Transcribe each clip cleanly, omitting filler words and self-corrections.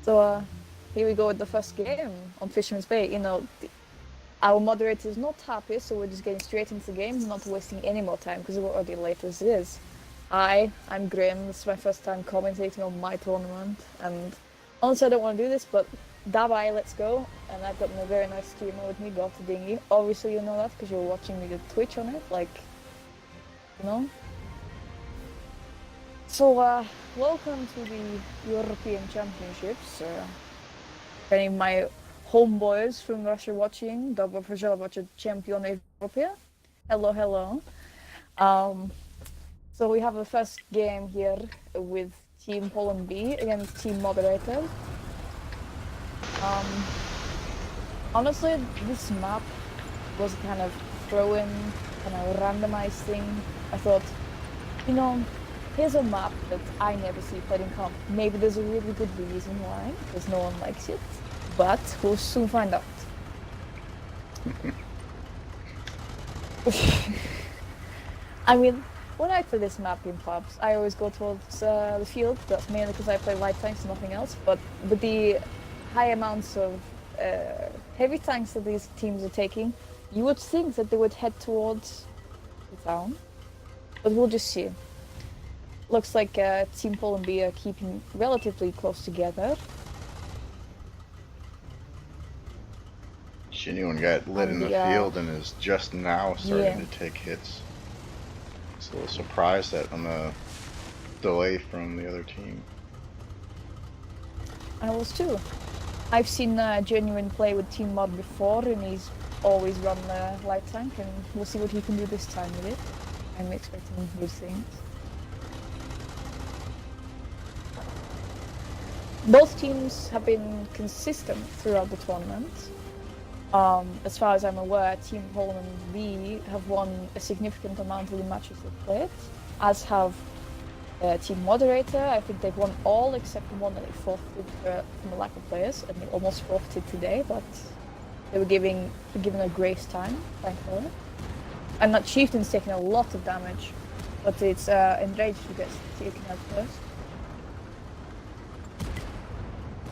So here we go with the first game on Fisherman's Bay. You know, our moderator is not happy, so we're just getting straight into the game, not wasting any more time because we're already late as it is. Hi, I'm Grim. This is my first time commentating on my tournament, and honestly, I don't want to do this, but Dabai, let's go. And I've got a very nice streamer with me, Dr. Dingy. Obviously, you know that because you're watching me do Twitch on it, like, you know. So, welcome to the European Championships. Any of my homeboys from Russia watching, Dobro Prožalovače Čempione Evropy. Hello, hello. So we have the first game here with Team Poland B against Team Moderator. Honestly, this map was kind of throw-in, kind of randomized thing. I thought, you know, here's a map that I never see played in comp. Maybe there's a really good reason why, because no one likes it. But we'll soon find out. I mean, when I play this map in pubs, I always go towards the field. That's mainly because I play light tanks, nothing else. But with the high amounts of heavy tanks that these teams are taking, you would think that they would head towards the town. But we'll just see. Looks like Team Poland B are keeping relatively close together. Genuine got lit in the field and is just now starting to take hits. It's a little surprised that on the delay from the other team. I was too. I've seen Genuine play with Team Mod before, and he's always run the light tank, and we'll see what he can do this time with it. I'm expecting good things. Both teams have been consistent throughout the tournament. As far as I'm aware, Team Poland B have won a significant amount of the matches they've played, as have Team Moderator. I think they've won all except the one that they forfeited from the lack of players, and they almost forfeited today, but they were given a grace time, thankfully. And that Chieftain's taking a lot of damage, but it's Enraged who gets taken out first.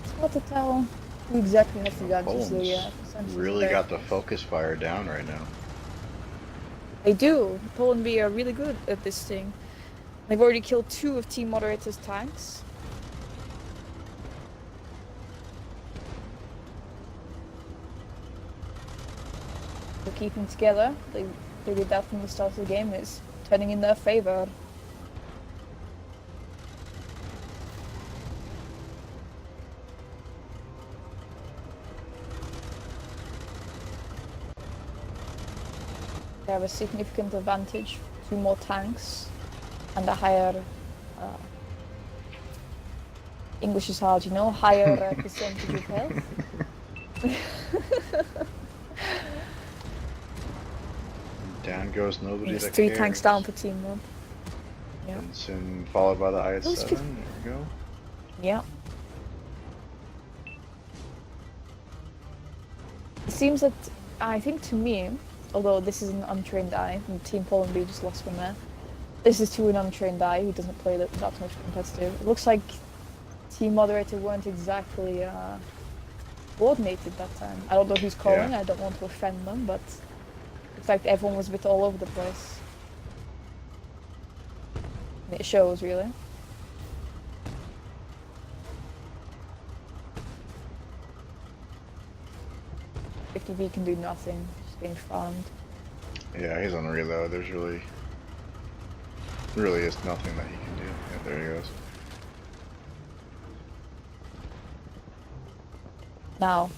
It's hard to tell who exactly has the advantage. Poland's really got the focus fire down right now. They do. Poland B are really good at this thing. They've already killed 2 of Team Moderator's tanks. They're keeping together. They did that from the start of the game. It's turning in their favor. They have a significant advantage, 2 more tanks, and a higher English is hard, you know, higher percentage of health. Down goes nobody that 3 cares. tanks down for Team Mod. Yeah. And soon followed by the IS-7. There we go. Yeah. It seems that, I think to me, although this is an untrained eye, and Team Poland B just lost from there, this is to an untrained eye who doesn't play that much competitive. It looks like Team Moderator weren't exactly coordinated that time. I don't know who's calling, I don't want to offend them, but it's like everyone was a bit all over the place. And it shows, really. FTV can do nothing, just being farmed. Yeah, he's on the reload. There's really is nothing that he can do. Yeah, there he goes. Now,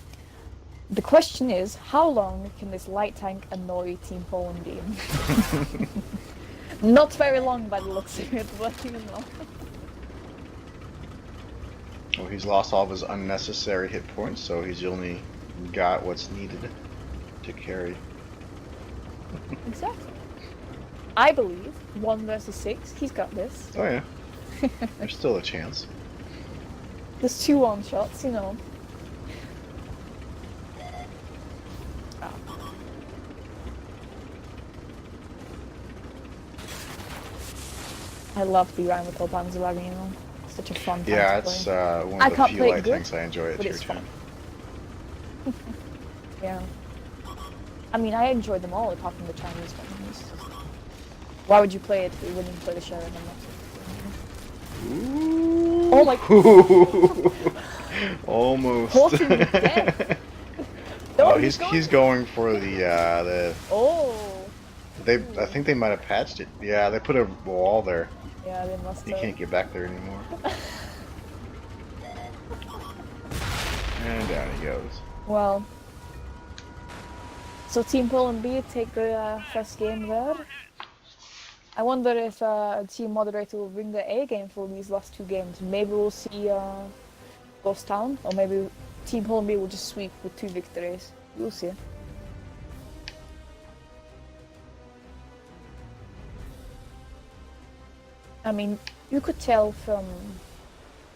the question is, how long can this light tank annoy Team Poland B? Not very long by the looks of it, but you know. Well, he's lost all of his unnecessary hit points, so he's only got what's needed to carry. Exactly. I believe 1 versus 6, he's got this. Oh yeah. There's still a chance. There's 2 1-shots, you know. Oh. I love the Rheinmetall Panzerwagen, you know. such a fun time Yeah, to it's play. one I of the can't few play it light good, things I enjoy at but Tier it's 10. fun. Yeah. I mean, I enjoy them all apart from the Chinese ones. Why would you play it when you play the show and I'm not? Ooh. Oh my! Almost. Haunting with death. Oh, he's going for the. Oh. I think they might have patched it. Yeah, they put a wall there. Yeah, they must You have. can't get back there anymore. And down he goes. Well. So Team Poland B take the first game there. I wonder if Team Moderator will bring the A game for these last two games. Maybe we'll see Ghost Town, or maybe Team Poland B will just sweep with 2 victories. We'll see. I mean, you could tell from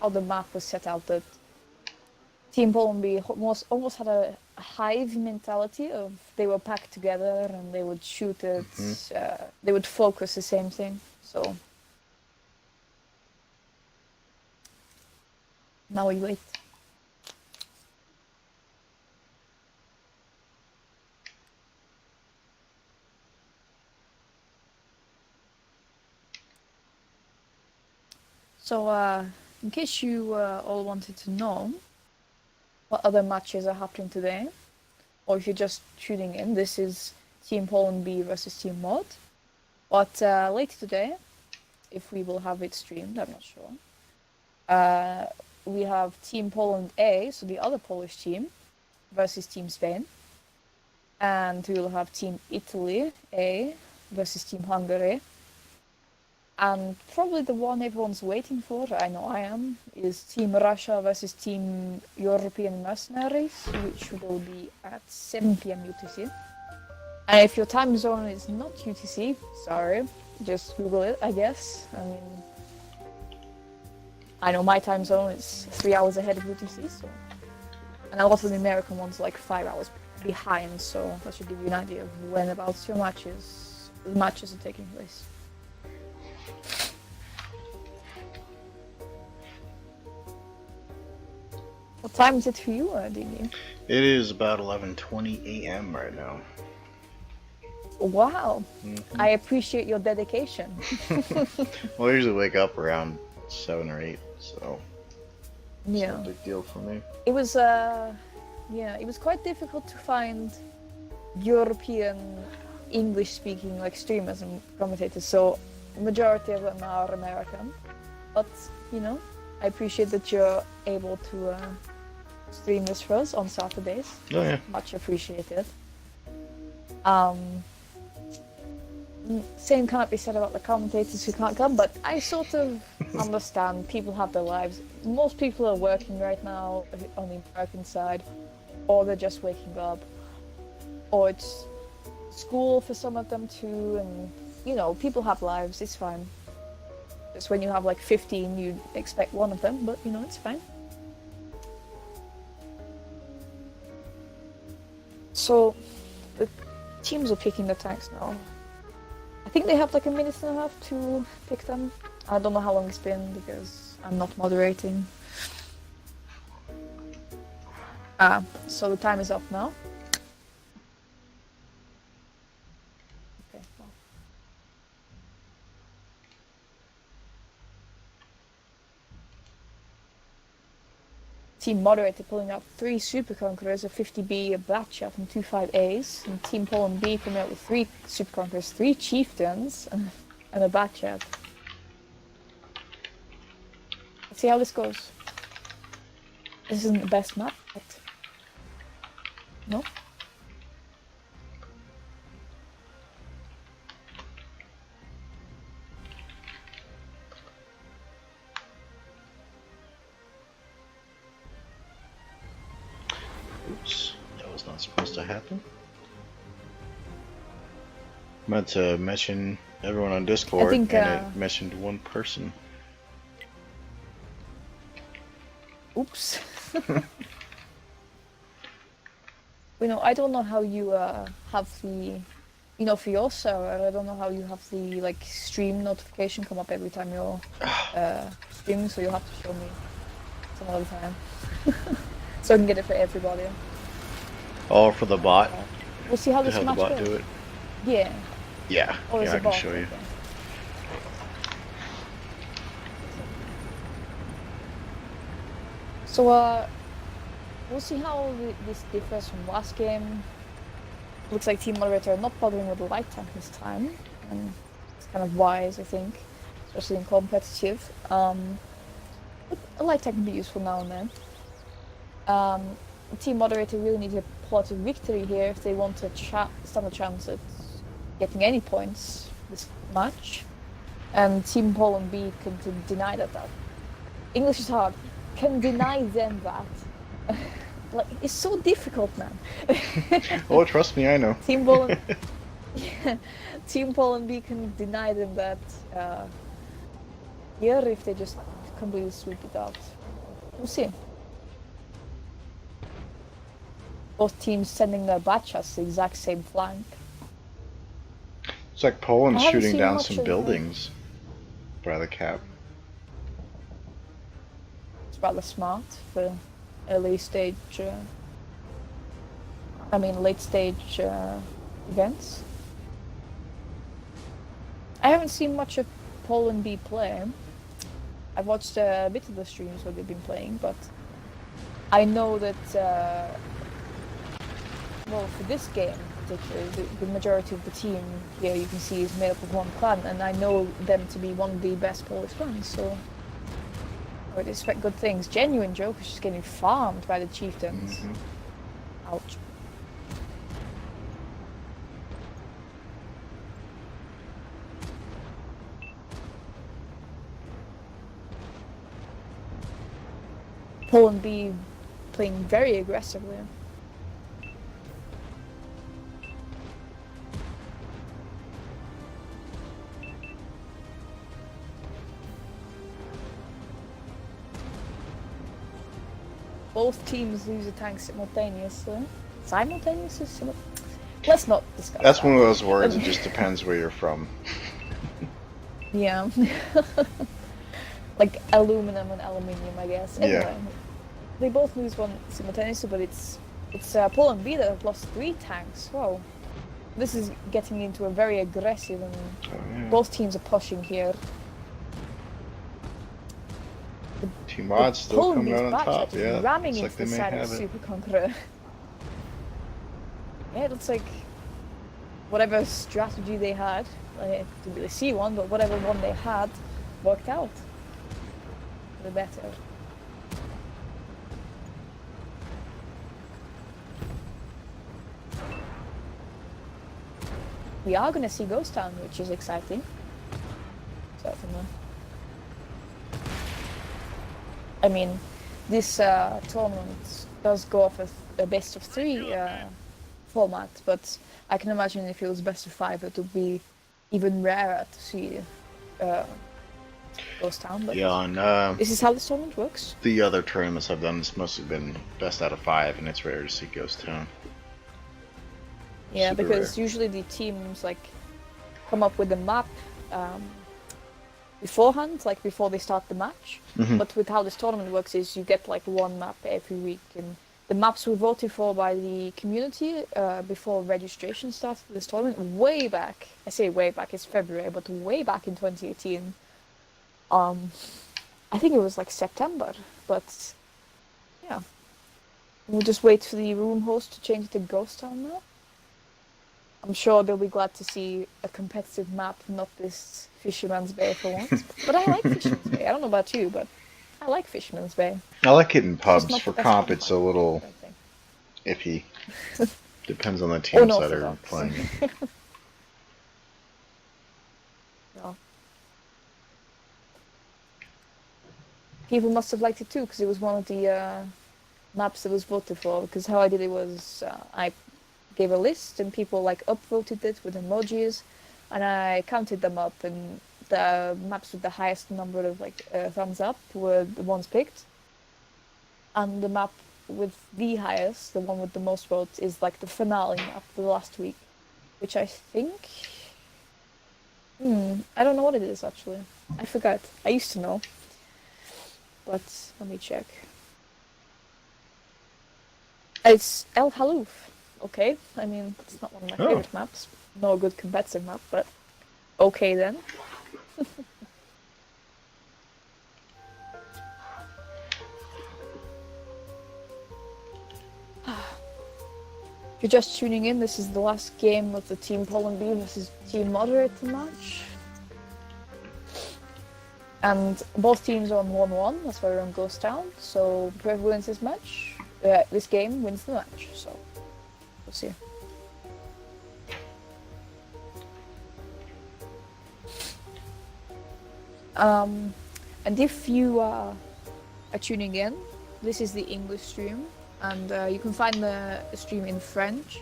how the map was set out that Team Poland B almost had a hive mentality of they were packed together and they would shoot it, they would focus the same thing. So now we wait. So in case you all wanted to know what other matches are happening today, or if you're just tuning in, this is Team Poland B versus Team Mod. But later today, if we will have it streamed, I'm not sure. We have Team Poland A, so the other Polish team, versus Team Spain. And we will have Team Italy A versus Team Hungary. And probably the one everyone's waiting for, I know I am, is Team Russia versus Team European Mercenaries, which will be at 7 PM UTC. And if your time zone is not UTC, sorry, just Google it, I guess. I mean, I know my time zone is 3 hours ahead of UTC, so. And a lot of the American ones are like 5 hours behind, so that should give you an idea of when about your matches are taking place. What time is it for you, Dini? It is about 11:20 a.m. right now. Wow, I appreciate your dedication. Well, I usually wake up around 7 or 8, so it's Yeah, no big deal for me. it was it was quite difficult to find European English-speaking like streamers and commentators. So majority of them are American, but you know, I appreciate that you're able to stream this for us on Saturdays. Oh yeah, Much appreciated. Same can't be said about the commentators who can't come, but I sort of understand people have their lives. Most people are working right now on the American side, or they're just waking up, or it's school for some of them too, and you know, people have lives, it's fine. Just when you have like 15, you expect one of them, but you know, it's fine. So, the teams are picking the tanks now. I think they have like a minute and a half to pick them. I don't know how long it's been because I'm not moderating. So the time is up now. Okay, well. Team Moderator pulling out 3 Super Conquerors, a 50B, a Batchat, and 2 5As. And Team Poland B coming out with 3 Super Conquerors, 3 Chieftains, and a Batchat. Let's see how this goes. This isn't the best map, but... No? oops, that was not supposed to happen. I meant to mention everyone on Discord, and it mentioned one person. Oops. You know, I don't know how you have the, you know, for your server, I don't know how you have the like stream notification come up every time you're streaming, so you'll have to show me some other time. So I can get it for everybody. Oh, for the bot? We'll see how this match goes. Do it? Yeah. Yeah, or yeah, I can show you. Okay. So, we'll see how this differs from last game. Looks like Team Moderator are not bothering with the light tank this time, and it's kind of wise, I think, especially in competitive. But a light tank can be useful now and then. Team Moderator really need to plot a victory here if they want to stand a chance at getting any points this match. And Team Poland B can deny that. English is hard. Can deny them that. Like, it's so difficult, man. Oh, trust me, I know. Team Poland, Team Poland B can deny them that here if they just completely sweep it out. We'll see. Both teams sending their batchas the exact same flank. It's like Poland shooting down some buildings by the cap. It's rather smart for late stage events. I haven't seen much of Poland B play. I've watched a bit of the streams where they've been playing, but I know that well, for this game in particular, the majority of the team here you can see is made up of one clan, and I know them to be one of the best Polish clans, so I would expect good things. Genuine Joke is just getting farmed by the chieftains. Mm-hmm. Ouch. Poland B playing very aggressively. Both teams lose a tank simultaneously. Let's not discuss That's that. One of those words, it just depends where you're from. Yeah. Like aluminum and aluminium, I guess. Anyway, yeah. They both lose one simultaneously, but it's Poland B that have lost 3 tanks. Wow. This is getting into a very aggressive, and both teams are pushing here. Team Mod's still coming out on top, yeah. Ramming into the side of Super Conqueror. Yeah, it looks like whatever strategy they had, I didn't really see one, but whatever one they had worked out. The better. We are gonna see Ghost Town, which is exciting. Certainly. I mean, this tournament does go off a best of 3 format, but I can imagine if it was best of 5, it would be even rarer to see Ghost Town. But yeah, and this is how this tournament works. The other tournaments I've done, it's mostly been best out of 5, and it's rare to see Ghost Town. Yeah, super because rare. Usually the teams like come up with the map beforehand, like before they start the match. Mm-hmm. But with how this tournament works is you get like one map every week, and the maps were voted for by the community before registration started for this tournament way back. I say way back, it's February, but way back in 2018. I think it was like September, but yeah. We'll just wait for the room host to change it to Ghost Town now. I'm sure they'll be glad to see a competitive map, not this Fisherman's Bay for once. But I like Fisherman's Bay. I don't know about you, but I like Fisherman's Bay. I like it in pubs. For comp, it's a little iffy. Depends on the teams that are playing it. No. People must have liked it too, because it was one of the maps that was voted for. Because how I did it was I gave a list and people like upvoted it with emojis, and I counted them up, and the maps with the highest number of like thumbs up were the ones picked, and the map with the highest, the one with the most votes, is like the finale map for the last week, which I think I don't know what it is actually. I forgot. I used to know. But let me check. It's El Halouf. Okay, I mean, it's not one of my favorite maps. No good competitive map, but okay then. If you're just tuning in, this is the last game of the Team Poland B versus Team Moderator match. And both teams are on 1-1, that's why we're on Ghost Town. So whoever wins this match, this game wins the match. So we'll see. And if you are tuning in, this is the English stream, and you can find the stream in French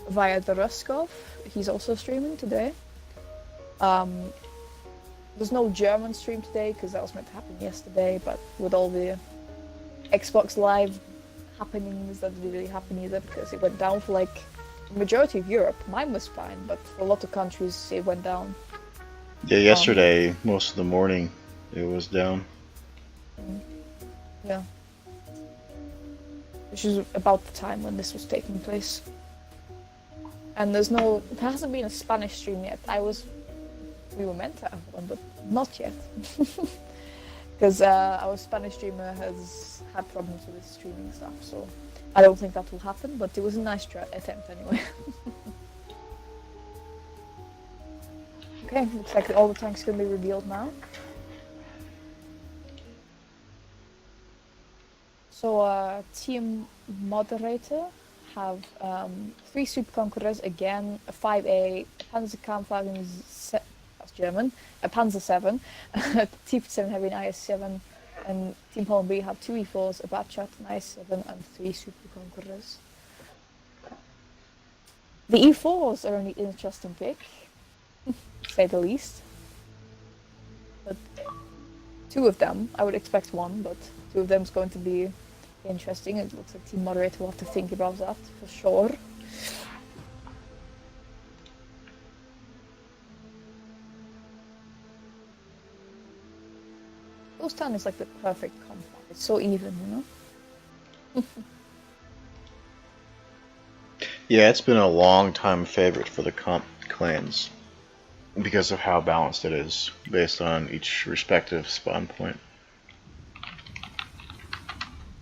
via the Ruskov. He's also streaming today. There's no German stream today because that was meant to happen yesterday, but with all the Xbox Live happenings, that didn't really happen either because it went down for like the majority of Europe. Mine was fine, but for a lot of countries it went down. Yeah, yesterday, most of the morning, it was down. Yeah. Which is about the time when this was taking place. And there hasn't been a Spanish stream yet. We were meant to have one, but not yet. Because our Spanish streamer has had problems with his streaming stuff, so I don't think that will happen, but it was a nice attempt anyway. Okay, looks like all the tanks can be revealed now. So Team Moderator have 3 Super Conquerors again, a 5A, a Panzerkampfwagen, that's German, a Panzer 7, a T-57 Heavy, an IS-7, and Team Poland B have 2 E4s, a Batchat, an IS-7, and 3 Super Conquerors. The E4s are an interesting pick, to say the least. But 2 of them, I would expect 1, but 2 of them is going to be interesting. It looks like Team Moderator will have to think about that for sure. Ghost Town is like the perfect comp. It's so even, you know? Yeah, it's been a long time favorite for the comp clans because of how balanced it is based on each respective spawn point.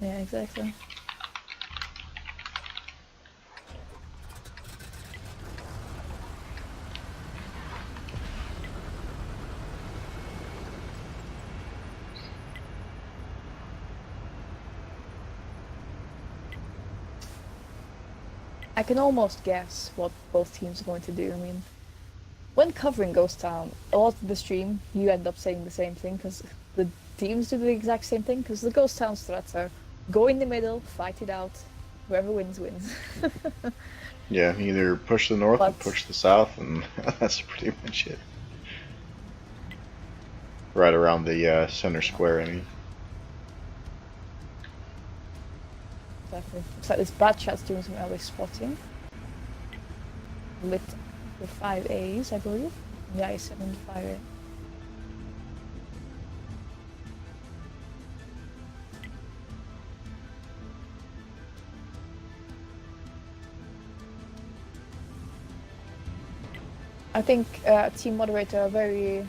Yeah, exactly. I can almost guess what both teams are going to do. I mean, when covering Ghost Town, a lot of the stream, you end up saying the same thing because the teams do the exact same thing, because the Ghost Town strats are go in the middle, fight it out, whoever wins, wins. Yeah, either push the north or push the south, and that's pretty much it. Right around the center square, I mean. Exactly. Looks like this Batchat's doing some early spotting. Lit with 5 A's, I believe. Yeah, he's 7 5A. I think Team Moderator are very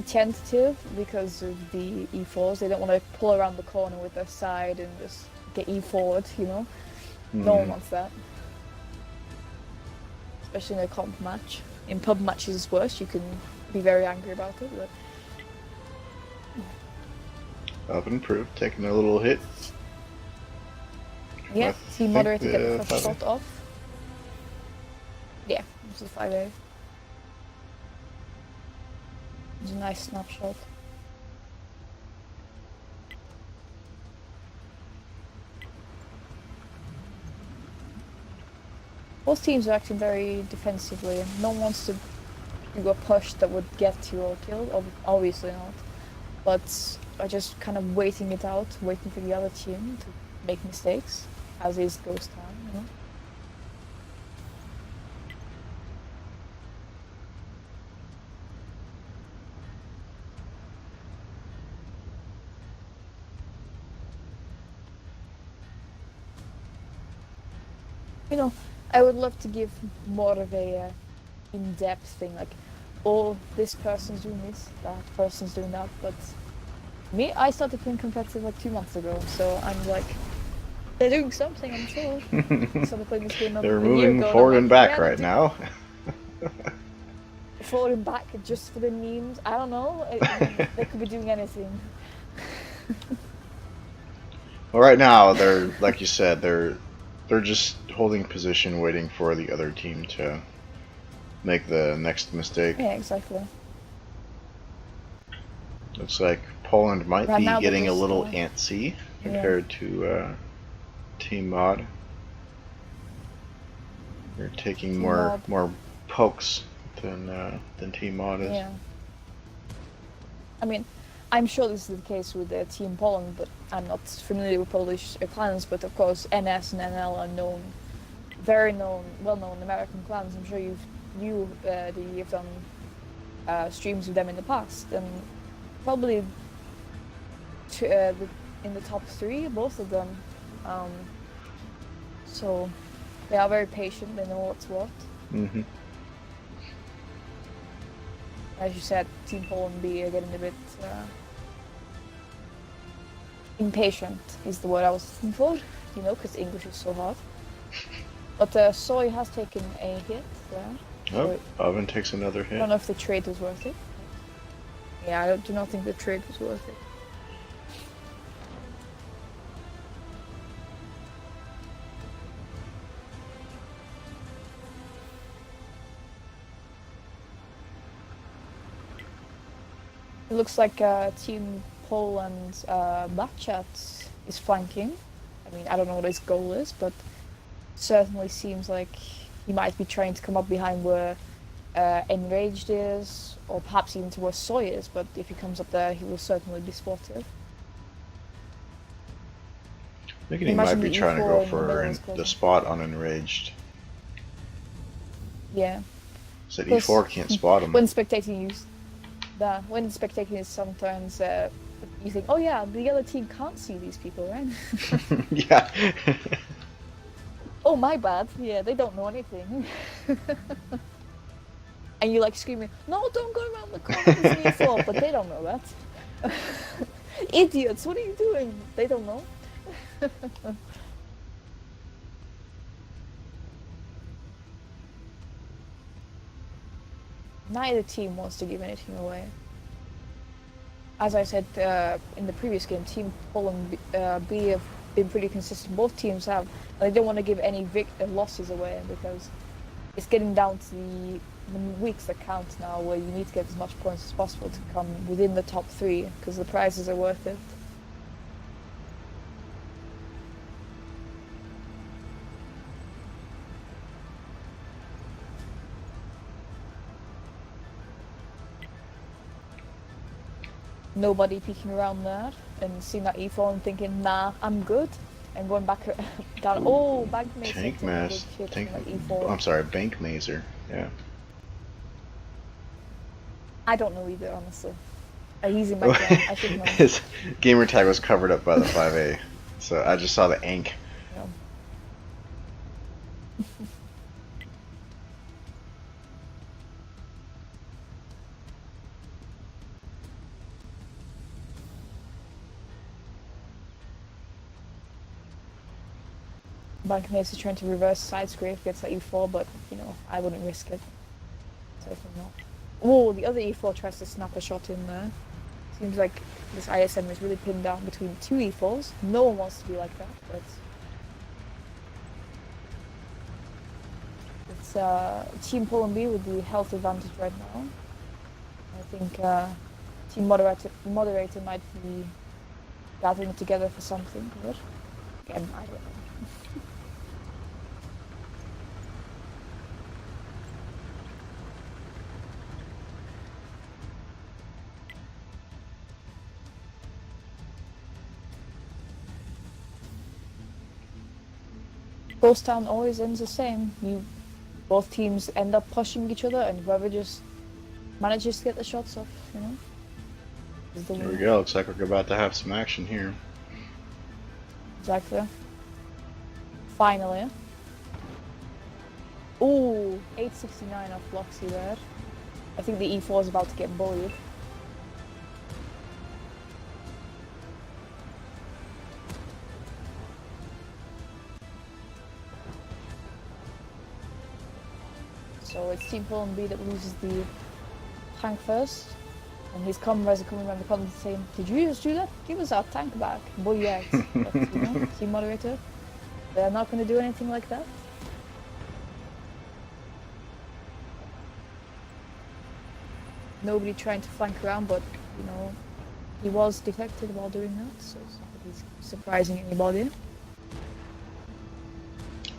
tentative because of the E4s. They don't want to pull around the corner with their side and just get E4'd, you know? No one wants that. Especially in a comp match. In pub matches it's worse, you can be very angry about it, but... Up and improved, taking a little hit. Yeah, Team Moderator get the first shot off. Yeah, this is 5A. It's a nice snapshot. Both teams are acting very defensively. No one wants to do a push that would get you all killed, obviously not. But are just kind of waiting it out, waiting for the other team to make mistakes, as is Ghost Town, you know? you know, I would love to give more of a in-depth thing, like, oh, this person's doing this, that person's doing that, but me, I started playing competitive like 2 months ago, so I'm like, they're doing something, I'm sure. I started playing this game They're a year moving ago, forward and back yeah, right now. Forward and back just for the memes. I don't know. They could be doing anything. Well, right now they're like you said, they're just holding position, waiting for the other team to make the next mistake. Yeah, exactly. Looks like Poland might Right be now getting a just, little antsy compared to Team Mod. They're taking more pokes than Team Mod is. Yeah. I mean, I'm sure this is the case with Team Poland, but I'm not familiar with Polish clans. But of course, NS and NL are known, very known, well-known American clans. I'm sure you've done streams with them in the past, and probably in the top 3, both of them. So they are very patient. They know what's what. Mm-hmm. As you said, Team Poland B are getting a bit impatient is the word I was looking for, you know, because English is so hard. But Soy has taken a hit there. Oh, Oven takes another hit. I don't know if the trade was worth it. Yeah, I do not think the trade was worth it. It looks like Team Poland Batchat is flanking. I mean, I don't know what his goal is, but certainly seems like he might be trying to come up behind where Enraged is, or perhaps even to where Soy is, but if he comes up there, he will certainly be spotted. I think he might be trying to go for the spot on Enraged. Yeah. So E4 can't spot him. When spectating is sometimes you think, oh yeah, the other team can't see these people, right? Yeah. Oh, my bad. Yeah, they don't know anything. And you like screaming, no, don't go around the corner, it's an E4, but they don't know that. Idiots, what are you doing? They don't know. Neither team wants to give anything away. As I said in the previous game, Team Poland B have been pretty consistent. Both teams have. And they don't want to give any losses away because it's getting down to the weeks that count now, where you need to get as much points as possible to come within the top 3 because the prizes are worth it. Nobody peeking around there and seeing that E4 and thinking, nah, I'm good, and going back down. Oh, Bank Mazer. Tank Mass. I'm sorry, Bank Mazer. Yeah. I don't know either, honestly. He's in my game. I should know. His gamer tag was covered up by the 5A, so I just saw the ink. Yeah. Bank Mazer trying to reverse side scrape, gets that E4, but you know, I wouldn't risk it. Certainly not. Oh, the other E4 tries to snap a shot in there. Seems like this ISM is really pinned down between 2 E4s. No one wants to be like that, but it's Team Poland B with the health advantage right now. I think Team Moderator might be gathering together for something, but again, I don't know. Ghost Town always ends the same. Both teams end up pushing each other, and whoever just manages to get the shots off, you know. There we go. Looks like we're about to have some action here. Exactly. Finally. Ooh, 869 off Loxy there. I think the E4 is about to get bullied. So it's Team Poland B that loses the tank first. And his comrades are coming around the corner saying, "Did you just do that? Give us our tank back." Well, yes, but you know, Team Moderator, they're not going to do anything like that. Nobody trying to flank around, but you know, he was detected while doing that, so it's not that he's surprising anybody.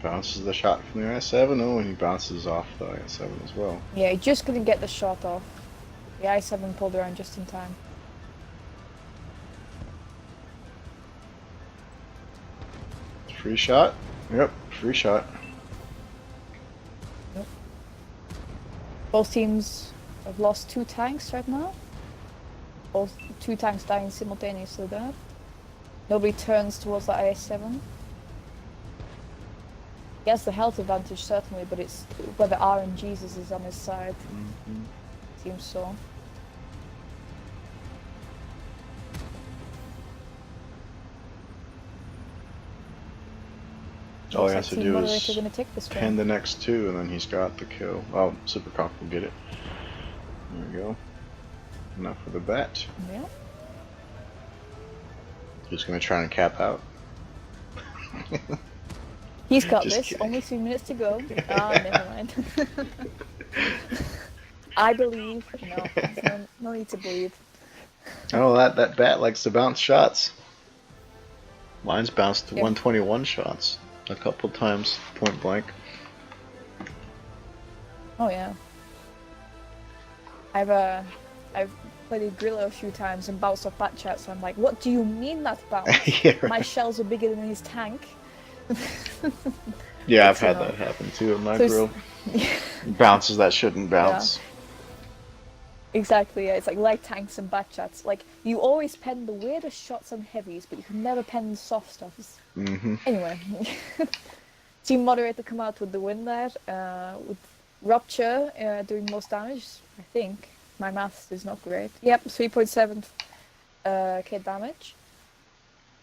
Bounces the shot from the I-7. Oh, and he bounces off the I-7 as well. Yeah, he just couldn't get the shot off. The I-7 pulled around just in time. Free shot? Yep, free shot. Yep. Both teams have lost 2 tanks right now. Both 2 tanks dying simultaneously there. Nobody turns towards the I-7. He has the health advantage certainly, but it's whether RNGesus is on his side. Seems so. All he has to do is pin the one. next 2 and then he's got the kill. Oh, Supercock will get it. There we go. Enough for the bet. Yeah. He's gonna try and cap out. He's got Just this. kidding. Only 3 minutes to go. Ah, never mind. I believe. No, no need to believe. Oh, that bat likes to bounce shots. Mine's bounced 121 shots a couple times, point blank. Oh yeah. I've played a Grillo a few times and bounced off bat chat, so I'm like, what do you mean that's bounce? Yeah, right. My shells are bigger than his tank. Yeah, I've had that happen too in my grill. Bounces that shouldn't bounce. Yeah. Exactly, yeah. It's like light tanks and bat chats. Like, you always pen the weirdest shots on heavies, but you can never pen the soft stuffs. Anyway. Team Moderator come out with the win there, with Rupture doing most damage, I think. My maths is not great. Yep, 3.7 k damage.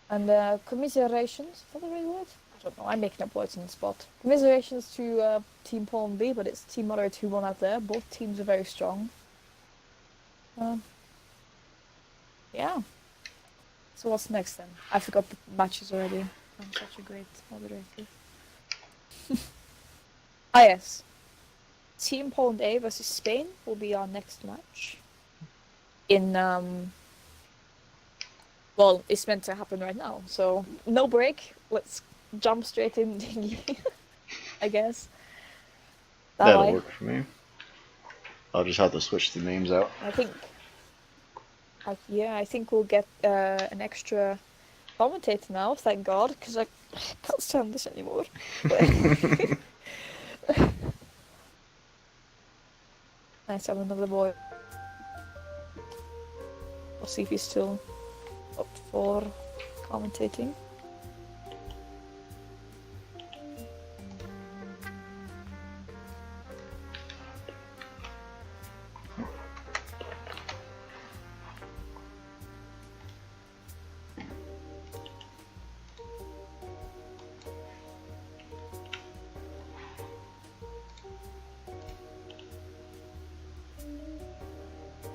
And commiserations, is that the right word? I don't know, I'm making up words on the spot. Commiserations to Team Poland B, but it's Team Moderator who won out there. Both teams are very strong. Yeah. So what's next then? I forgot the matches already. I'm such a great moderator. Yes. Team Poland A versus Spain will be our next match. In well, it's meant to happen right now, so no break. Let's jump straight in, I guess. That'll work for me. I'll just have to switch the names out. I think we'll get an extra commentator now, thank God, because I can't stand this anymore. Nice to have another boy. We'll see if he's still up for commentating.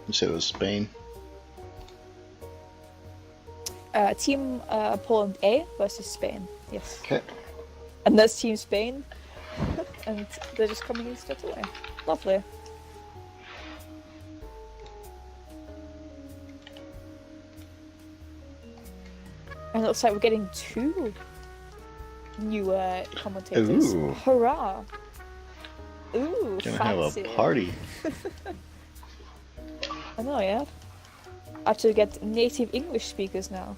You said it was Spain? Team Poland A versus Spain, yes. Okay. And that's Team Spain, and they're just coming in straight away. Lovely. And it looks like we're getting 2 new commentators. Ooh. Hurrah! Ooh, Gonna fancy. have a party. I know, yeah. Actually get native English speakers now.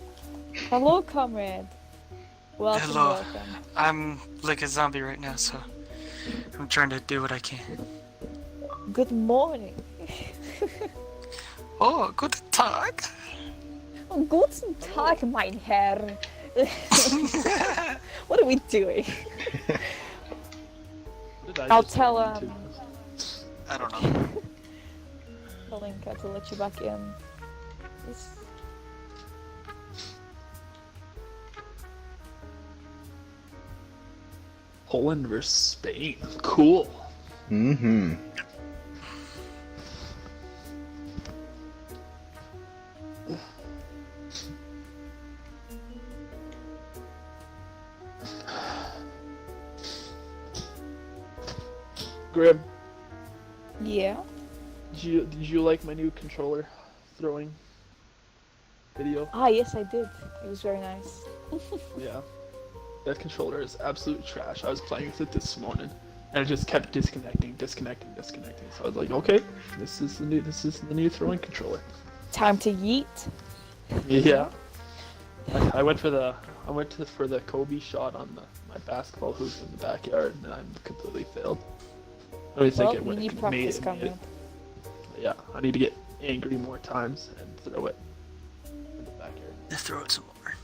Hello, comrade. Welcome, Hello. welcome. I'm like a zombie right now, so I'm trying to do what I can. Good morning. Oh, guten Tag. Guten Tag, mein Herr. What are we doing? I'll tell I don't know. Linka to let you back in. This... Poland versus Spain. Cool. Mm-hmm. Grim, Yeah. did you like my new controller throwing video? Ah, yes, I did. It was very nice. Yeah. That controller is absolute trash. I was playing with it this morning, and it just kept disconnecting. So I was like, okay, this is the new throwing controller. Time to yeet. Yeah. I went for the Kobe shot on my basketball hoop in the backyard, and I completely failed. I don't think Well, it we would need have practice made coming it. up. Yeah, I need to get angry more times and throw it in the backyard. Throw it some more.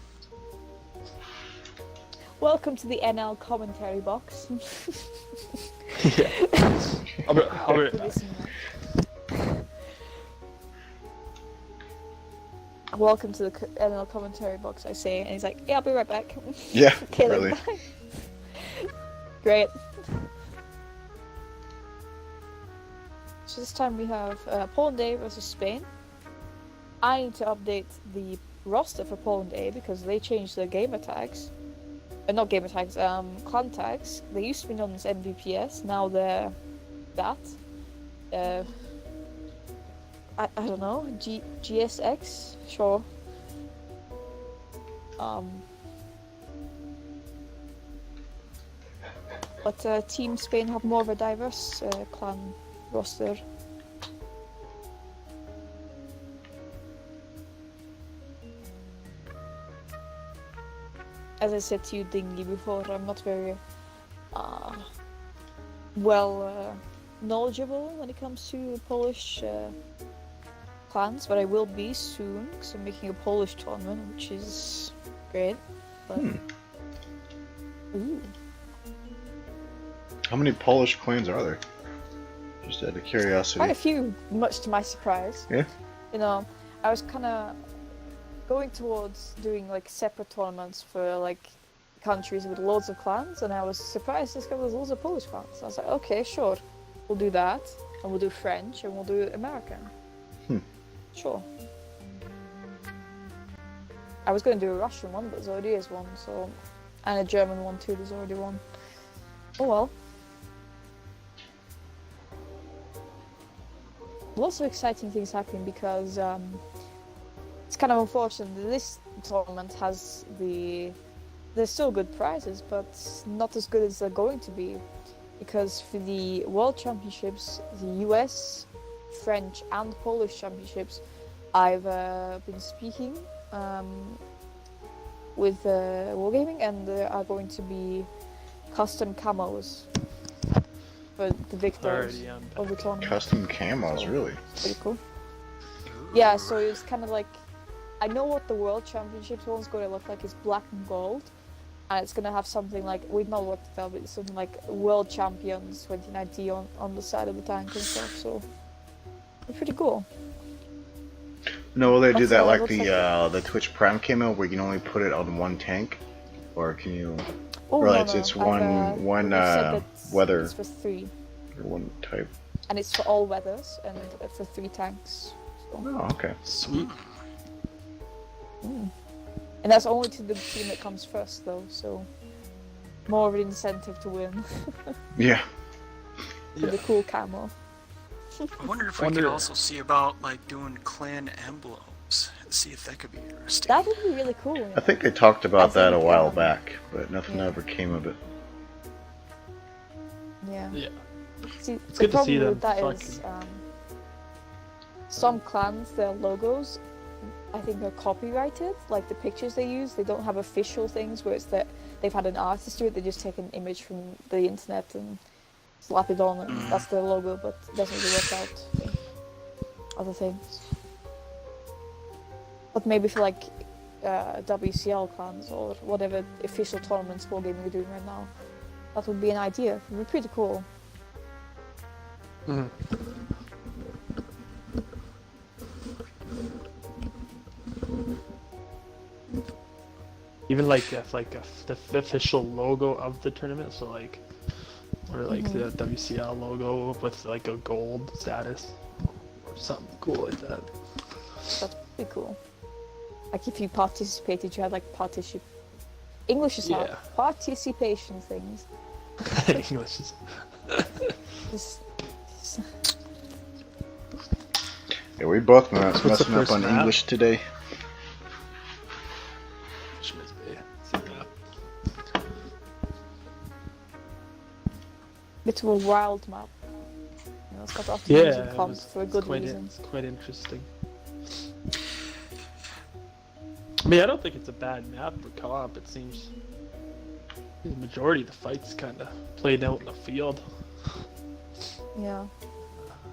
Welcome to the NL commentary box. Yeah. I'll be right back. Welcome to the NL commentary box, I say, and he's like, "Yeah, I'll be right back." Yeah, Okay, really. like, bye. Great. So this time we have Poland A versus Spain. I need to update the roster for Poland A because they changed their gamer tags. Not gamer tags, clan tags. They used to be known as MVPS, now they're that. I don't know, GSX? Sure. But Team Spain have more of a diverse clan roster. As I said to you, Dingy, before, I'm not very knowledgeable when it comes to Polish clans, but I will be soon because I'm making a Polish tournament, which is great. But... Ooh. How many Polish clans are there? Just out of curiosity. Quite a few, much to my surprise. Yeah. You know, I was kind of going towards doing like separate tournaments for like countries with loads of clans, and I was surprised to discover there's loads of Polish clans. I was like, okay, sure, we'll do that, and we'll do French, and we'll do American. Sure. I was going to do a Russian one, but there's already is one, so, and a German one too. There's already one. Oh well. Lots of exciting things happening because it's kind of unfortunate that this tournament has there's still good prizes, but not as good as they're going to be, because for the World Championships, the US, French and Polish Championships, I've been speaking with Wargaming, and there are going to be custom camos for the victors of the tournament. Custom camos, So, really? pretty cool. Yeah, so it's kind of like, I know what the World Championships one's going to look like. It's black and gold, and it's going to have something like, we know what to tell, but it's something like World Champions 2019 on the side of the tank and stuff, so it's pretty cool. No, will they do That's that what it like looks the Twitch Prime camo, where you can only put it on one tank? Or can you... Oh, Well, no, it's no, one they've said that weather, it's for 3, or one type. and it's for all weathers, and for 3 tanks. So. Oh, okay. Sweet. And that's only to the team that comes first, though, so more of an incentive to win. Yeah. With the cool camo. I wonder if we could also see about like doing clan emblems and see if that could be interesting. That would be really cool. Yeah. I think they talked about that a think, while back, but nothing yeah. ever came of it. Yeah. Yeah. See, It's the good to see problem them with that is some clans, their logos, I think, are copyrighted. Like the pictures they use, they don't have official things where it's that they've had an artist do it. They just take an image from the internet and slap it on, and that's their logo, but it doesn't really work out for other things. But maybe for like WCL clans or whatever official tournaments Wargaming are doing right now, that would be an idea. It would be pretty cool. Mhm. Even like if the official logo of the tournament, so like or like the WCL logo with like a gold status or something cool like that. That'd be cool. Like if you participated, you had like English is hard. Yeah. Participation things. English is. Just Yeah, we both What's the messing up first on map? English today. Schmitz Bay. See that? bit of a wild map. You know, it's got often Yeah, using it comps was, for it's good quite reasons. It's quite interesting. I mean, I don't think it's a bad map for co-op. It seems the majority of the fights kind of played out in the field. Yeah.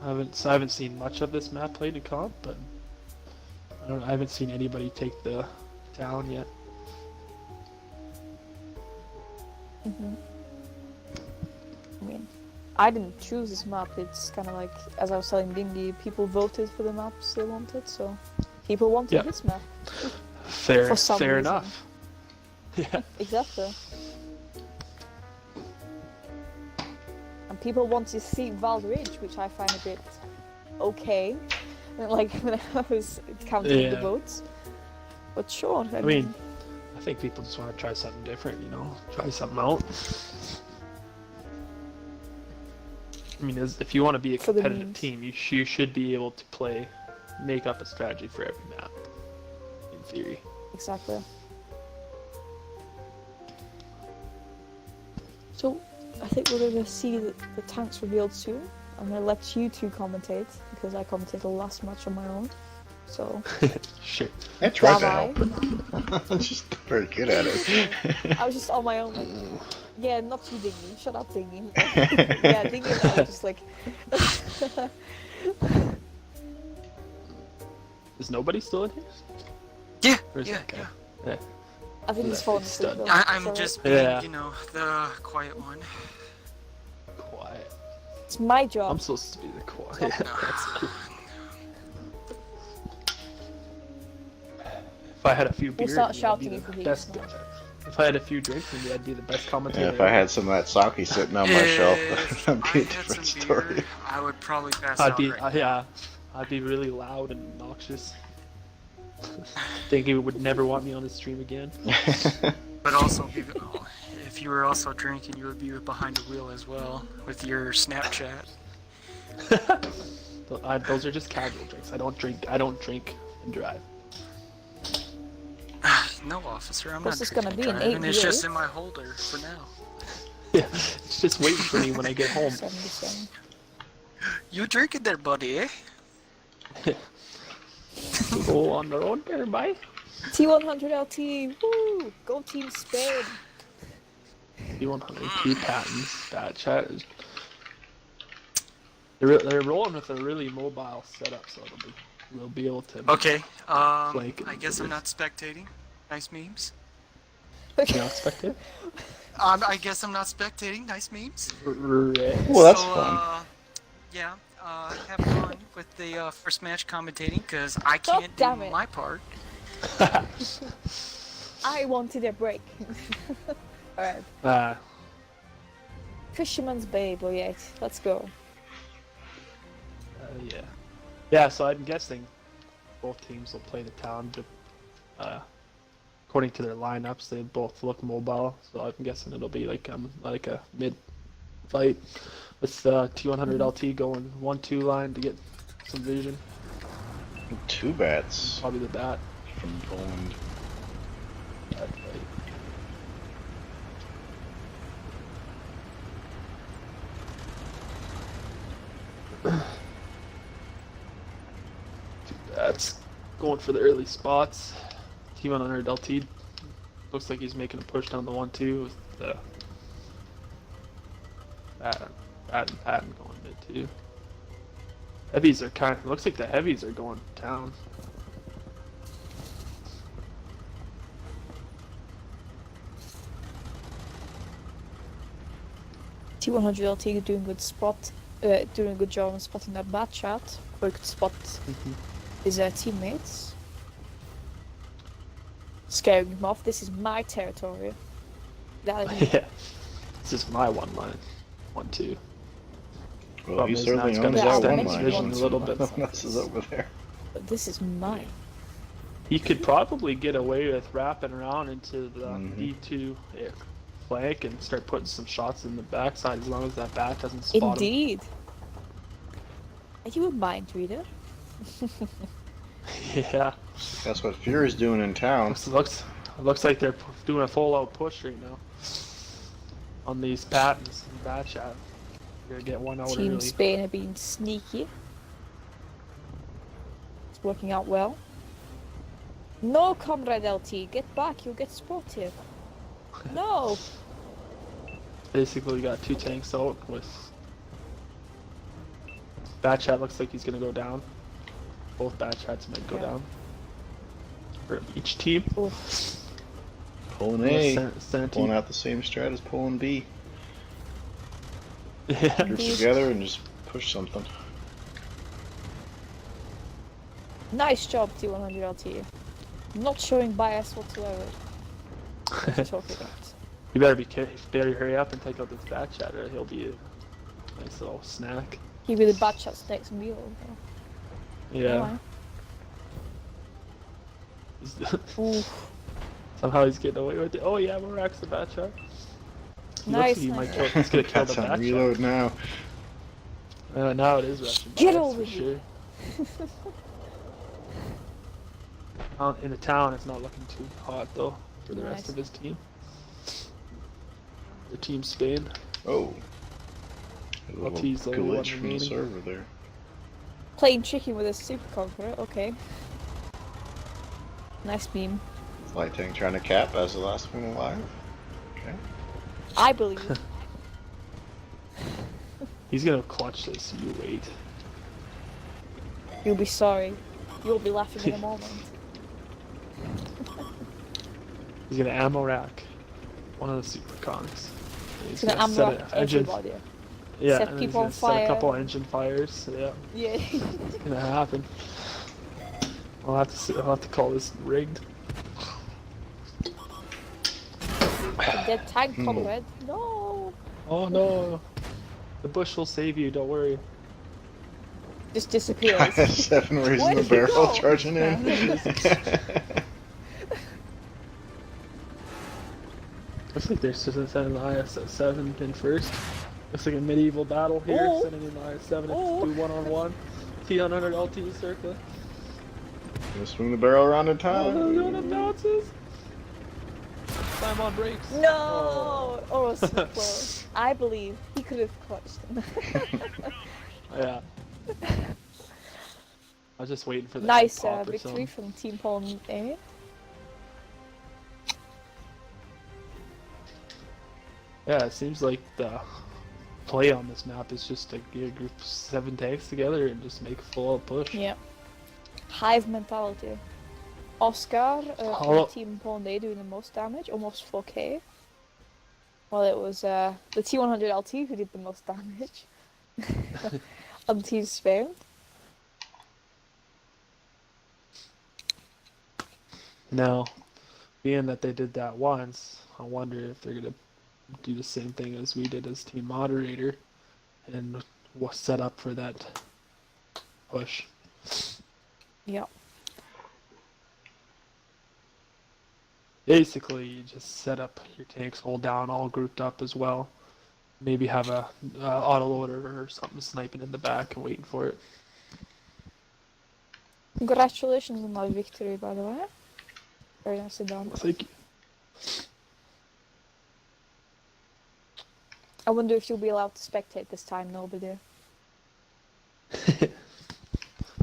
I haven't seen much of this map played in co-op, but I haven't seen anybody take the town yet. I mean, I didn't choose this map. It's kind of like, as I was telling Dingy, people voted for the maps they wanted, so people wanted Yeah. this map. Fair, For some fair reason. enough. Yeah. Exactly. And people want to see Valderidge, which I find a bit okay. Like when I was counting the Yeah. votes. But sure, I mean, I think people just want to try something different, you know, try something out. I mean, if you want to be a For the competitive memes. team, you should be able to make up a strategy for every map, in theory. exactly. So, I think we're going to see the tanks revealed soon. I'm going to let you two commentate, because I commentated the last match on my own. So, Sure. I tried to Bye-bye. help. I'm just very good at it. I was just on my own, like, yeah, not you, Dingy. Shut up, Dingy. Yeah, Dingy and I were just like... Is nobody still in here? Yeah, Or is yeah, that guy? yeah. Yeah. I think he's fallen asleep, Stud. though. I'm Sorry. just being, Yeah. you know, the quiet one. Quiet. It's my job. I'm supposed to be the quiet. Yeah, that's cool. If I had a few We'll beers, start maybe I'd shouting be if the we hear best. you. If I had a few drinks, maybe I'd be the best commentator. Yeah, if I had some of that sake sitting on my shelf, If that'd I be a had different some story. beer, I would probably pass I'd out be, right now. yeah, I'd be really loud and obnoxious. Think he would never want me on his stream again. But also, if you were also drinking, you would be behind the wheel as well with your Snapchat. Those are just casual drinks. I don't drink and drive. No, officer, I'm What's not this gonna drinking be, an driving. It's just 8v8? in my holder for now. Yeah, it's just waiting for me when I get home. 77. You drinking there, buddy, eh? Go on the road there, bye. T100 LT, woo! Go Team Spain! T100 patents. That chat is. They're rolling with a really mobile setup, so we'll be able to. Okay, Like, I guess I'm not spectating. Nice memes. You not expect it? I guess I'm not spectating. Nice memes. Well, that's So, fun. Yeah, have fun with the first match commentating, because I God can't do damn it. my part. I wanted a break. Alright. Fisherman's Bay, boy, yeah. Let's go. Yeah. Yeah, so I'm guessing both teams will play the town. According to their lineups, they both look mobile, so I'm guessing it'll be like a mid fight with T100 LT going 1-2 line to get some vision. Two bats Probably the bat. from Poland. Bat fight. Two bats going for the early spots. T100 LT looks like he's making a push down the 1-2 with the bat and Patton going mid too. Heavies are looks like the heavies are going down. T100 LT doing good spot doing a good job on spotting that bad shot, or he could spot his teammates. Scaring him off. This is my territory. Yeah. This is my one line. 1-2. Well, he is certainly now owns it's that gonna one extend line. vision a little bit. No one else is over there. But this is mine. He could probably get away with wrapping around into the D2 flank and start putting some shots in the backside as long as that bat doesn't spot him. Indeed. Are you a mind reader? Yeah. That's what Fury's doing in town. Looks like they're doing a full-out push right now on these patents and bat chat. Gonna get one out Team early. Spain are being sneaky. It's working out well. No, Comrade LT, get back, you'll get spotted. No! Basically, we got 2 tanks out with. Bat chat looks like he's gonna go down. Both bat chats might go down. For each team. Oof. Pulling A. Center Pulling team. out the same strat as pulling B. Yeah. Group together and just push something. Nice job, T100 LT. Not showing bias whatsoever. What are you talking about? You better be careful. Better hurry up and take out this bat chat, or he'll be a nice little snack. He really bad shots next meal. Yeah. Oof. Somehow he's getting away with it. Oh yeah, Morak's the bat shot. He Nice, looks like nice. he's gonna kill the That's on bat reload shot. now. Now it is Russian. Get bias, over for here. sure. Out in the town, it's not looking too hot though for the rest Nice. of his team. The team Spain. Oh. A little LT's the only one glitch from the remaining. server there. Playing chicken with a super conqueror, okay. Nice meme. Light tank trying to cap as the last one alive. Okay. I believe. He's gonna clutch this. You wait. You'll be sorry. You'll be laughing in a moment. He's gonna ammo rack one of the super cons. He's He's gonna set ammo it- engine. everybody. Yeah, set and people he's on gonna set a fire. couple engine fires. Yeah, Yeah. it's gonna happen. I'll have to call this rigged. A dead tank, comrade. No. Oh no, the bush will save you. Don't worry. Just disappears. 7 raising Where the did he barrel, go? charging in. Looks like they're sending the IS at 7 in first. Looks like a medieval battle here. Oh. Sending in the IS 7 to Oh. do 1-on-1. T100 LT circa. Gonna swing the barrel around in Oh no, no, time. no, bounces. Slam on brakes. No. Oh, so close. I believe he could have clutched him. Yeah. I was just waiting for the Nice pop or victory something. from Team Poland A. Yeah, it seems like the play on this map is just to get a group of 7 tanks together and just make a full-out push. Yeah. Hive mentality. Oscar Hello. on Team Poland A doing the most damage, almost 4k. Well, it was the T100 LT who did the most damage on Team Spain. Now, being that they did that once, I wonder if they're gonna do the same thing as we did as Team Moderator and was set up for that push. Yeah. Basically, you just set up your tanks, hold down, all grouped up as well. Maybe have a autoloader or something sniping in the back and waiting for it. Congratulations on that victory, by the way. Very nicely done. Thank you. I wonder if you'll be allowed to spectate this time, nobody.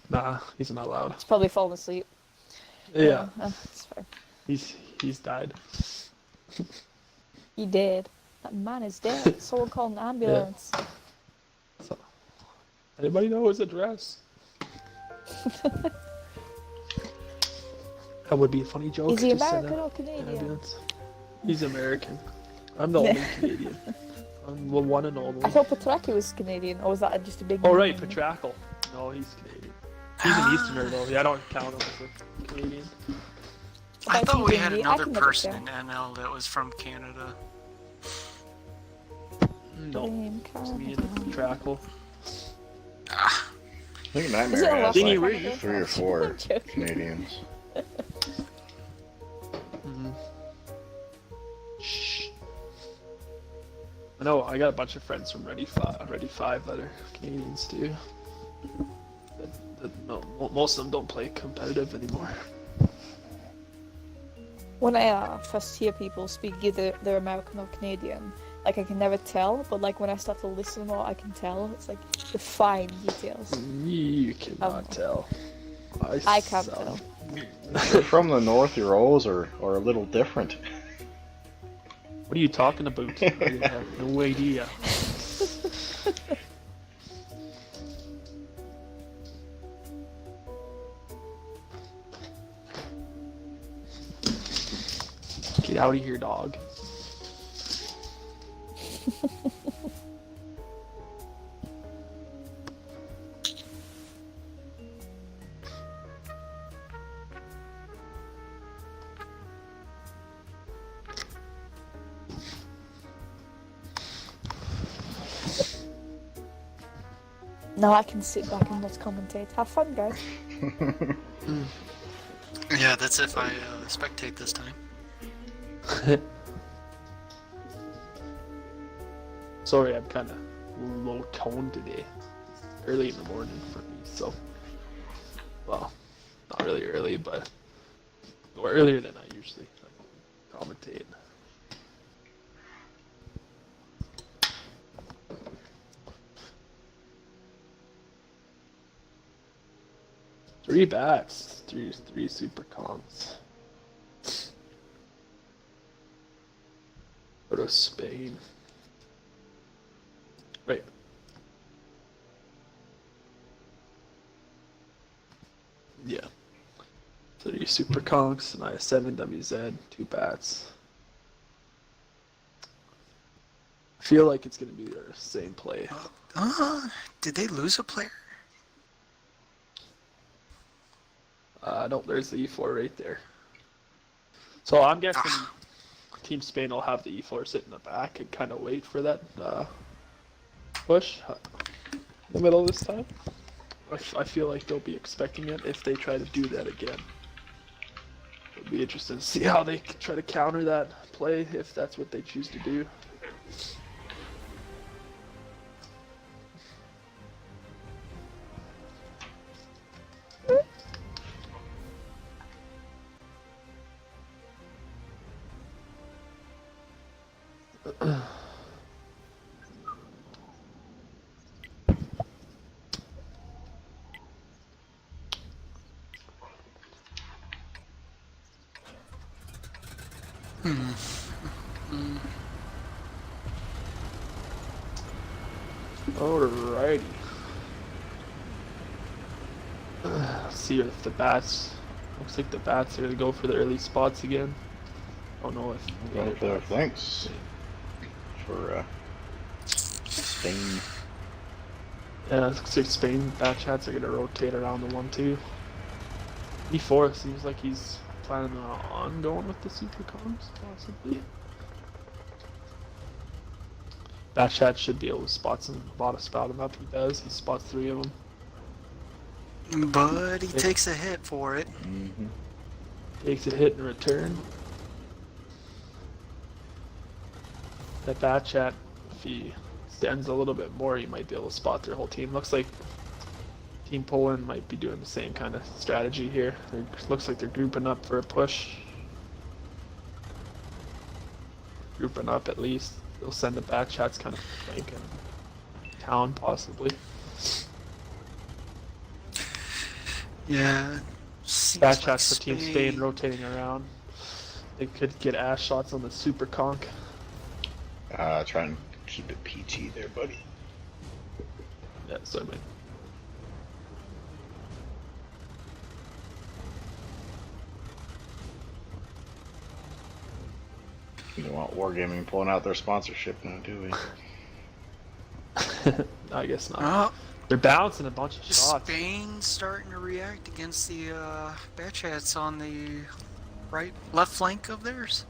Nah, he's not allowed. He's probably fallen asleep. Yeah, It's fine. he's died. He did. That man is dead. Someone called an ambulance. So, anybody know his address? That would be a funny joke. Is he just send American a or Canadian? ambulance. He's American. I'm the only Canadian. Well, one and only. I thought Petraki was Canadian, or was that just a big... Oh, right, Petrakel. No, he's Canadian. He's an Easterner, though. Yeah, I don't count him as a Canadian. I thought we had another can person in NL that was from Canada. No, it's me and Petrakel. Ah, I think Is it Nightmare a has lot like Canada? 3 or 4 I'm joking. Canadians. Shh. I know, I got a bunch of friends from Ready 5 that are Canadians too. No, most of them don't play competitive anymore. When I first hear people speak either they're American or Canadian, like I can never tell, but like when I start to listen more, I can tell. It's like the fine details. You cannot tell. I can't tell. If you're from the North, your O's are a little different. What are you talking about? I have no idea. Get out of here, dog. Now I can sit back and not commentate. Have fun, guys. yeah, that's if I spectate this time. Sorry, I'm kind of low toned today. Early in the morning for me, so. Well, not really early, but. Or earlier than I usually commentate. 3 bats, three super cons. Go to Spain. Right. Yeah. 3 super conks, and I have 7 WZ, 2 bats. I feel like it's gonna be their same play. Did they lose a player? No, there's the E4 right there. So I'm guessing Team Spain will have the E4 sit in the back and kind of wait for that push in the middle this time. I feel like they'll be expecting it if they try to do that again. It'll be interesting to see how they try to counter that play if that's what they choose to do. Alrighty. Let's see if the bats. Looks like the bats are gonna go for the early spots again. I don't know if. Going for their flanks for Spain. Yeah, it looks like Spain bat chats are gonna rotate around the 1-2. E4 seems like he's planning on going with the super comms, possibly. Bat chat should be able to spot him up. He does. He spots 3 of them. But he takes a hit for it. Mm-hmm. Takes a hit in return. That bat chat, if he stands a little bit more, he might be able to spot their whole team. Looks like Team Poland might be doing the same kind of strategy here. Looks like they're grouping up for a push. Grouping up at least. They'll send the bat chats kind of flanking town, possibly. Yeah. Bat chats for Team Spain rotating around. They could get ass shots on the super conk. Try and keep it PG there, buddy. Yeah, so I mean. We don't want Wargaming pulling out their sponsorship now, do we? I guess not. Oh, They're bouncing a bunch of shots. Spain's starting to react against the batch hats on the left flank of theirs.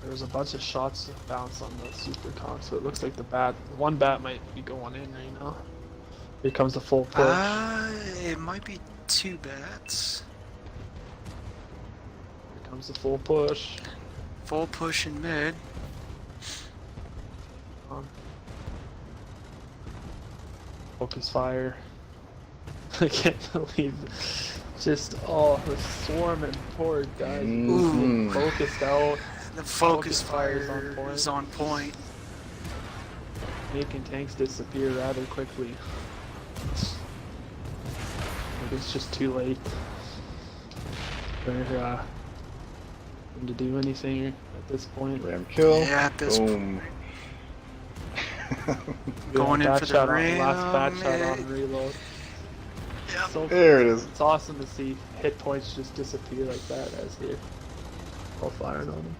There was a bunch of shots bounce on the super con, so it looks like one bat might be going in right now. Here comes the full push. It might be 2 bats. Here comes the full push. Full push in mid. Focus fire. I can't believe just the swarming forward guys. Ooh. Focused out. The focus fire fire is on point. Making tanks disappear rather quickly. It's just too late for him to do anything at this point. Ram kill. Yeah, at this Boom. Going in for the ram. Last bat shot on reload. Yep. So There it is. it's awesome to see hit points just disappear like that as they're all firing on them.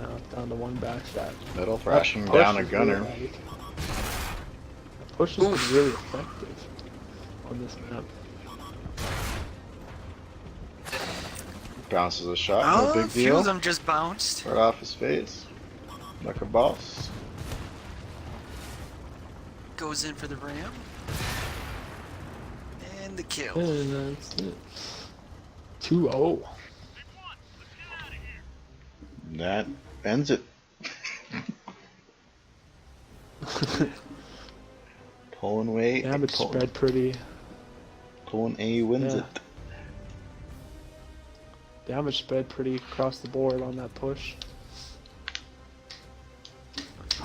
Now down to 1 back shot. Metal thrashing That down a push is gunner. really, the push has been really effective on this map. Bounces a shot, Oh, no a big few deal. of them just bounced. Right off his face. Like a boss. Goes in for the ram. And the kill. And that's it. 2-0. That ends it. Pulling weight. Damage spread pretty. Pulling A wins Yeah. it. Damage spread pretty across the board on that push.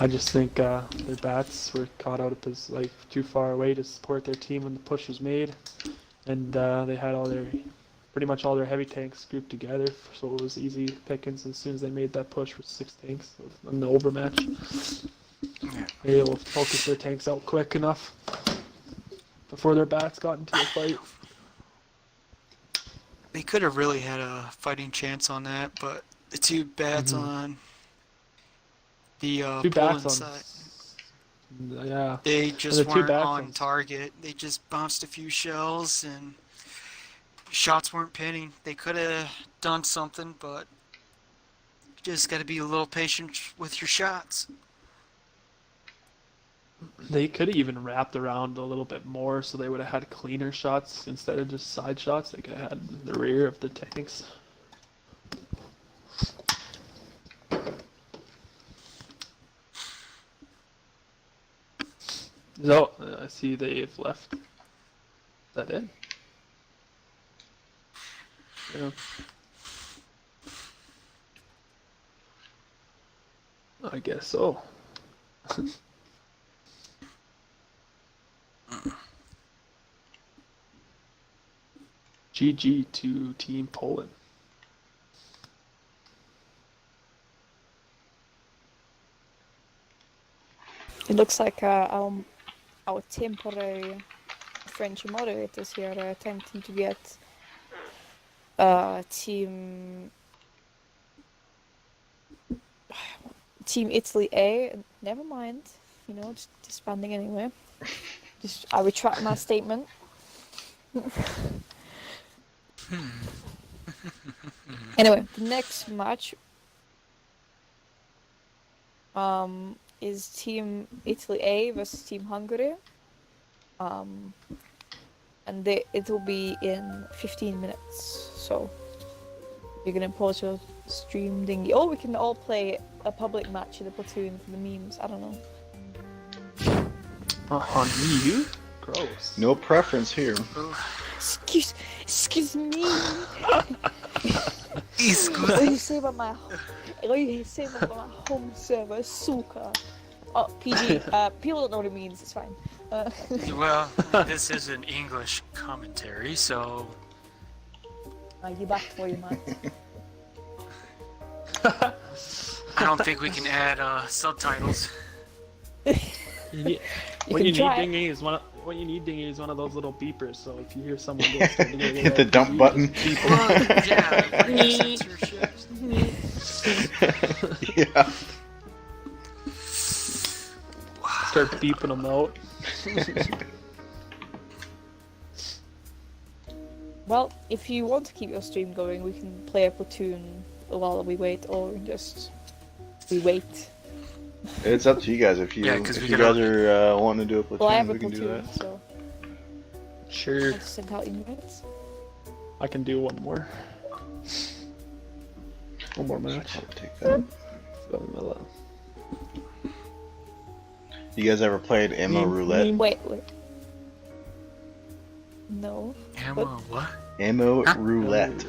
I just think their bats were caught out of too far away to support their team when the push was made, and they had pretty much all their heavy tanks grouped together, so it was easy pickings as soon as they made that push with 6 tanks in the overmatch. Yeah. They were able to focus their tanks out quick enough before their bats got into a fight. They could have really had a fighting chance on that, but the 2 bats on the 2 Poland bats side, yeah. they just the 2 weren't bats on target. They just bounced a few shells and shots weren't pinning. They could have done something, but you just got to be a little patient with your shots. They could have even wrapped around a little bit more, so they would have had cleaner shots instead of just side shots. They could have had the rear of the tanks. So, I see they've left. Is that it? Yeah. I guess so. GG to Team Poland. It looks like our temporary French moderators here are attempting to get Team Italy A. Never mind, just disbanding anyway. I retract my statement. Anyway, the next match is Team Italy A versus Team Hungary. And it will be in 15 minutes. So you're gonna pause your stream dingy. Or we can all play a public match in the platoon for the memes. I don't know. On you? Gross. No preference here. Excuse me. Excuse What do you say about my home server, Suka? Oh, PG. People don't know what it means. It's fine. Well, this is an English commentary, so I get back for you, man. I don't think we can add subtitles. What you need dinging is when what you need, Dingy, is one of those little beepers. So if you hear someone go starting to get Hit the RPG, dump button. just beep Well, them. yeah, range censorship. Yeah. Start beeping them out. Well, if you want to keep your stream going, we can play a platoon while we wait, or just we wait. It's up to you guys. If you Yeah, 'cause if we you gotta- guys are wanting to do a Well, I have platoon, a we can do platoon, that. so Sure, I'll just send out invites. I can do one more. One more match. I'll take that. You guys ever played ammo roulette? Wait. No. Ammo, what? Ammo Huh? roulette.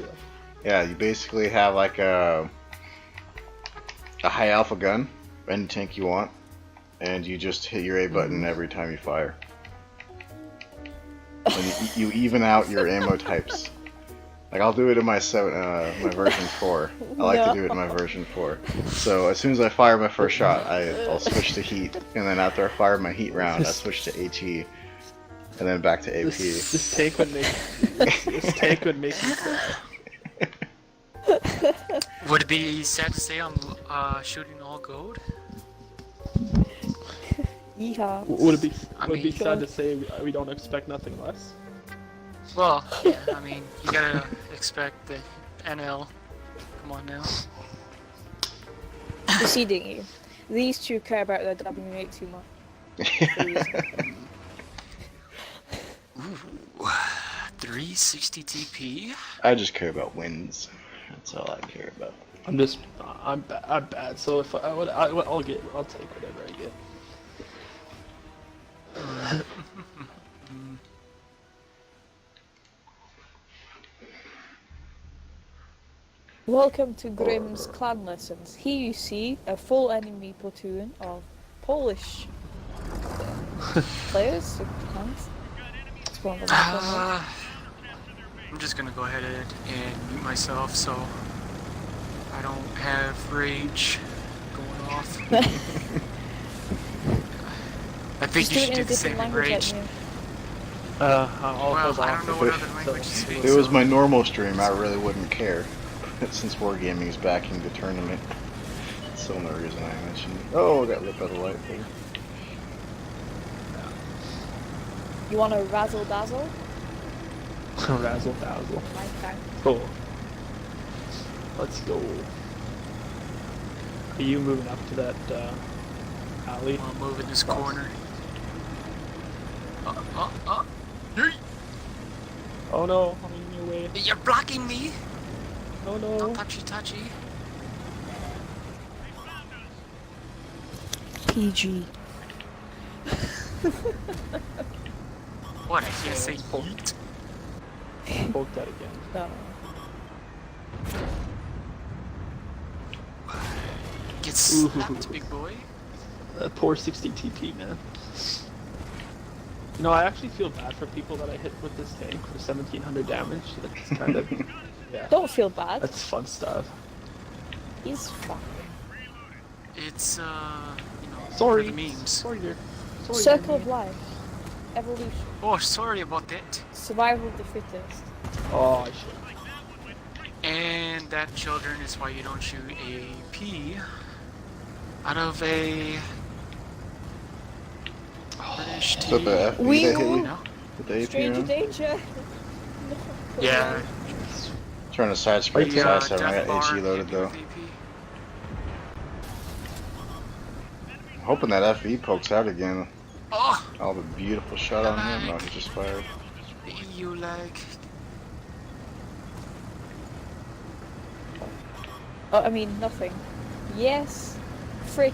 Yeah, you basically have like a high alpha gun, any tank you want, and you just hit your A button every time you fire. And you even out your ammo types. Like I'll do it in my my version 4. I like to do it in my version 4. So as soon as I fire my first shot, I'll switch to heat, and then after I fire my heat round, I switch to AT, and then back to AP. This tank would make me sad. Would it be sad to say I'm shooting all gold? Yeehaw. Would it be I would it be mean- sad to say we don't expect nothing less? Well, yeah, I mean, you gotta expect the NL. Come on now. You see, Dingy, these two care about their W8 too much. Ooh, 360 TP. I just care about wins. That's all I care about. I'm bad. So if I'll take whatever I get. Welcome to Grimm's Clan Lessons. Here you see a full enemy platoon of Polish players. It's one of them. I'm just gonna go ahead and mute myself so I don't have rage going off. I think Just you do should it in do a the same different in language. rage. Like me. I'll Well, hold I off don't know if what it- other language to speak. If it was so- my normal stream, I really wouldn't care. But since Wargaming is backing the tournament, that's the only reason I mentioned it. Oh, I got lit by the light there. You want to razzle dazzle? Razzle dazzle. My time. Cool. Let's go. Are you moving up to that alley? I'll move in this Cross. corner. Yay! Oh no, I'm in your way. You're blocking me! Oh Don't no. touchy. PG. What, I can't say Poke. yeet? Poke that again. No. Get slapped, big boy. That poor 60 TP, man. You know, I actually feel bad for people that I hit with this tank for 1700 damage. That's kind of, yeah, Don't feel bad. that's fun stuff. He's fine. It's, you know, Sorry. for the memes. Sorry, dear. Sorry, Circle dear. of life. Evolution. Oh, sorry about that. Survival of the fittest. Oh, I should. And that, children, is why you don't shoot a P out of a British Is that team. the FB We that hit will- you? No? With the AP Stranger round? danger. Yeah. Trying to side scrape the The, side 7. I death got bar HE loaded hit me though. with AP. I'm hoping that FE pokes out again. Oh! I'll have a beautiful shot on him. No, he just fired. The EU lag. Oh, I mean, nothing. Yes. Frick.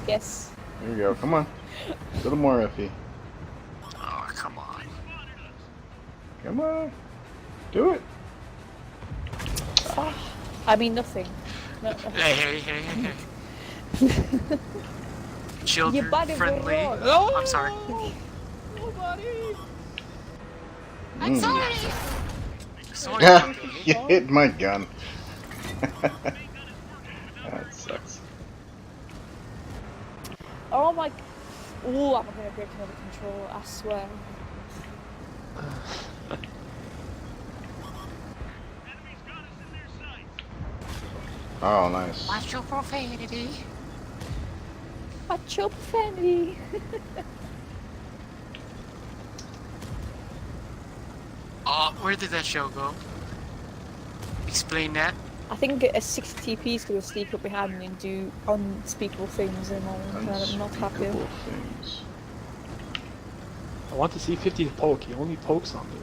Yes. Here we go. Come on. A little more FE. Oh, come on. Come on. Do it. I mean, nothing. No. Hey. Children body friendly. will Oh, I'm sorry. Nobody. I'm sorry. Sorry. Yeah, about you that. hit my gun. That sucks. Oh my. Ooh, I'm gonna break another control, I swear. Oh, nice. Watch your profanity. Watch your profanity. Oh, where did that shell go? Explain that. I think a 60 TP is gonna sneak up behind me and do unspeakable things, and I'm not happy. Unspeakable things. I want to see 50 poke. He only pokes on me.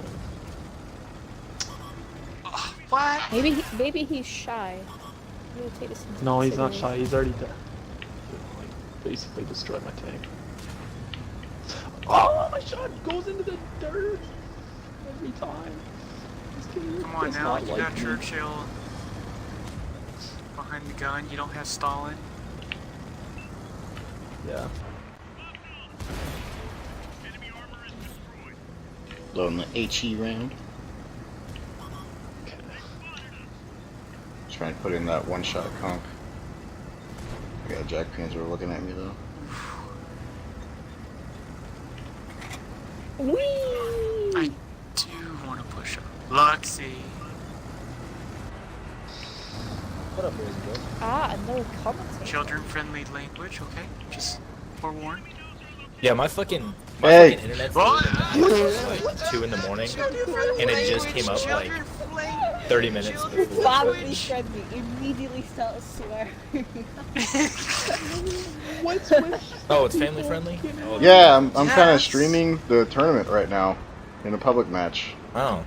What? Maybe he's shy. Really take this into No, he's not shy. consideration. He's already dead. Like, basically destroyed my tank. Oh, my shot goes into the dirt every time. This game Come on does now, not you like got me. Churchill behind the gun. You don't have Stalin. Yeah. Loading the HE round. Okay. Trying to put in that one-shot conk. Yeah, Jack Pans were looking at me though. Whee! I do want to push up. Luxie. What up, boys and girls? Ah, another commentator. Children-friendly language, okay? Just forewarned. Yeah, my fucking Hey! internet What? froze at like 2 in the morning, and it just came up like 30 minutes before. Family friendly. Immediately started swearing. What's with Oh, it's family friendly? Oh, Yeah, I'm kind of Yes. streaming the tournament right now in a public match. Oh.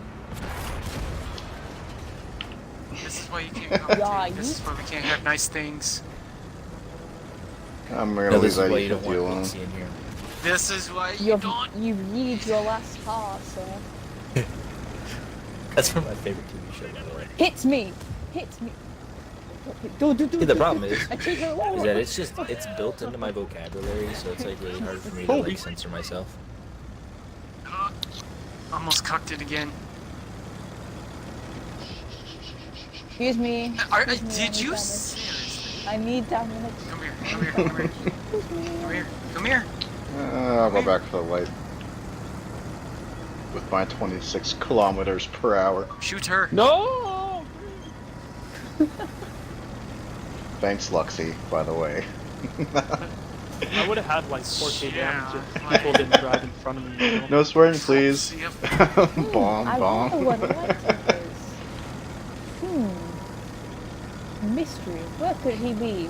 This is why you can't come Yeah, to. This is why we can't have nice things. I'm gonna No, leave this is that why you don't E50 want alone. Luxie in here. This is why you don't. You've used your last card, sir. That's from my favorite TV show, by the way. Hits me! Hits me! Do. See, the problem is I take her away. that it's built into my vocabulary, so it's like really hard for me to like censor myself. Almost cucked it again. Excuse me. Excuse me, I Did need you damage. seriously? I need damage. Come here, come here, come here. Come here, come here. I'll go back for the light. With my 26 kilometers per hour. Shoot her. No! Thanks, Luxie, by the way. I would have had like 4k Yeah, damage if like- people didn't drive in front of me. You know? No swearing, please. See if- Bomb, I wonder what bomb. the light is. Mystery. Where could he be?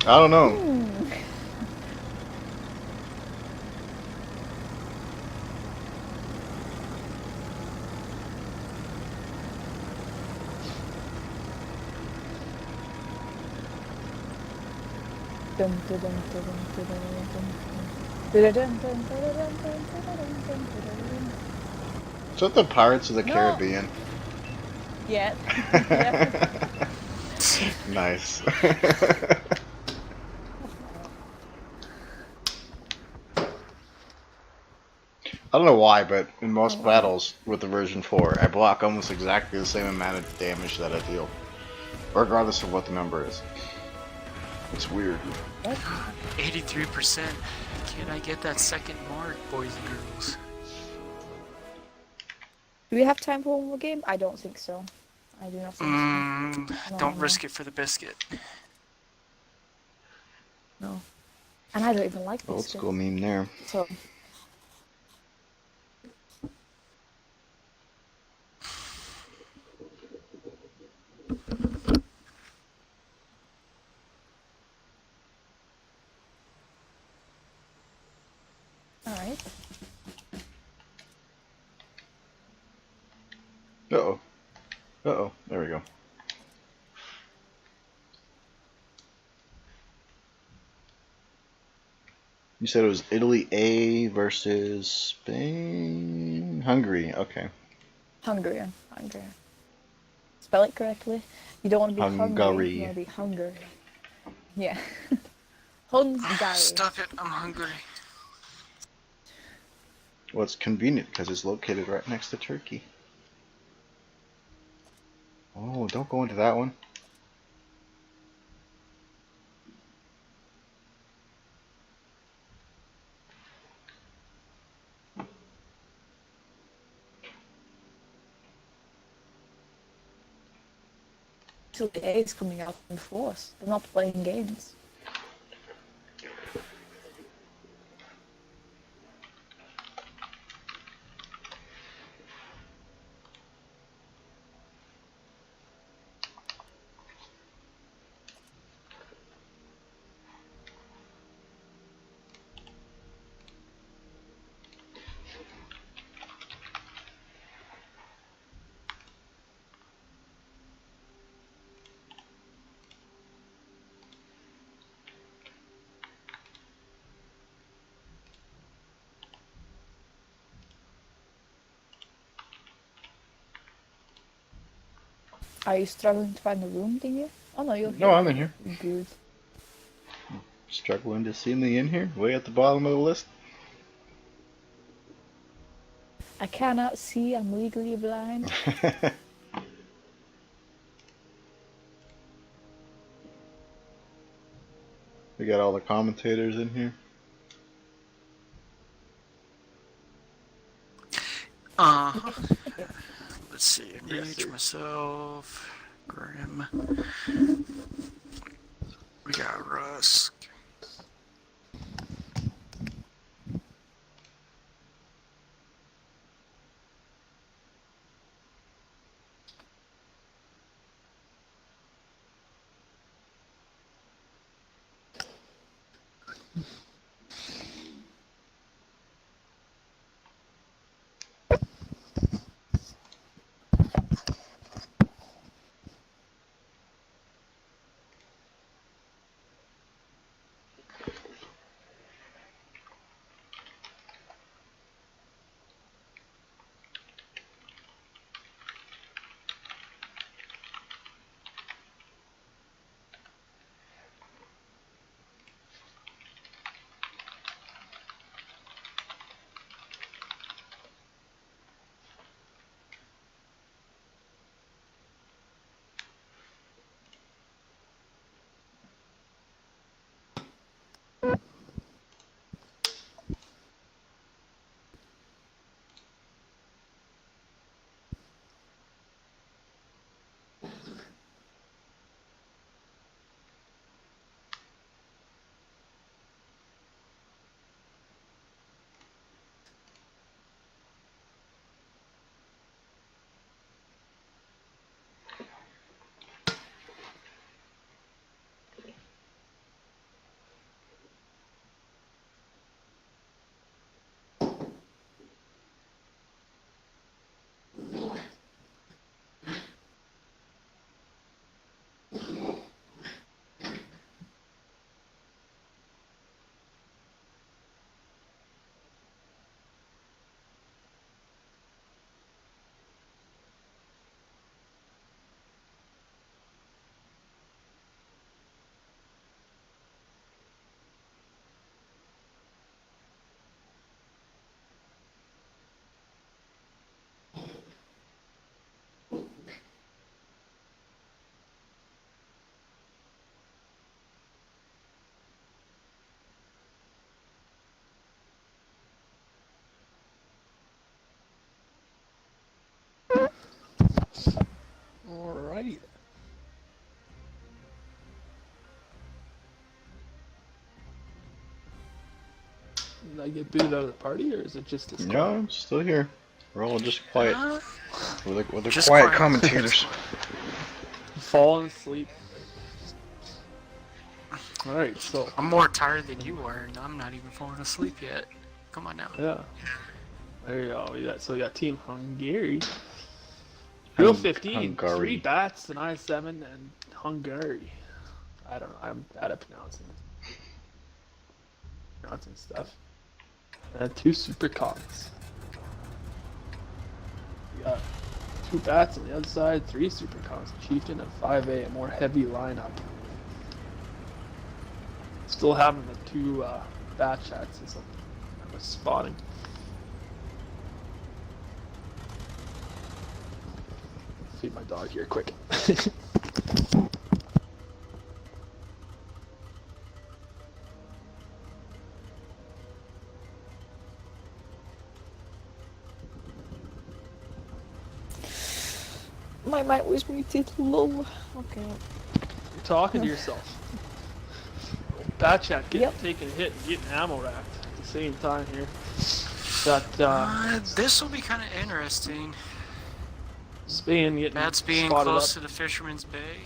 I don't know. Dun, dun, dun, dun, dun, dun, dun, dun, dun, dun, dun, dun, dun, dun, dun. Is that the Pirates of the No. Caribbean? Yeah. Yeah. Nice. I don't know why, but in most battles with the version 4, I block almost exactly the same amount of damage that I deal, regardless of what the number is. It's weird. 83%. Can I get that second mark, boys and girls? Do we have time for one more game? I don't think so. I do not think so. Don't No. risk it for the biscuit. No. And I don't even like Old this. school meme there. So. Alright. Uh-oh. Uh-oh. There we go. You said it was Italy A versus Spain? Hungary. Okay. Hungary. Hungary. Spell it correctly. You don't want to be Hungary. hungry. You want to be Hungary. Yeah. Hungary. Stop it, I'm hungry. Well, it's convenient because it's located right next to Turkey. Oh, don't go into that one. A is coming out in force. They're not playing games. Are you struggling to find the room thingy? Oh no, you're here. No, I'm in here. Good. Struggling to see me in here, way at the bottom of the list. I cannot see, I'm legally blind. We got all the commentators in here. Let's see. Yes, Reach sir. myself. Grim. We got Rusk. Alright. Did I get booted out of the party, or is it just this? No, I'm still here. We're all just quiet. With the Just quiet quiet. commentators. Falling asleep. Alright, so I'm more tired than you are, and I'm not even falling asleep yet. Come on now. yeah. There you go. We got Team Hungary. Real 15, Hungary. 3 bats, an I7, and Hungary. I don't know. I'm bad at pronouncing stuff. And 2 super cogs. We got 2 bats on the other side, 3 super cogs, Chieftain and 5A, a more heavy lineup. Still having the 2 bat chats as I was spotting. Feed my dog here quick. My mic was muted. Lol. Okay. You're talking to yourself. Bat chat getting taking a hit and getting ammo racked at the same time here. That this will be kind of interesting. Spain getting Bats being spotted close up. to the Fisherman's Bay,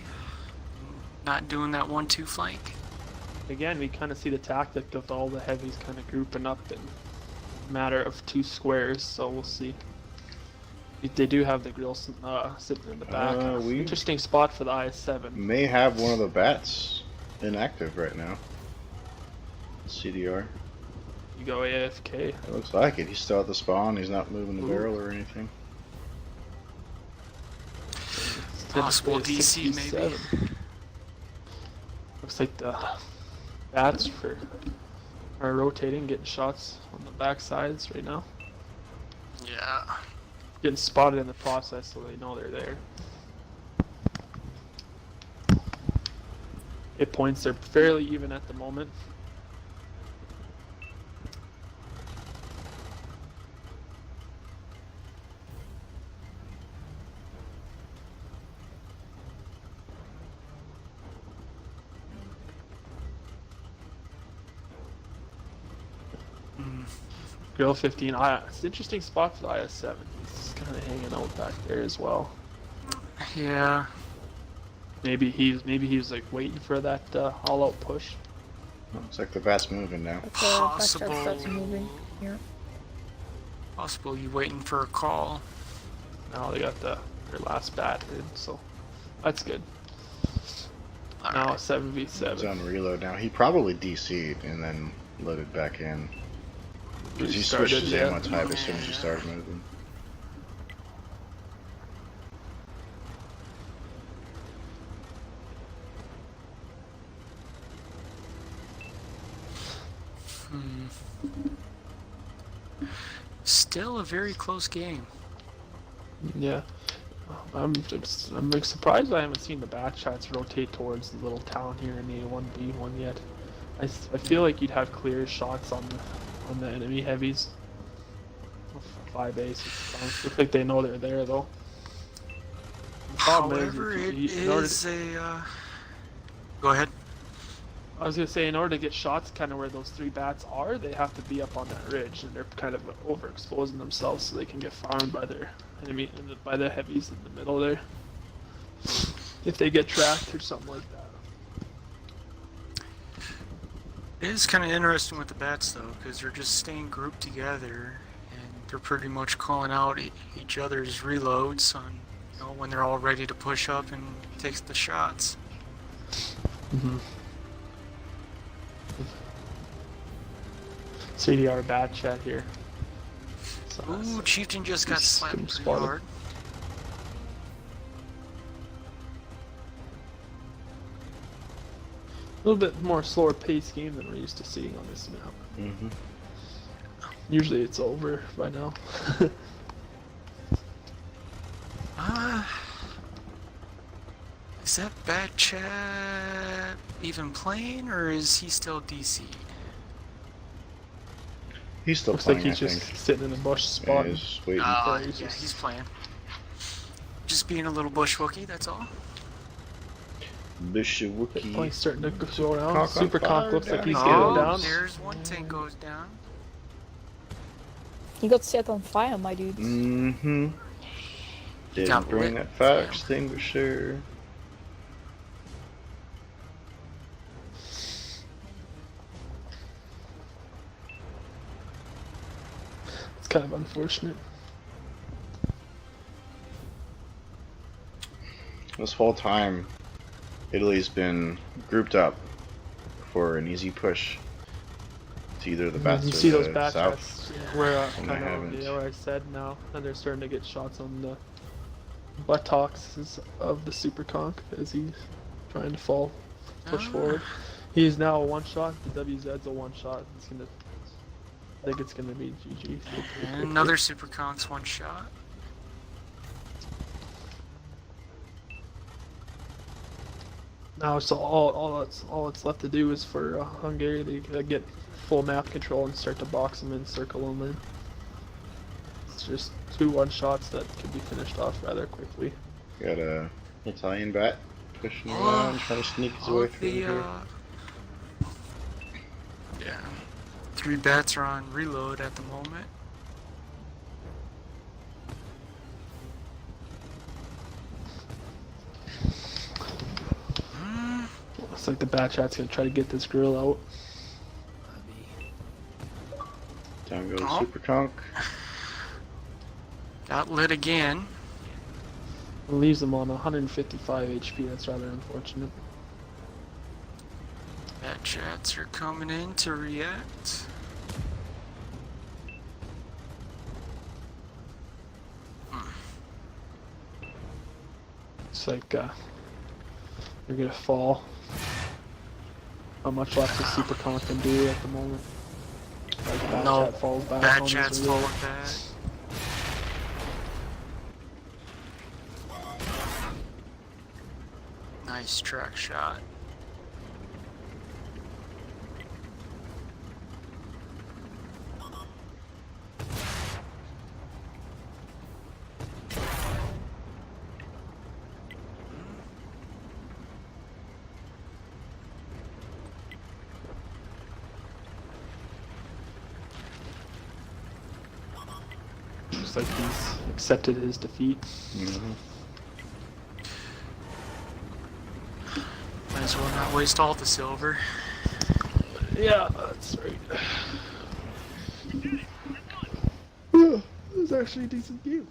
not doing that 1-2 flank. Again, we kind of see the tactic of all the heavies kind of grouping up in a matter of 2 squares, so we'll see. They do have the grill sitting in the back. Interesting spot for the IS-7. May have one of the bats inactive right now. CDR. You go AFK. It looks like it. He's still at the spawn. He's not moving the barrel or anything. Possible DC maybe. Looks like the bats are rotating, getting shots on the back sides right now. Yeah. Getting spotted in the process, so they know they're there. Hit points are fairly even at the moment. Grill 15. It's an interesting spot for the IS-7. He's kind of hanging out back there as well. Yeah. Maybe he's like waiting for that all-out push. Looks like the bat's moving now. Possible. That's moving here. Possible you waiting for a call. Now they got their last bat in, so that's good. All Now right. 7v7. He's on reload now. He probably DC'd and then loaded back in. Because he switched his ammo type as soon as he started moving. Still a very close game. Yeah. I'm surprised I haven't seen the bat shots rotate towards the little town here in the A1B1 yet. I feel like you'd have clear shots on the enemy heavies. 5A, 6 looks like they know they're there though. The problem However, is Go ahead. I was gonna say, in order to get shots kind of where those 3 bats are, they have to be up on that ridge, and they're kind of overexposing themselves so they can get found by their enemy, by the heavies in the middle there. If they get tracked or something like that. It is kind of interesting with the bats though, because they're just staying grouped together, and they're pretty much calling out each other's reloads on, when they're all ready to push up and take the shots. Mm-hmm. CDR bat chat here. So, Ooh, Chieftain just got slapped pretty spotted. hard. A little bit more slower paced game than we're used to seeing on this map. Mm-hmm. Usually it's over by now. Is that bad chat even playing, or is he still DC'd? He's still Looks playing, like he's I just think. sitting in a bush Yeah, spot. he's waiting. Yeah, he's yeah, just- he's playing. Just being a little bushwookie, that's all. Bishop Wookie. Points starting to go around. Conk on Super fire Conk looks like down. he's Oh, getting down. there's one tank goes down. He got set on fire, my dude. Mm-hmm. Didn't Got bring lit. that fire extinguisher. It's kind of unfortunate. This whole time, Italy's been grouped up for an easy push to either the bats You or see those the bat south. shots where And kind they of haven't. where I said now, and they're starting to get shots on the buttocks of the Super Conk as he's trying to push forward. He's now a one shot. The WZ's a one shot. I think it's gonna be GG. And another Super Conks one shot. Now it's all that's left to do is for Hungary to get full map control and start to box them in, circle them in. It's just 2 one shots that could be finished off rather quickly. Got a Italian bat pushing around, trying to sneak his All way of through the, here. yeah. 3 bats are on reload at the moment. Looks like the Batchat's gonna try to get this girl out. Down goes Oh. Super Conk. Got lit again. It leaves them on 155 HP. That's rather unfortunate. Bat chats are coming in to react. It's like they're gonna fall. Not much left to Super Con can do at the moment. Like Batchat No, falls back. Bat on chat's his rear. falling back. Nice track shot. Looks like he's accepted his defeat. Mm-hmm. Might as well not waste all the silver. Yeah, that's right. It was actually a decent game.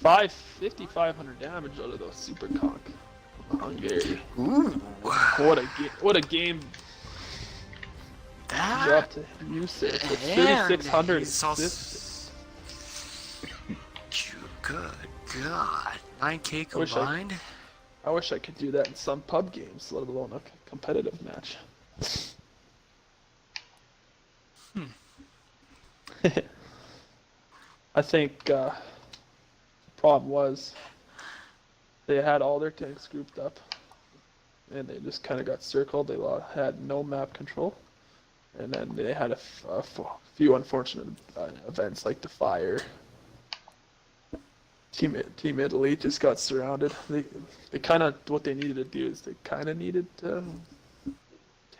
5,500 damage out of those Super Conk. Hungary. Ooh, What a game that. drop to Yusuf with 3,600 assists. Good God. 9K I wish combined? I wish I could do that in some pub games, let alone a competitive match. I think the problem was they had all their tanks grouped up, and they just kind of got circled. They had no map control, and then they had a few unfortunate events like the fire. Team Italy just got surrounded. They kind of, what they needed to do is they kind of needed to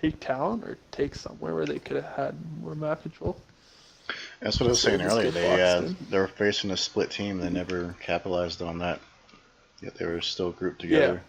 take town or take somewhere where they could have had more map control. That's what I was So saying just earlier. get boxed in. They were facing a split team. They never capitalized on that. Yet they were still grouped together.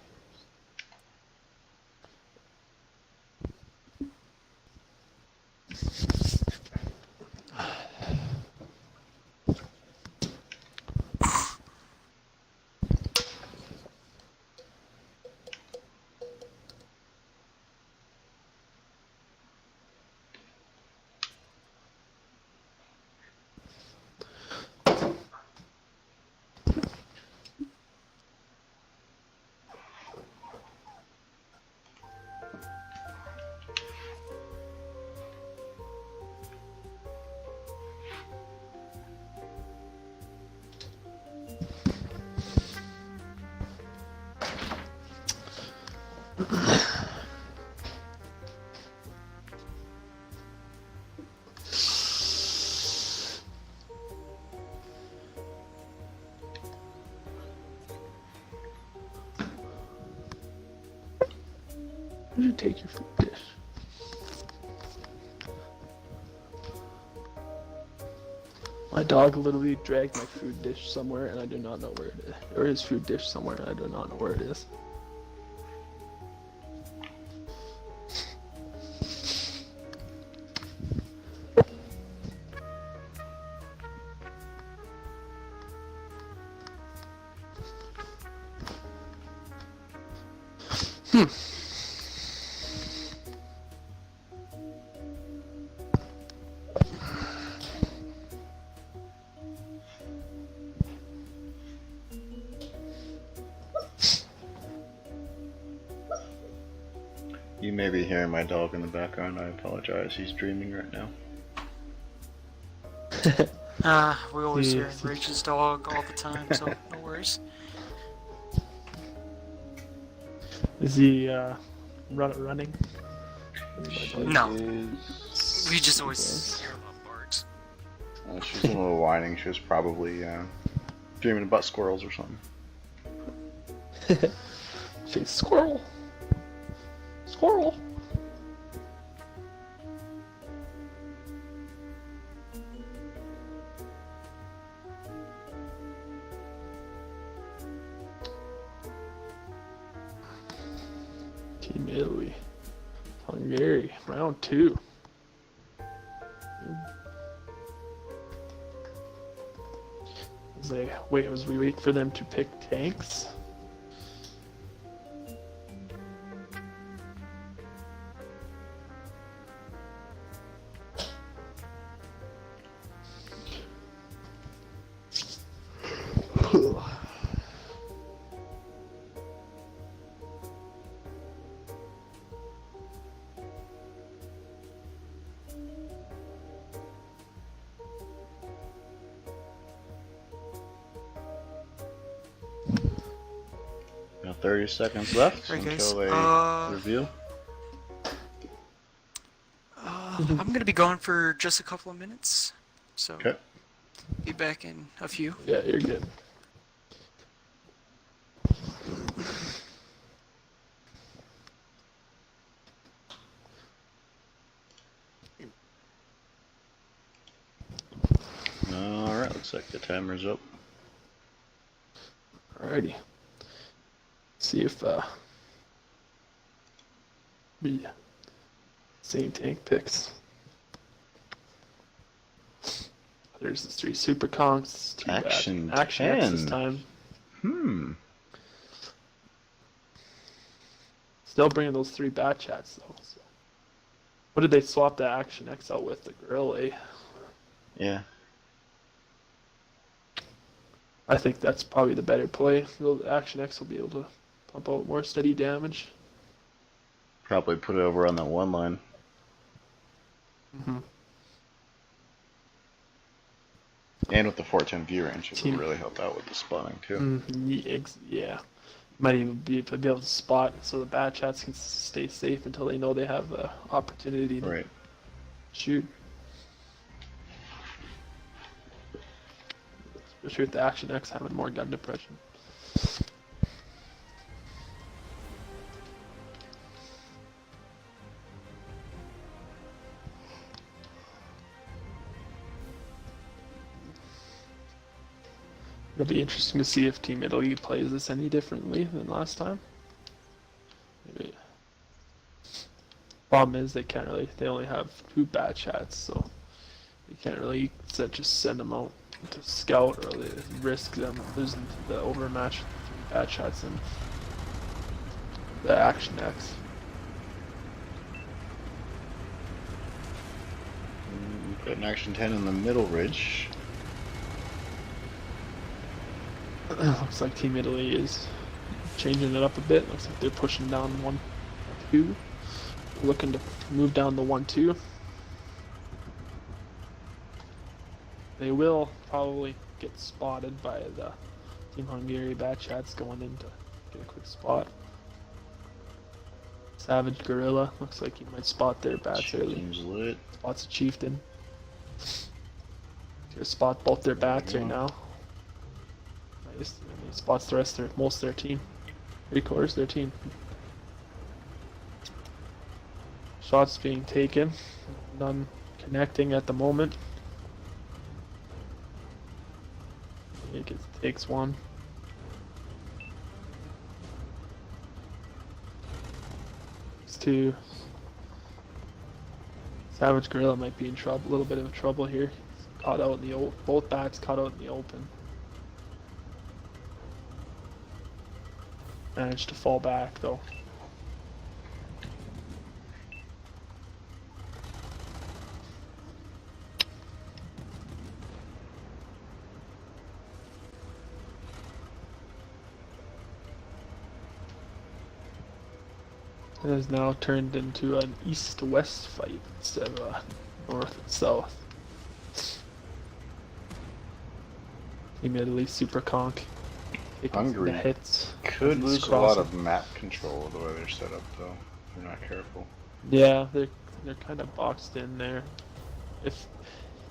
Where'd you take your food dish? My dog literally dragged my food dish somewhere and I do not know where it is. Or his food dish somewhere and I do not know where it is. You may be hearing my dog in the background. I apologize. He's dreaming right now. We always hear Yes. Rachel's dog all the time, so no worries. Is he running? No. Is- We just always hear about barks. She's a little whining. She was probably Dreaming about squirrels or something. Chase squirrel. Squirrel. Team Italy. Hungary. Round 2. As we wait for them to pick tanks. Got 30 seconds left Right, until guys. they reveal. I'm gonna be gone for just a couple of minutes, so Okay. be back in a few. Yeah, you're good. Alright, looks like the timer's up. Alrighty. See if we same tank picks. There's the 3 super conks. Too bad. Action X this 10. time. Still bringing those 3 bat chats though. So. What did they swap the Action X out with? The Gorilla? Yeah. I think that's probably the better play. The Action X will be able to pump out more steady damage. Probably put it over on that one line. Mm-hmm. And with the 410 view range, it Team- would really help out with the spawning too. Yeah. Might even be able to spot so the bat chats can stay safe until they know they have the opportunity to Right. shoot. Especially with the Action X having more gun depression. It'll be interesting to see if Team Italy plays this any differently than last time. Maybe. Problem is they only have 2 bat chats, so they can't really just send them out to scout or they risk them losing to the overmatch with 3 bat shots and the Action X. Put an Action 10 in the middle ridge. Looks like Team Italy is changing it up a bit. Looks like they're pushing down 1-2. Looking to move down the 1-2. They will probably get spotted by the Team Hungary bat chats going in to get a quick spot. Savage Gorilla looks like he might spot their bats early. Seems lit. Spots a Chieftain. Gonna spot both their bats right now. Nice. And he spots the rest of most of their team. 3/4 of their team. Shots being taken. None connecting at the moment. I think it takes one. It's 2. Savage Gorilla might be in trouble, a little bit of trouble here. He's caught out in the both bats caught out in the open. Managed to fall back though. It has now turned into an east-west fight instead of a north and south. Team Italy super conk. Taking Hungary the hits. Could He's lose a lot crossing. of map control the way they're set up though, if they're not careful. Yeah, they're kind of boxed in there. If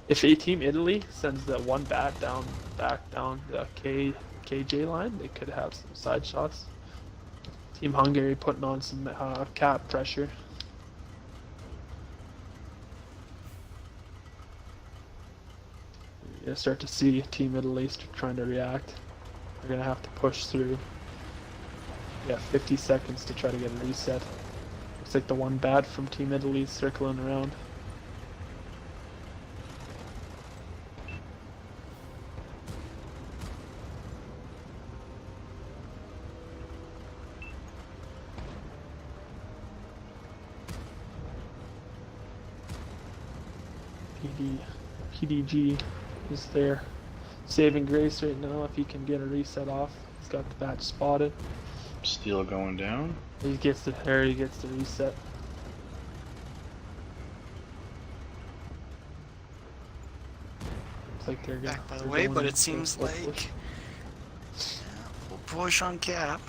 If a Team Italy sends that one bat back down the KJ line, they could have some side shots. Team Hungary putting on some cap pressure. You're gonna start to see Team Italy trying to react. They're gonna have to push through. Yeah, 50 seconds to try to get a reset. Looks like the one bat from Team Italy is circling around. PDG is there saving grace right now if he can get a reset off. He's got the batch spotted. Steel going down. He gets the reset. Looks like they're Back by the they're way, going but in it seems full like push. we'll push on cap.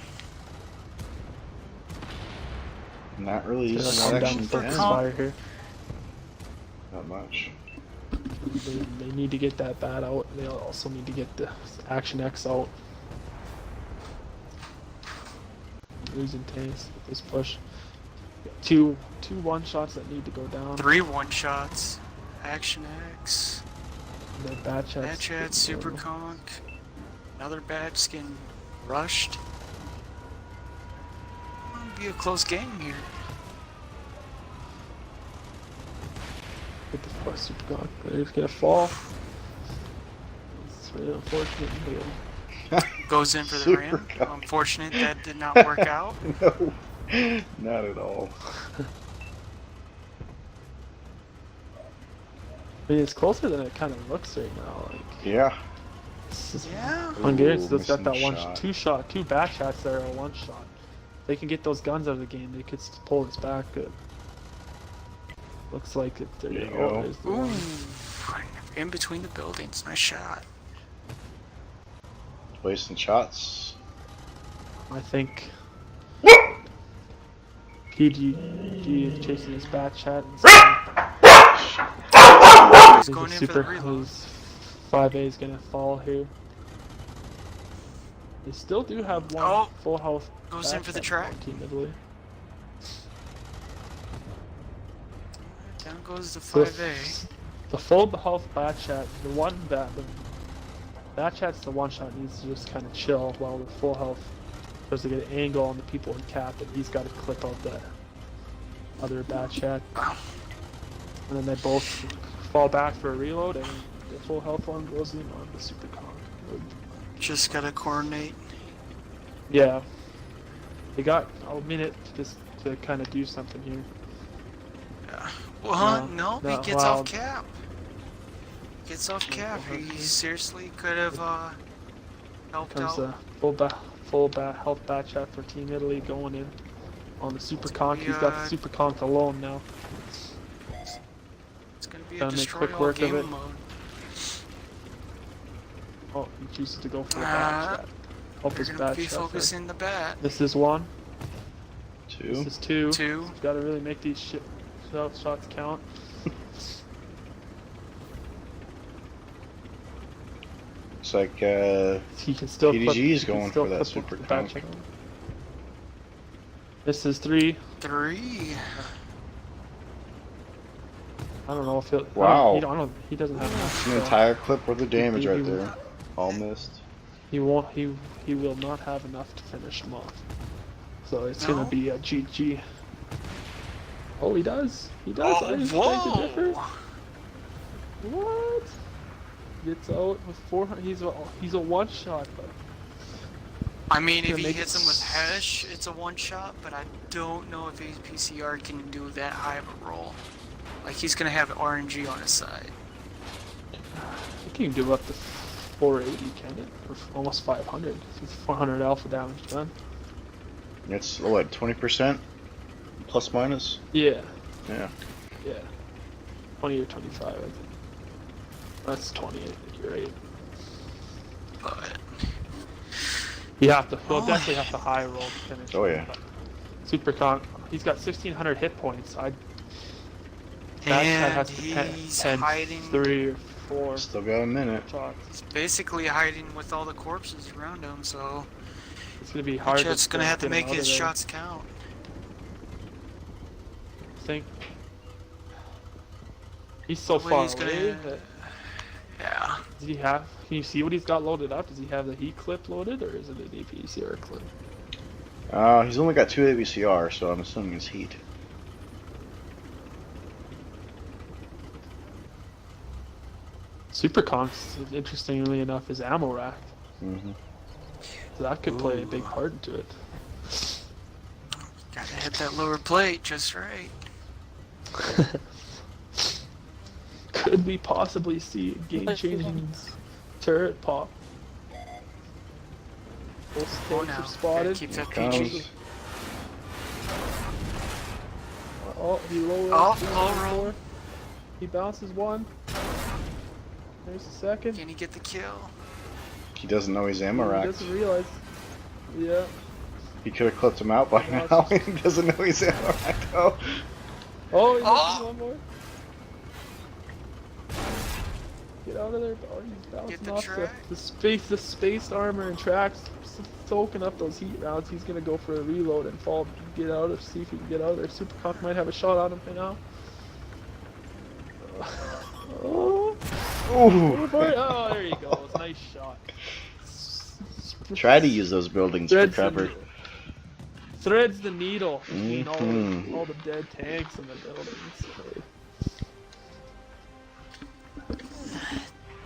Not really They're using going down action for 10. fire here. Not much. They need to get that bat out. They also need to get the Action X out. Losing taste with this push. Two one shots that need to go down. 3 1-shots. Action X. The bat chats. Bad chat, super conk. Another batch getting rushed. It'll be a close game here. Get the fuck super conk. He's gonna fall. It's really unfortunate. Goes in for the Super ram. conk. Unfortunate that did not work out. No, not at all. I mean, it's closer than it kind of looks right now. Like, Yeah. this is Yeah. Hungarians Ooh, just got that missing shot. two back shots that are a one shot. They can get those guns out of the game. They could pull this back good. Looks like it. There There you you go. go. There's the Ooh. one. In between the buildings. Nice shot. Wasting shots. I think PDG is chasing his bat chat. He's going in for the reload. 5A is gonna fall here. They still do have one Oh! full health. Goes in bat for the chat track. on Team Italy. Down goes the So 5A. the full health bat chat, the bat chat's the one shot needs to just kind of chill while the full health tries to get an angle on the people in cap, and he's got to clip out that other bat chat. And then they both fall back for a reload, and the full health one goes in on the super conk. Just gotta coordinate. Yeah, they got a minute just to kind of do something here. Well, No, no, he no, gets wow. off cap. Gets off cap. He seriously could have helped Comes out. the full health bat chat for Team Italy going in on the super conk. He's got the super conk alone now. It's gonna be a Gotta make destroy quick all work of game it. mode. Oh, he chooses to go for the bat chat. Help They're his gonna bat be chat. there. focusing the bat. This is one. 2. This is two. 2. Got to really make these shots count. Looks like He can still PDG clip, is he can going still for that clip super the bat conk. chat. This is 3. 3. I don't know if he'll. Wow. He doesn't have enough. An so entire clip worth of damage He- right he- there. All missed. He won't. He will not have enough to finish him off. So it's No? gonna be a GG. Oh, he does. He does. Oh, I beg to differ. What? Gets out with 400. He's a one shot, but I mean, if Gonna he make hits it him with Hesh, it's a one shot, but I don't know if his PCR can do that high of a roll. Like, he's gonna have RNG on his side. I think you can do up to 480, can it? Or almost 500. It's 400 alpha damage done. It's what, 20%? Plus minus? Yeah. Yeah. Yeah. 20 or 25, I think. That's 20, I think you're right. But You have to, Oh. definitely have to high roll to finish. Oh, yeah. Super conk, he's got 1600 hit points. That guy And has to he's pen hiding. 3 or 4 Still got a minute. shots. He's basically hiding with all the corpses around him, so It's gonna be hard Chet's gonna have to get him make out of his there. shots count. I think he's so The way far he's away gonna- that Yeah. does he have? Can you see what he's got loaded up? Does he have the heat clip loaded, or is it an APCR clip? He's only got 2 ABCR, so I'm assuming it's heat. Super Conks, interestingly enough, is ammo rack. Mm-hmm. So that could play a Ooh. big part into it. Gotta hit that lower plate just right. Could we possibly see a game-changing turret pop? Full Oh, stakes now. are spotted. Keep that Comes. PG. Oh, he low Oh, rolls low one, roll. 4. He bounces one. There's the second. Can he get the kill? He doesn't know he's ammo He racked. doesn't realize. Yeah. He could have clipped him out by No, now. it's He doesn't know he's ammo racked. Oh. Oh, he Oh! misses one more. Get out of there. Oh, he's bouncing the off track. the spaced armor and tracks, soaking up those heat rounds. He's gonna go for a reload and fall. Get out of. See if he can get out of there. Supercock might have a shot on him right now. Oh, Ooh. oh, there you go. It's a nice shot. Try to use those buildings for cover. Threads the needle between Mhm. all the dead tanks and the buildings.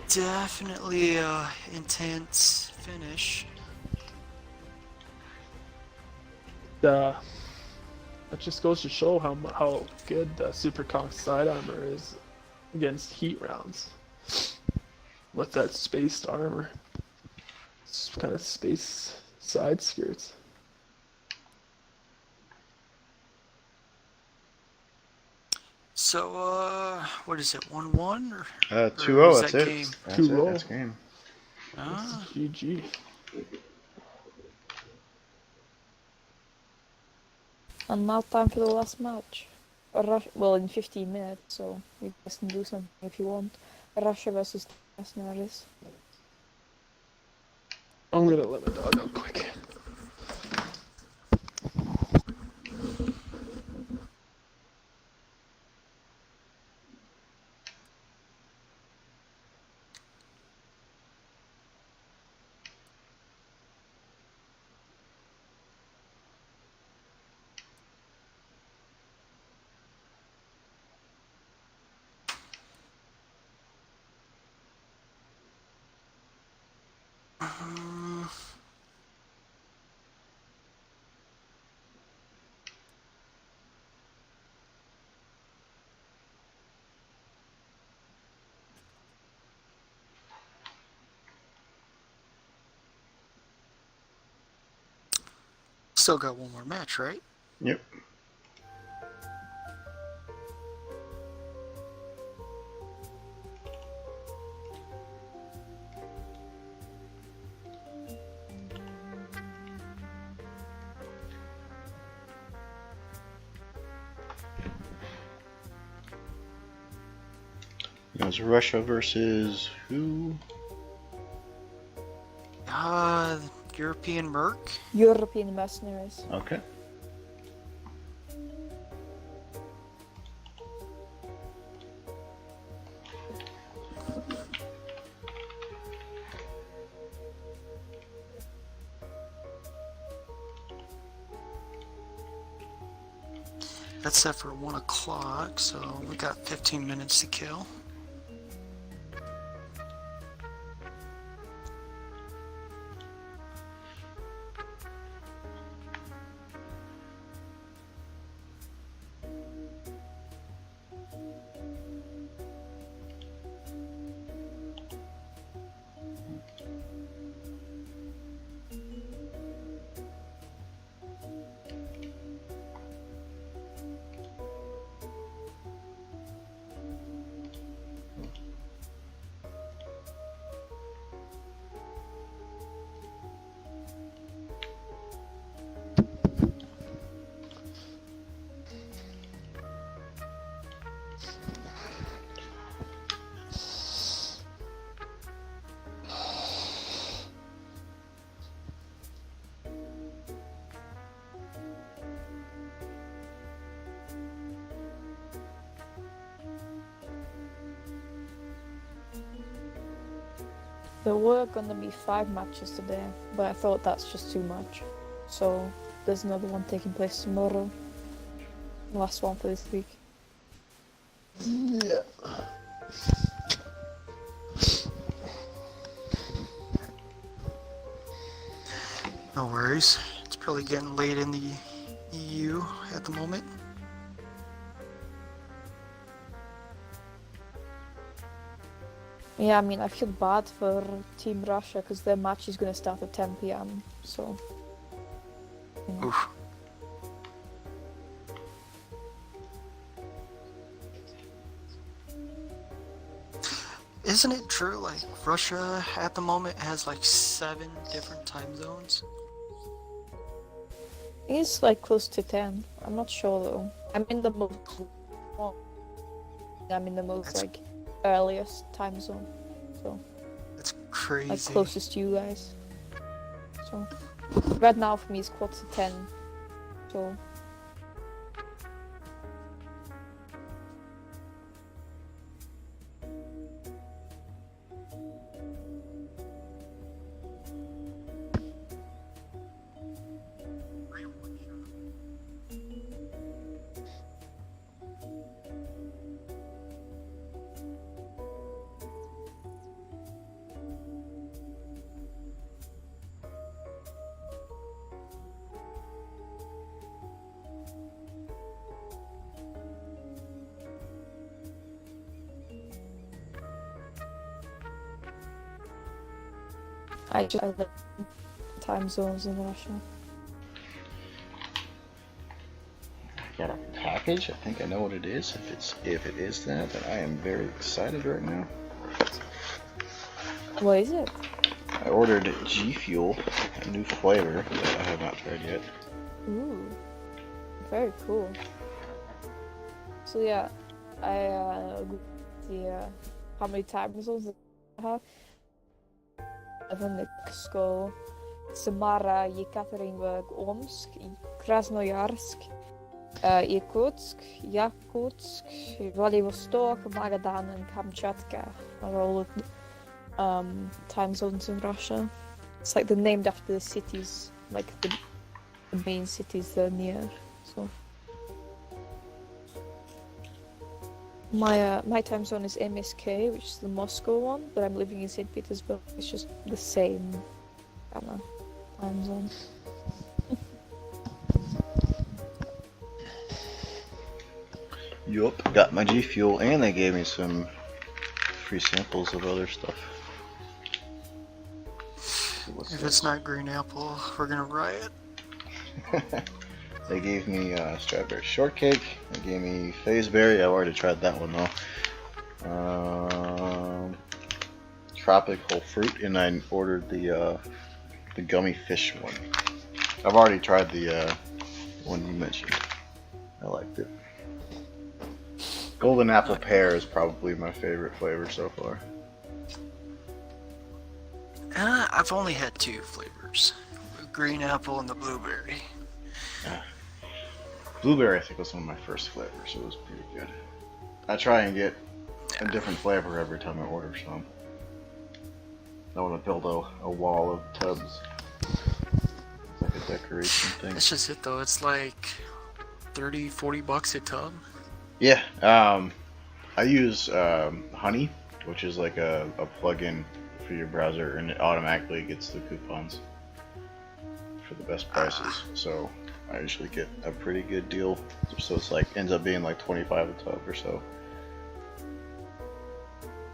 Definitely a intense finish. That just goes to show how good the Supercock side armor is against heat rounds. With that spaced armor, it's kind of space side skirts. So, what is it, 1-1? Or 2-0, was that's that it. game? That's 2-0. it, that's game. Ah, GG. And now time for the last match. Well, in 15 minutes, so you guys can do something if you want. Russia versus Mercenaries. I'm gonna let my dog out quick. still got one more match, right? Yep. It's Russia versus who? European Merc. European Mercenaries. Okay. That's set for 1 o'clock, so we got 15 minutes to kill. There were gonna be 5 matches today, but I thought that's just too much. So there's another one taking place tomorrow. Last one for this week. Yeah. No worries. It's probably getting late in the EU at the moment. Yeah, I mean, I feel bad for Team Russia because their match is gonna start at 10 p.m. So. You know. Oof. Isn't it true, like, Russia at the moment has like 7 different time zones? It's like close to 10. I'm not sure though. I'm in the most. I'm in the most That's- like earliest time zone, so That's crazy. like closest to you guys. So right now for me it's quarter to 10. So I just live in time zones in Russia. Got a package. I think I know what it is. If it is that, then I am very excited right now. What is it? I ordered G Fuel, a new flavor that I have not tried yet. Ooh, very cool. So yeah, how many time zones I have? Pskov, Samara, Yekaterinburg, Omsk, Krasnoyarsk, Irkutsk, Yakutsk, Vladivostok, Magadan, and Kamchatka are all time zones in Russia. It's like they're named after the cities, like the main cities they're near. So my time zone is MSK, which is the Moscow one, but I'm living in St. Petersburg. It's just the same kind of time zone. Yup, got my G Fuel, and they gave me some free samples of other stuff. If it's not green apple, we're gonna riot. They gave me strawberry shortcake. They gave me phaseberry. I've already tried that one though. Tropical fruit, and I ordered the gummy fish one. I've already tried the one you mentioned. I liked it. Golden apple pear is probably my favorite flavor so far. I've only had 2 flavors. The green apple and the blueberry. Blueberry, I think, was one of my first flavors. So it was pretty good. I try and get a different flavor every time I order some. I want to build a wall of tubs. It's like a decoration thing. That's just it though. It's like 30-40 bucks a tub. Yeah, I use Honey, which is like a plugin for your browser, and it automatically gets the coupons for the best prices. So I usually get a pretty good deal. So it's like ends up being like 25 a tub or so.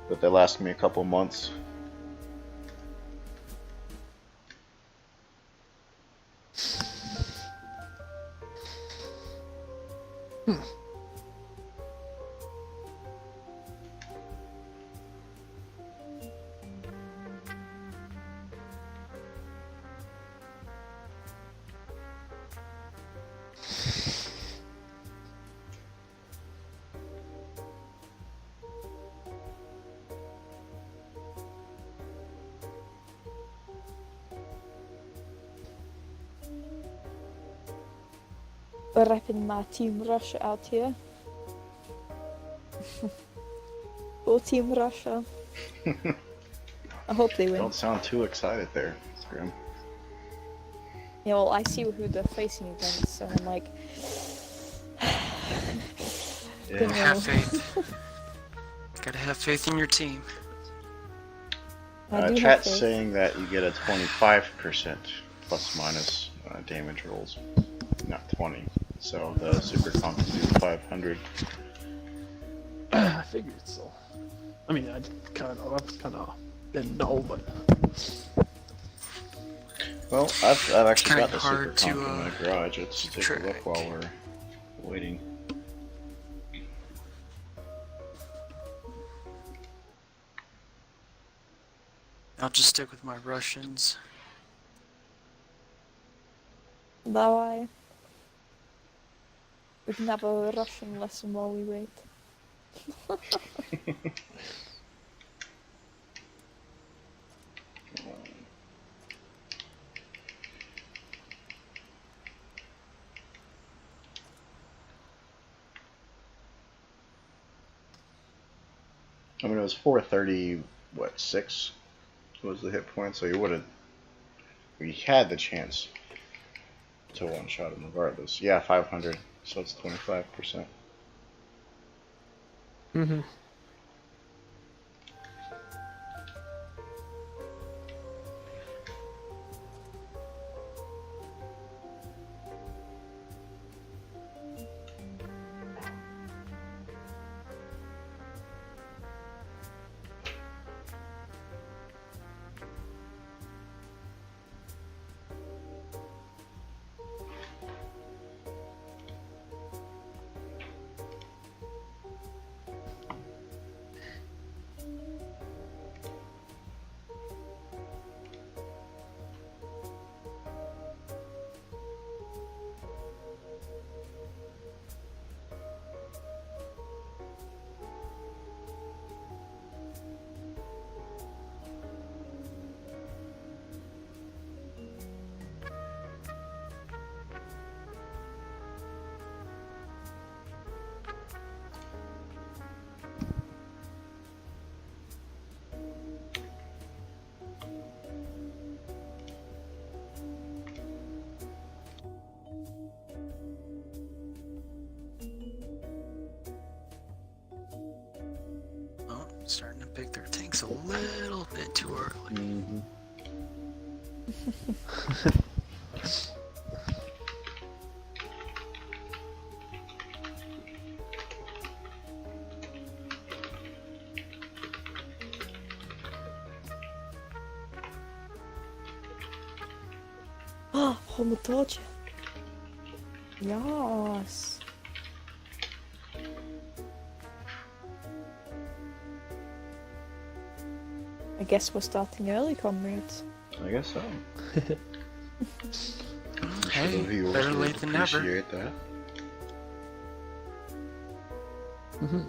But they last me a couple months. We're repping my Team Russia out here. Go Team Russia. I hope they win. Don't sound too excited there, Grim. Yeah, well, I see who they're facing against, and I'm like, Yeah. Don't know. Have faith. Gotta have faith in your team. I do have Chat's faith. saying that you get a 25% plus minus damage rolls, not 20. So the super comp can do 500. I figured so. I mean, I kind of didn't know, but Well, I've actually kinda got the super hard comp to, in my garage. Let's keep take a look track. while we're waiting. I'll just stick with my Russians. Bye. We can have a Russian lesson while we wait. I mean, it was 430, what, 6 was the hit point, so you would have. We had the chance to one shot him regardless. Yeah, 500, so it's 25%. mm-hmm. Oh, starting to pick their tanks a little bit too early. Mm-hmm. Ah, Moderator. Yes. I guess we're starting early, comrades. I guess so. Hey, Sure the viewers better would late than never. appreciate that. Mm-hmm.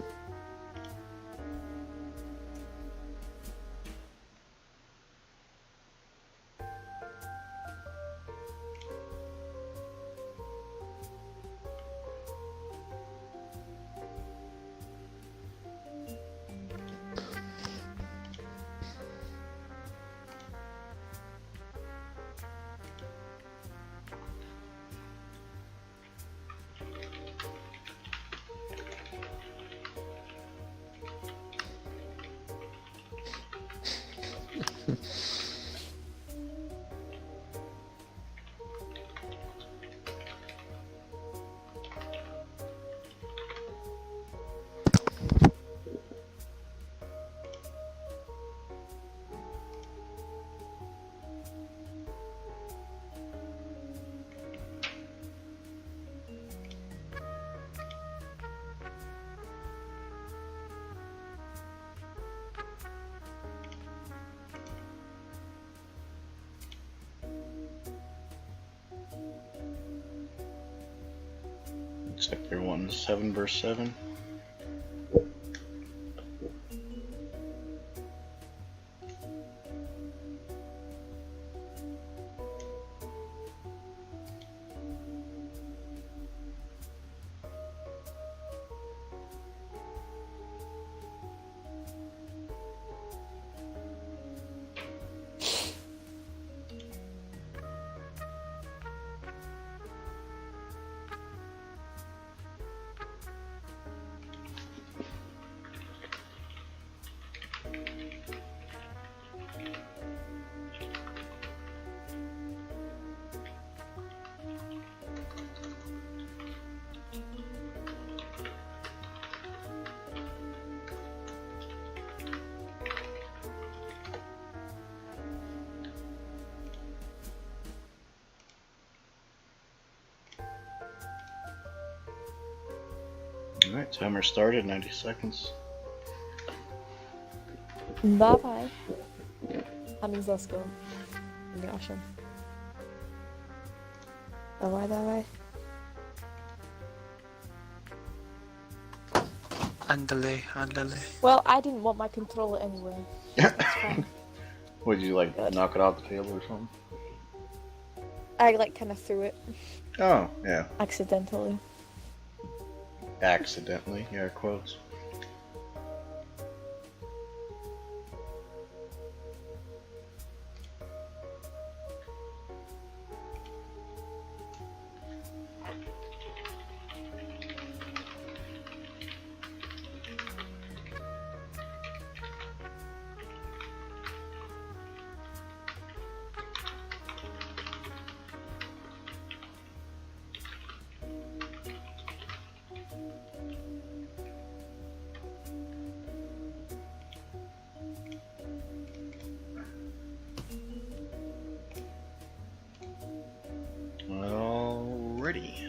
Looks like they're wanting 7 versus 7. Alright, timer started, 90 seconds. Bye-bye. That means let's go. Gosh. Bye-bye. Andale. Well, I didn't want my controller anyway. That's fine. Would you like Good. knock it off the table or something? I like kind of threw it Oh, yeah. accidentally. Accidentally, air quotes. Alrighty.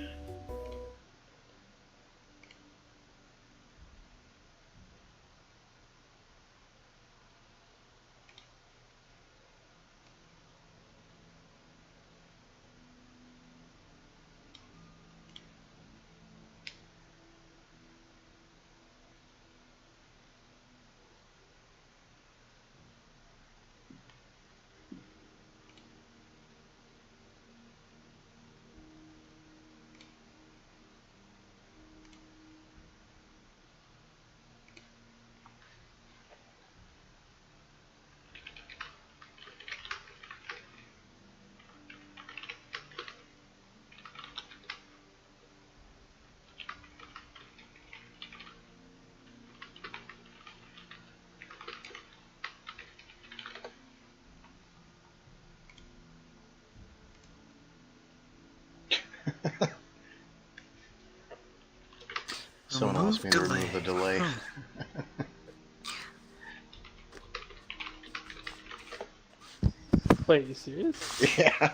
Someone asked me to remove the delay. Wait, you serious? Yeah.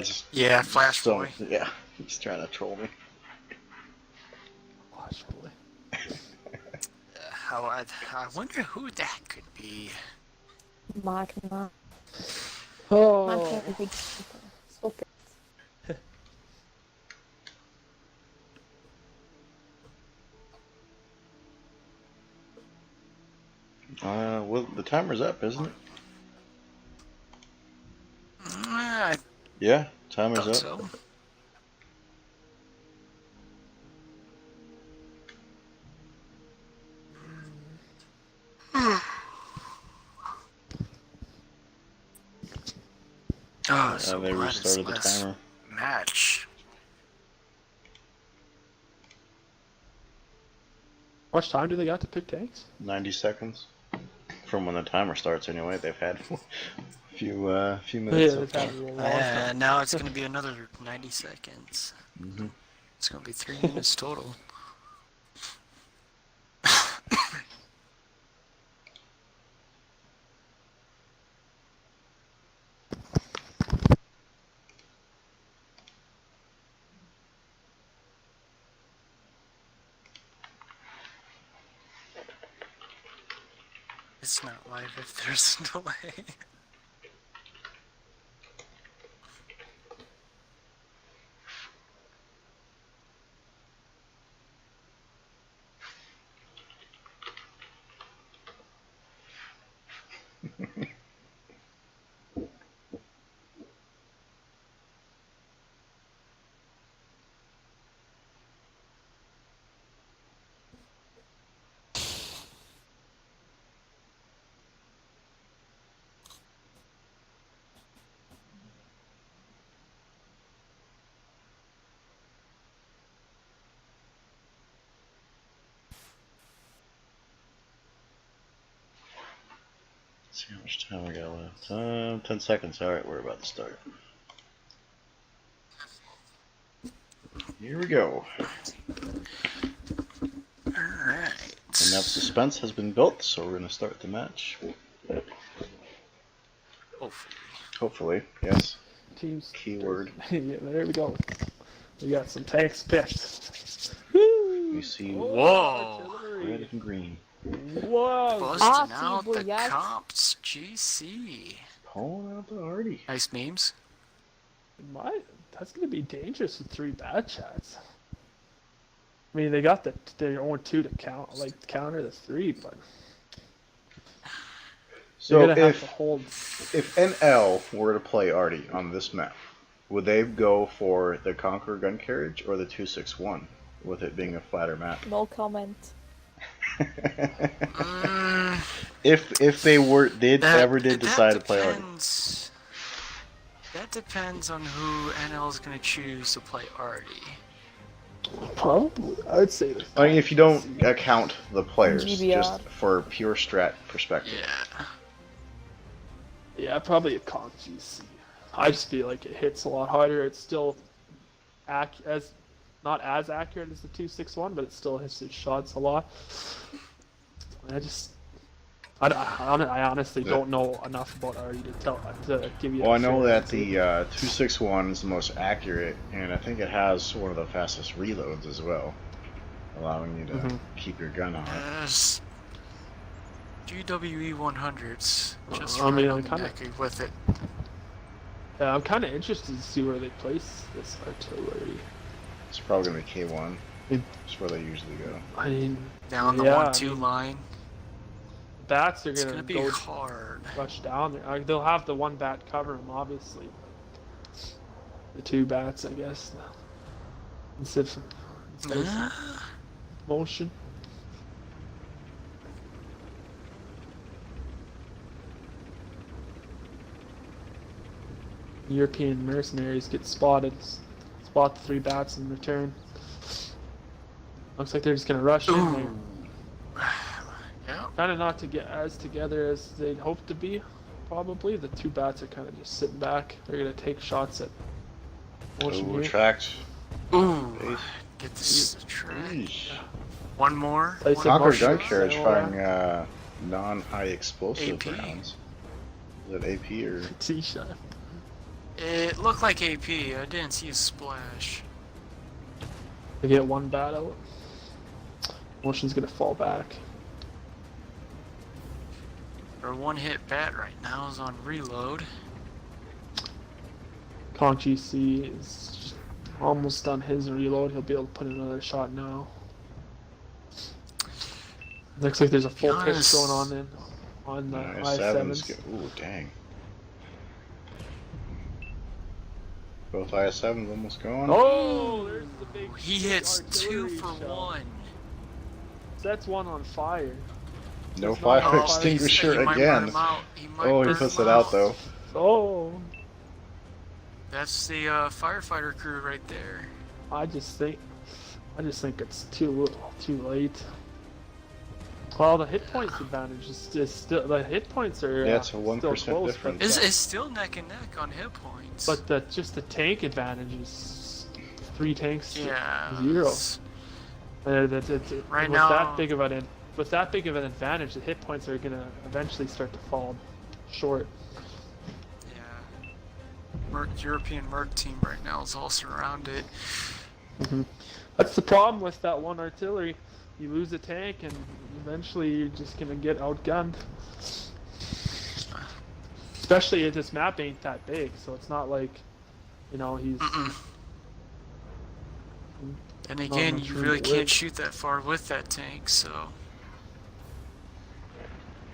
Just Yeah, Flash so, Boy. yeah, he's trying to troll me. Flash boy. I wonder who that could be. Magma. Oh. Magma is big super. So good. Well, the timer's up, isn't it? I Yeah, timer's thought up. so. Oh, so They glad it's restarted the less timer. match. How much time do they got to pick tanks? 90 seconds. From when the timer starts, anyway. They've had a few Yeah, minutes so they've far. had a long time. And now it's going to be another 90 seconds. Mm-hmm. It's going to be 3 minutes total. It's not live if there's a delay. Let's see how much time we got left. 10 seconds. Alright, we're about to start. Here we go. Alright. Enough suspense has been built, so we're going to start the match. Hopefully. Hopefully, yes. Teams. Keyword. Yeah, there we go. We got some tanks picked. Woo! We see Whoa. red and green. Whoa! Busting Ah, out the Boyat. cops, GC. Pulling out the arty. Nice memes. That's gonna be dangerous with 3 bad chats. I mean, they got their own 2 to counter the 3, but So they're gonna have to hold. if NL were to play arty on this map, would they go for the Conqueror gun carriage or the 261, with it being a flatter map? No comment. If they ever did decide to play arty. That depends on who NL is going to choose to play Artie. Probably, I'd say. I mean, if you don't account the players, GBR. just for pure strat perspective. Yeah. Yeah, probably a Conk GC. I just feel like it hits a lot harder. It's still not as accurate as the 261, but it still hits its shots a lot. I honestly don't know enough about Artie to give you. Well, I know that the 261 is the most accurate, and I think it has one of the fastest reloads as well, allowing you to keep your gun on it. Yes. GWE 100s. Just I mean, I'm I'm kinda with it. Yeah, I'm kind of interested to see where they place this artillery. It's probably gonna be K1. It- That's where they usually go. I mean, Down the yeah, 1-2 line. bats are It's gonna gonna be go hard. rush down there. They'll have the 1 bat cover them, obviously. The 2 bats, I guess. Instead of motion. European mercenaries get spotted. Spot the 3 bats in return. Looks like they're just gonna rush in there. Yeah. Kind of not to get as together as they'd hope to be, probably. The 2 bats are kind of just sitting back. They're gonna take shots at motion here. Tracked. Ooh. Base. Get this track. Yeesh. One more. Place One of Conquer motion. gun carriage So, firing non-high explosive AP. rounds. Is it AP or? T-shot. It looked like AP. I didn't see a splash. They get 1 bat out. Motion's gonna fall back. Our one-hit bat right now is on reload. Conk GC is almost done his reload. He'll be able to put another shot now. Looks like there's a full pitch Nice. going on the I-7s. Ooh, dang. Both IS-7s almost going. Oh, there's the big. He hits 2 artillery for shell. 1. That's 1 on fire. No That's not fire how extinguisher he might again. burn him out. He might Oh, he burn puts him it out though. Oh, That's the firefighter crew right there. I just think it's too late. Well, the hit points advantage is still the hit points are Yeah, it's a still 1% close, difference. It's still neck and neck on hit points. But just the tank advantage is 3 tanks to yeah, 0. it's- Right with now- with that big of an advantage, the hit points are gonna eventually start to fall short. Yeah. European Merc team right now is all surrounded. That's the problem with that 1 artillery. You lose a tank, and eventually you're just gonna get outgunned. Especially if this map ain't that big, so it's not like, he's. Mm-mm. And Not again, much you room really to can't live. shoot that far with that tank, so.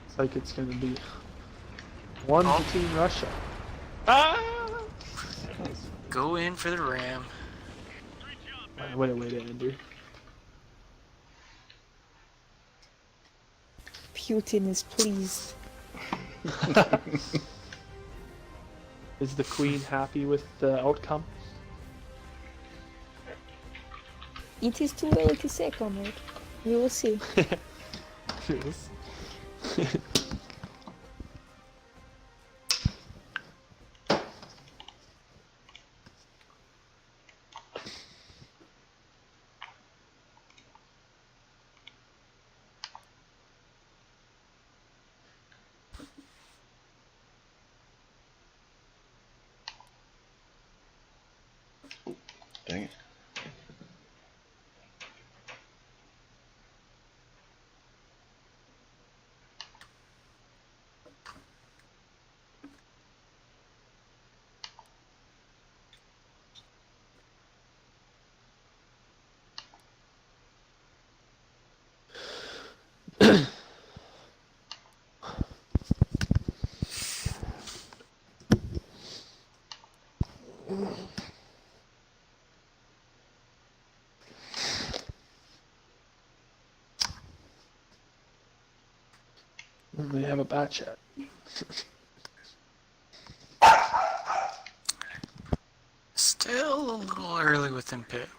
It's like it's gonna be 1 Oh. to Team Russia. Ah! Go in for the ram. Wait, Andrew. Putin is pleased. Is the Queen happy with the outcome? It is too early to say, comrade. We will see. Yes. Dang it. We have a bad chat. Still a little early with them picks.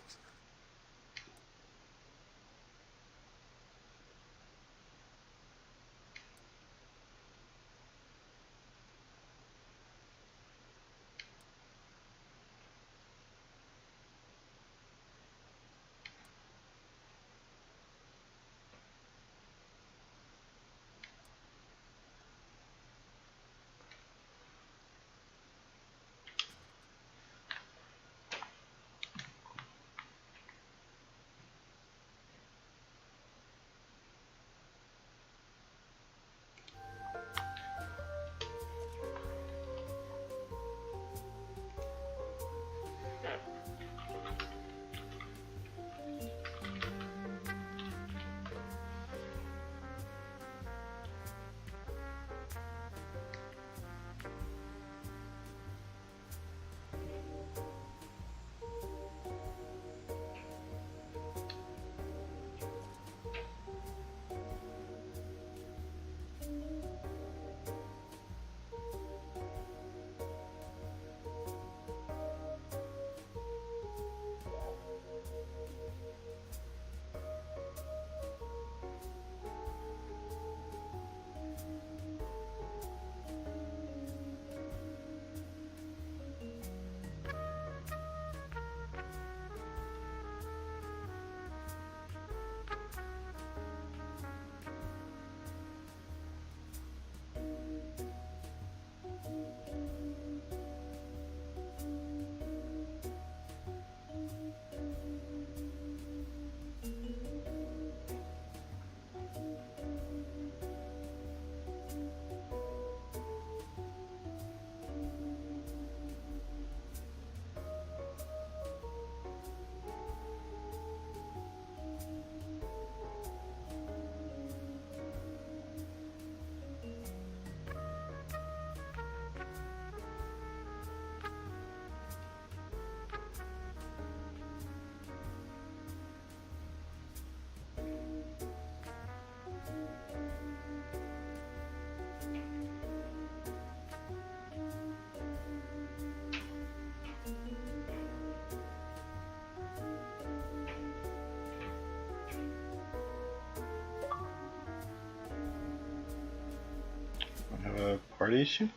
Have a party issue?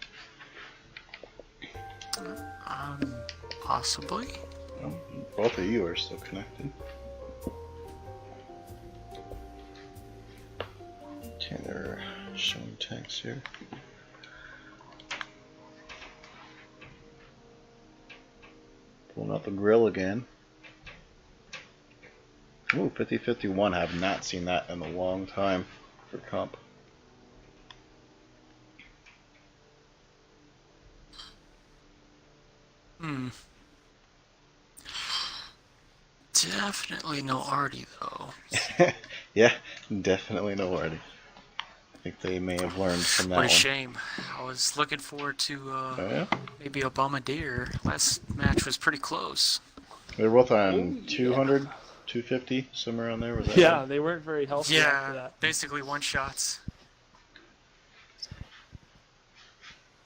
Possibly. Well, both of you are still connected. Okay, they're showing text here. Pulling up the grill again. Ooh, 50-51. I have not seen that in a long time for comp. Definitely no Artie, though. Yeah, definitely no worry. I think they may have learned from that What a one. shame. I was looking forward to Oh, yeah? maybe a Bombardier. Last match was pretty close. They're both on Oh, 200, 250, somewhere around there. Was that Yeah, right? they weren't very healthy after Yeah, that. basically one shots.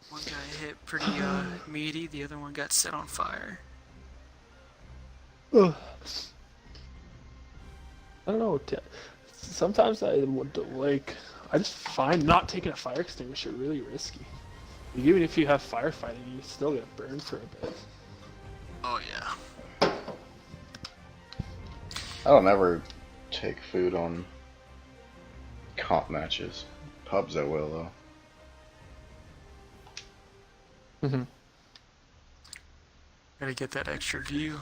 One guy hit pretty meaty, the other one got set on fire. Ugh. I don't know. Sometimes I would like. I just find not taking a fire extinguisher really risky. Even if you have firefighting, you still get burned for a bit. Oh yeah. I don't ever take food on comp matches. Pubs I will, though. Mm-hmm. Gotta get that extra view.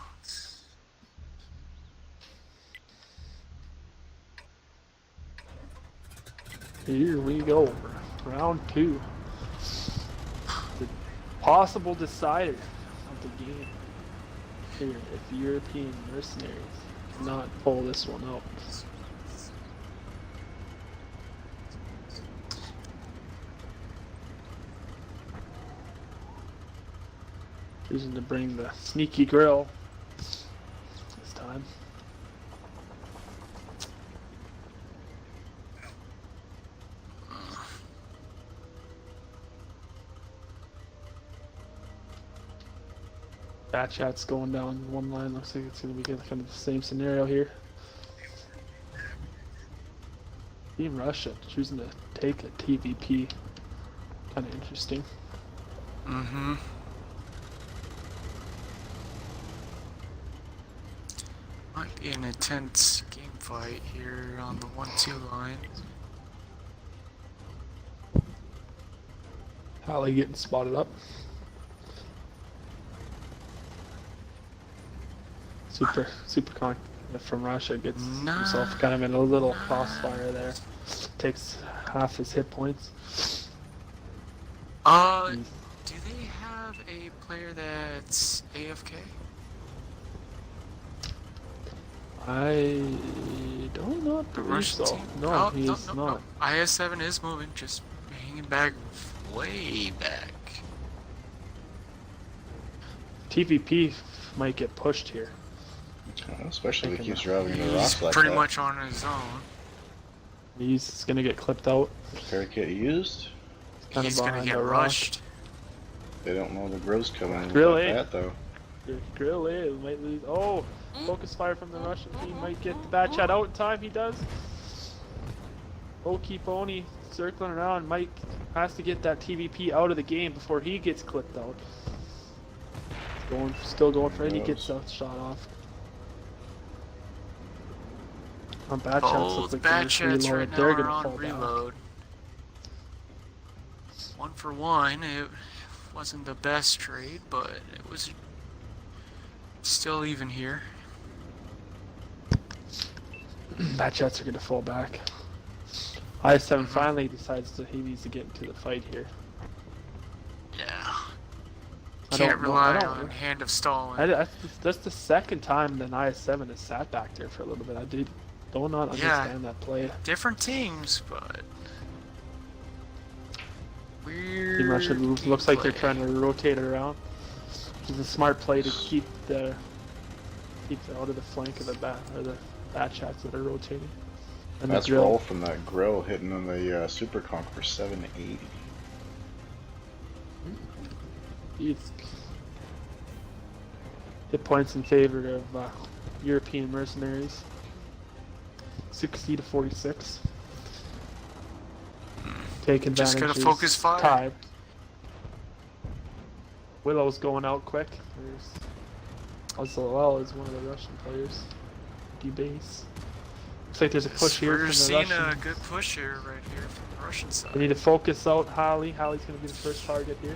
Here we go. Round 2. The possible decider of the game. Here, if European Mercenaries cannot pull this one out. Choosing to bring the sneaky grill this time. Bat chat's going down one line. Looks like it's going to be kind of the same scenario here. Team Russia choosing to take a TVP. Kind of interesting. Mm-hmm. Might be an intense game fight here on the 1-2 line. Holly getting spotted up. Super con from Russia gets himself kind of in a little crossfire there. Takes half his hit points. Do they have a player that's AFK? I don't know. The Russian team? No, he is not. No. IS-7 is moving, just hanging back way back. TVP might get pushed here. Especially if he keeps driving the He's rocks like pretty that. much on his own. He's gonna get clipped out. Barricade used. Kinda He's gonna behind get the rock. rushed. They don't know the grow's coming in Really? like that though. Grill is might lose. Oh, focus fire from the Russian team might get the bat chat out in time. He does. Keep Oni circling around. Mike has to get that TVP out of the game before he gets clipped out. Still going for it. He gets that shot off. Bat chats Oh, look the like they're bad just chats right reloaded. now They're are gonna on fall back. reload. 1 for 1. It wasn't the best trade, but it was still even here. Bat chats are gonna fall back. IS-7 finally decides that he needs to get into the fight here. Yeah. I Can't don't know- rely I don't- on Hand of Stalin. That's the second time that IS-7 has sat back there for a little bit. I do not understand that play. Different teams, but weird. Team Russia looks like they're gameplay. trying to rotate it around. Which is a smart play to keep out of the flank of the bat chats that are rotating. And That's the drill. roll from that grill hitting on the Super Conqueror 780. Hit points in favor of European mercenaries. 60 to 46. Take advantage. Just gotta is focus fire. tied. Willow's going out quick. As well as one of the Russian players. Debase. Looks like there's a push here from We're the seeing Russian. a good push here right here from the Russian side. We need to focus out Holly. Holly's gonna be the first target here.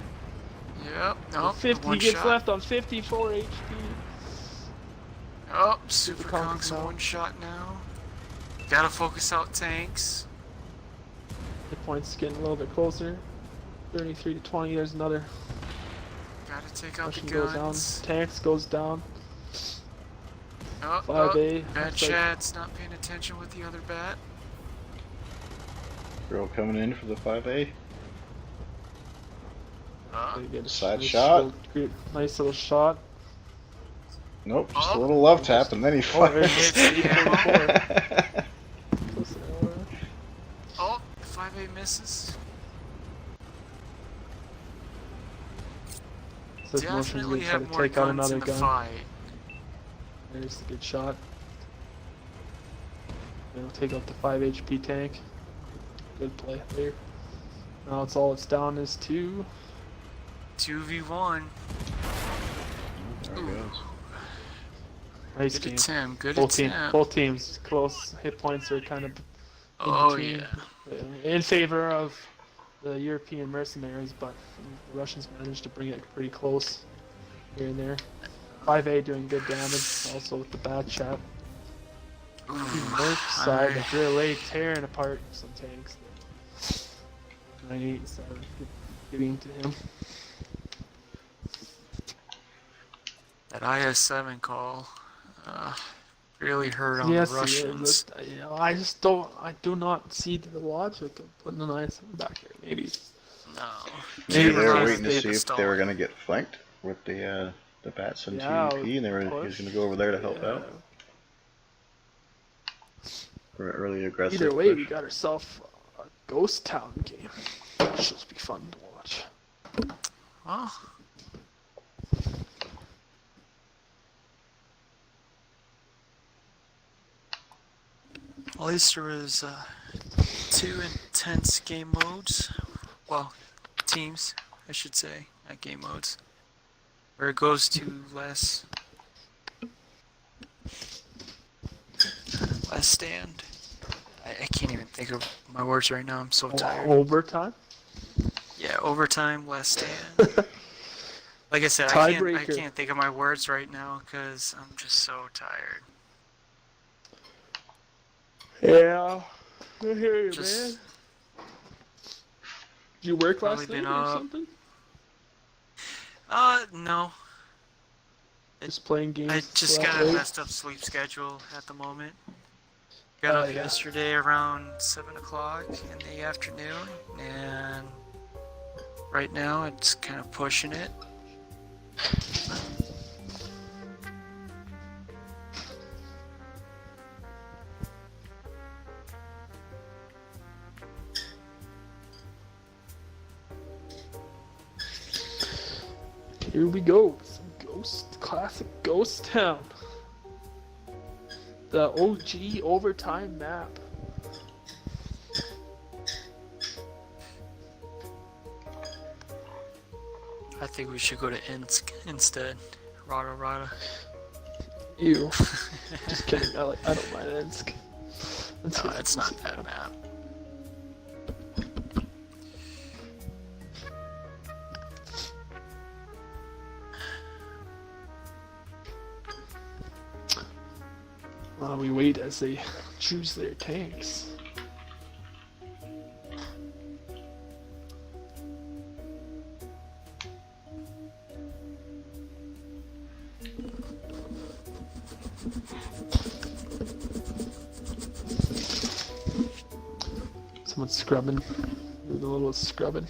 Yep. No. 50 one gets shot. left on 54 HP. Oh, Super Conqueror's Conk's out. one shot now. Gotta focus out tanks. Hit points getting a little bit closer. 33 to 20. There's another. Gotta take out Russian the goes guns. down. Tanks goes down. Oh, 5A. Bad Looks like- chat's not paying attention with the other bat. Grill coming in for the 5A. They get a Side nice shot. Nice little shot. Nope, just a Oh. little love tap and then he fires. Hits the ammo. Close to the order. Oh, 5A misses. Says motion's Definitely gonna try have to more take out guns another in the gun. fight. There's the good shot. It'll take out the 5 HP tank. Good play there. Now it's down is 2. 2v1. There it goes. Nice Good game. attempt. Good Both attempt. teams close. Hit points are kind of Oh between, yeah. in favor of the European mercenaries, but the Russians managed to bring it pretty close here and there. 5A doing good damage, also with the bad chat. Merc side, the drill A tearing apart some tanks. 98-7, getting to him. That IS-7 call really hurt on Yes, the Russians. I do not see the logic of putting an IS-7 back here. Maybe. No. Maybe they were Can't waiting to rely see on if they were Stalin. going to get flanked with the bats and Yeah, TVP, and he was push. going to go over there to help Yeah. out. For an early aggressive Either way, push. we got ourselves a Ghost Town game. That should be fun to watch. Well, At least there was 2 intense game modes. Well, teams, I should say, not game modes. Where it goes to last stand. I can't even think of my words right now. I'm so tired. Overtime? Yeah, overtime, last stand. Like I said, I Tiebreaker. can't think of my words right now because I'm just so tired. Yeah. I hear you, Just man. Did you work probably last been night or up. something? No. Just playing games. I just got a messed up sleep schedule at the moment. Got up yesterday around 7 o'clock in the afternoon, and right now it's kind of pushing it. Here we go. Some classic Ghost Town. The OG overtime map. I think we should go to Insk instead. Rada. Ew. Just kidding. I don't mind Ensk. No, it's not that map. We wait as they choose their tanks. Someone's scrubbing. There's a little scrubbing.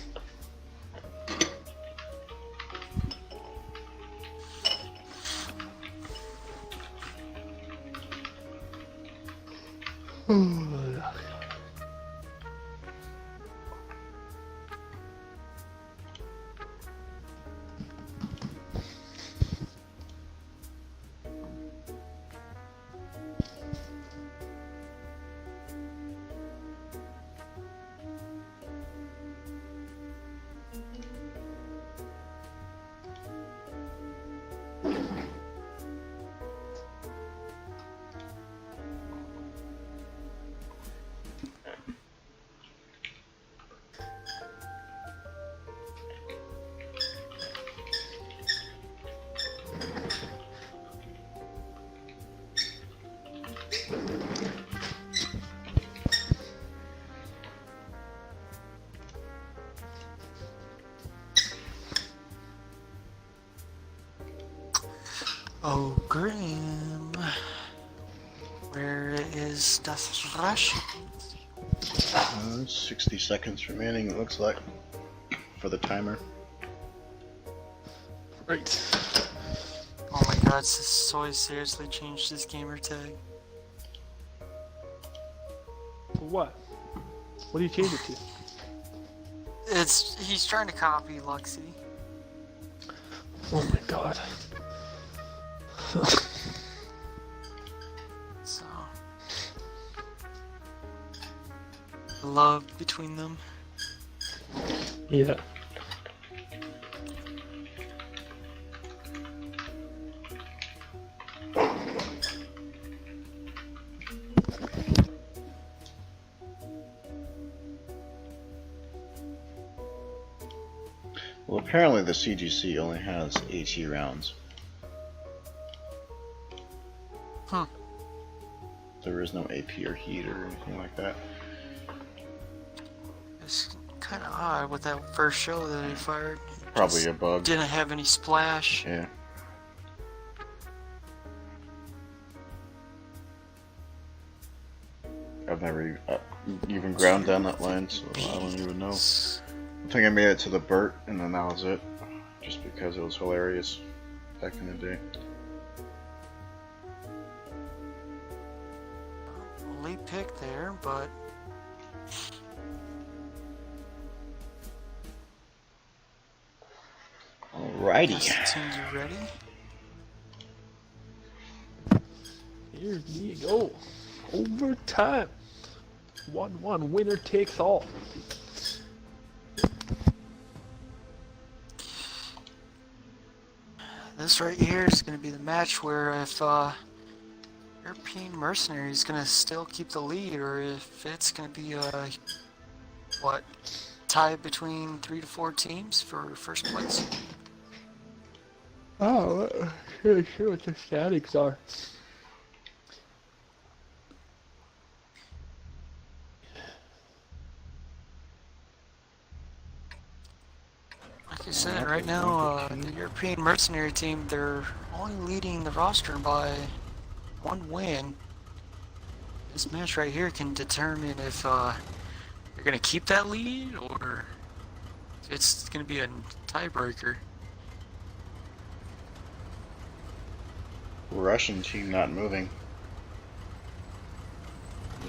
Oh, Grim. Where is das Rush? 60 seconds remaining, it looks like, for the timer. Right. Oh my god, Soy seriously changed his gamer tag. For what? What do you change it to? He's trying to copy Luxie. Oh my god. So love between them. Yeah. Well, apparently the CGC only has 80 rounds. Huh. There is no AP or heat or anything like that. It's kind of odd with that first show that he fired. Probably Just a bug. didn't have any splash. Yeah. I've never even ground down that line, so I don't even know. I think I made it to the Burt, and then that was it. Just because it was hilarious back in the day. Late pick there, but Alrighty. teams are ready. Here you go. Overtime. 1-1. Winner takes all. This right here is going to be the match where if European Mercenaries is going to still keep the lead, or if it's going to be what, tie between 3 to 4 teams for first place. Oh, sure what the statics are. Like I said, right now, the European Mercenary team, they're only leading the roster by 1 win. This match right here can determine if you're going to keep that lead, or if it's going to be a tiebreaker. Russian team not moving.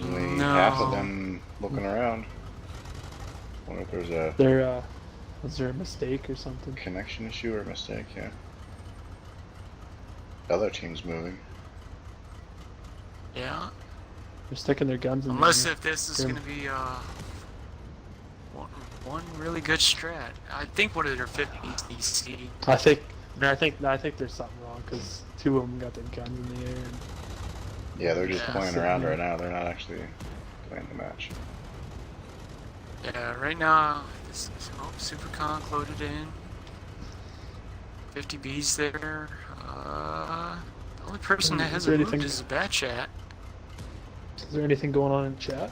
Only No. half of them looking around. Wonder if there's a Was there a mistake or something? connection issue or mistake, yeah. The other team's moving. Yeah. They're sticking their guns in Unless there. if this is Grim. going to be one really good strat. I think one of their 50s DC. I think there's something wrong because 2 of them got their guns in the air. And Yeah, they're just Yeah. playing around right now. They're not actually playing the match. Yeah, right now, this is Super Conk loaded in. 50 Bs there. The only person that Is has there a moved anything- is a bad chat. Is there anything going on in chat?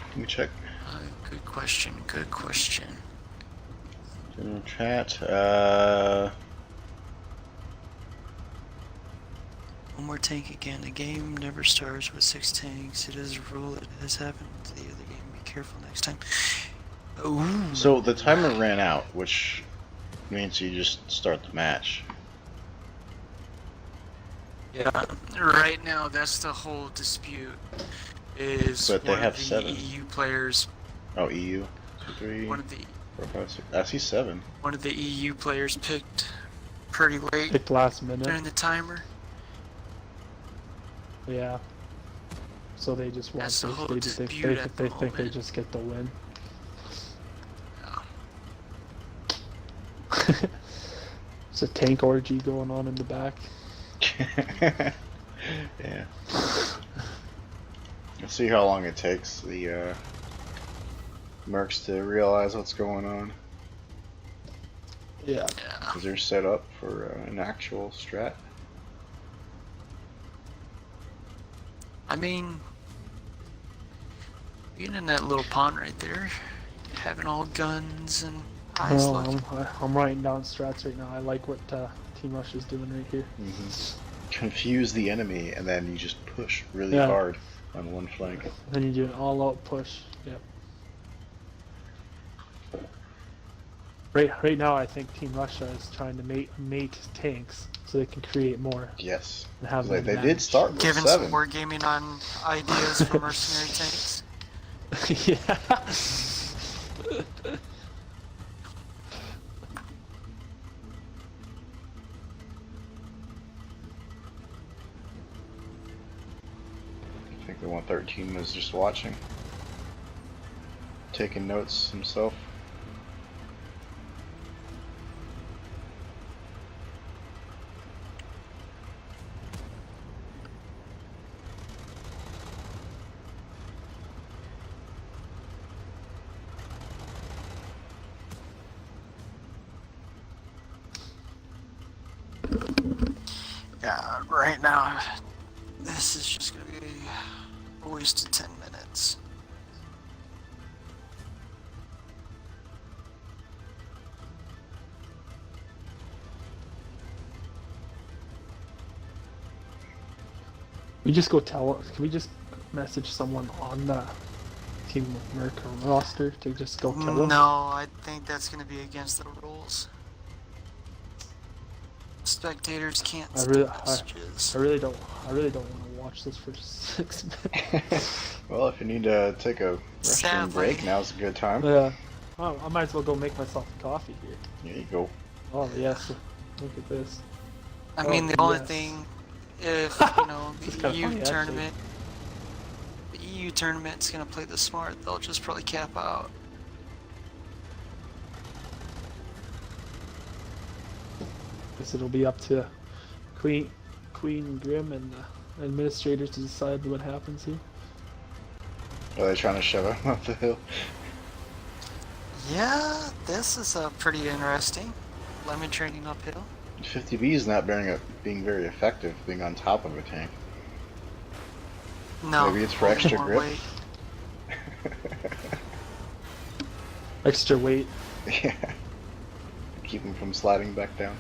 Let me check. Good question, good question. General chat. One more tank again. The game never starts with 6 tanks. It is a rule. It has happened to the other game. Be careful next time. Ooh. So the timer ran out, which means you just start the match. Yeah, right now that's the whole dispute. Is But they one have of the 7. EU players, Oh, EU. 2, 3, one of the 4, 5, 6. I see 7. one of the EU players picked pretty late Picked last minute. during the timer. Yeah. So they just want That's the whole they just think dispute at the they think they moment. just get the win. Yeah. There's a tank orgy going on in the back. Yeah. Let's see how long it takes the mercs to realize what's going on. Yeah. Yeah. Because they're set up for an actual strat. I mean, being in that little pond right there, having all guns and eyes Well, looking. I'm writing down strats right now. I like what Team Rush is doing right here. Confuse the enemy, and then you just push really Yeah. hard on one flank. Then you do an all-out push. Yep. Right now, I think Team Russia is trying to mate tanks so they can create more Yes. and have They an did advantage. start with Giving 7. some wargaming on ideas for mercenary tanks. Yeah. I think the 113 was just watching. Taking notes himself. Yeah, right now, this is just gonna be a waste of 10 minutes. We just go tell. Can we just message someone on the Team Merc roster to just go tell them? No, I think that's gonna be against the rules. Spectators can't I send really- messages. I really don't want to watch this for 6 minutes. Well, if you need to take a restroom Sadly. break, now's a good time. Yeah. Oh, I might as well go make myself a coffee here. There you go. Oh yes. Look at this. I Oh, mean, the only yes. thing, if, It's the kinda EU funny, tournament EU tournament's gonna play this smart. They'll just probably cap out. Guess it'll be up to Queen Grim and the administrators to decide what happens here. Are they trying to shove him up the hill? Yeah, this is pretty interesting. Lemon training uphill. 50B is not being very effective, being on top of a tank. No. Maybe it's for holding extra more grip? weight. Extra weight. Yeah. Keep him from sliding back down.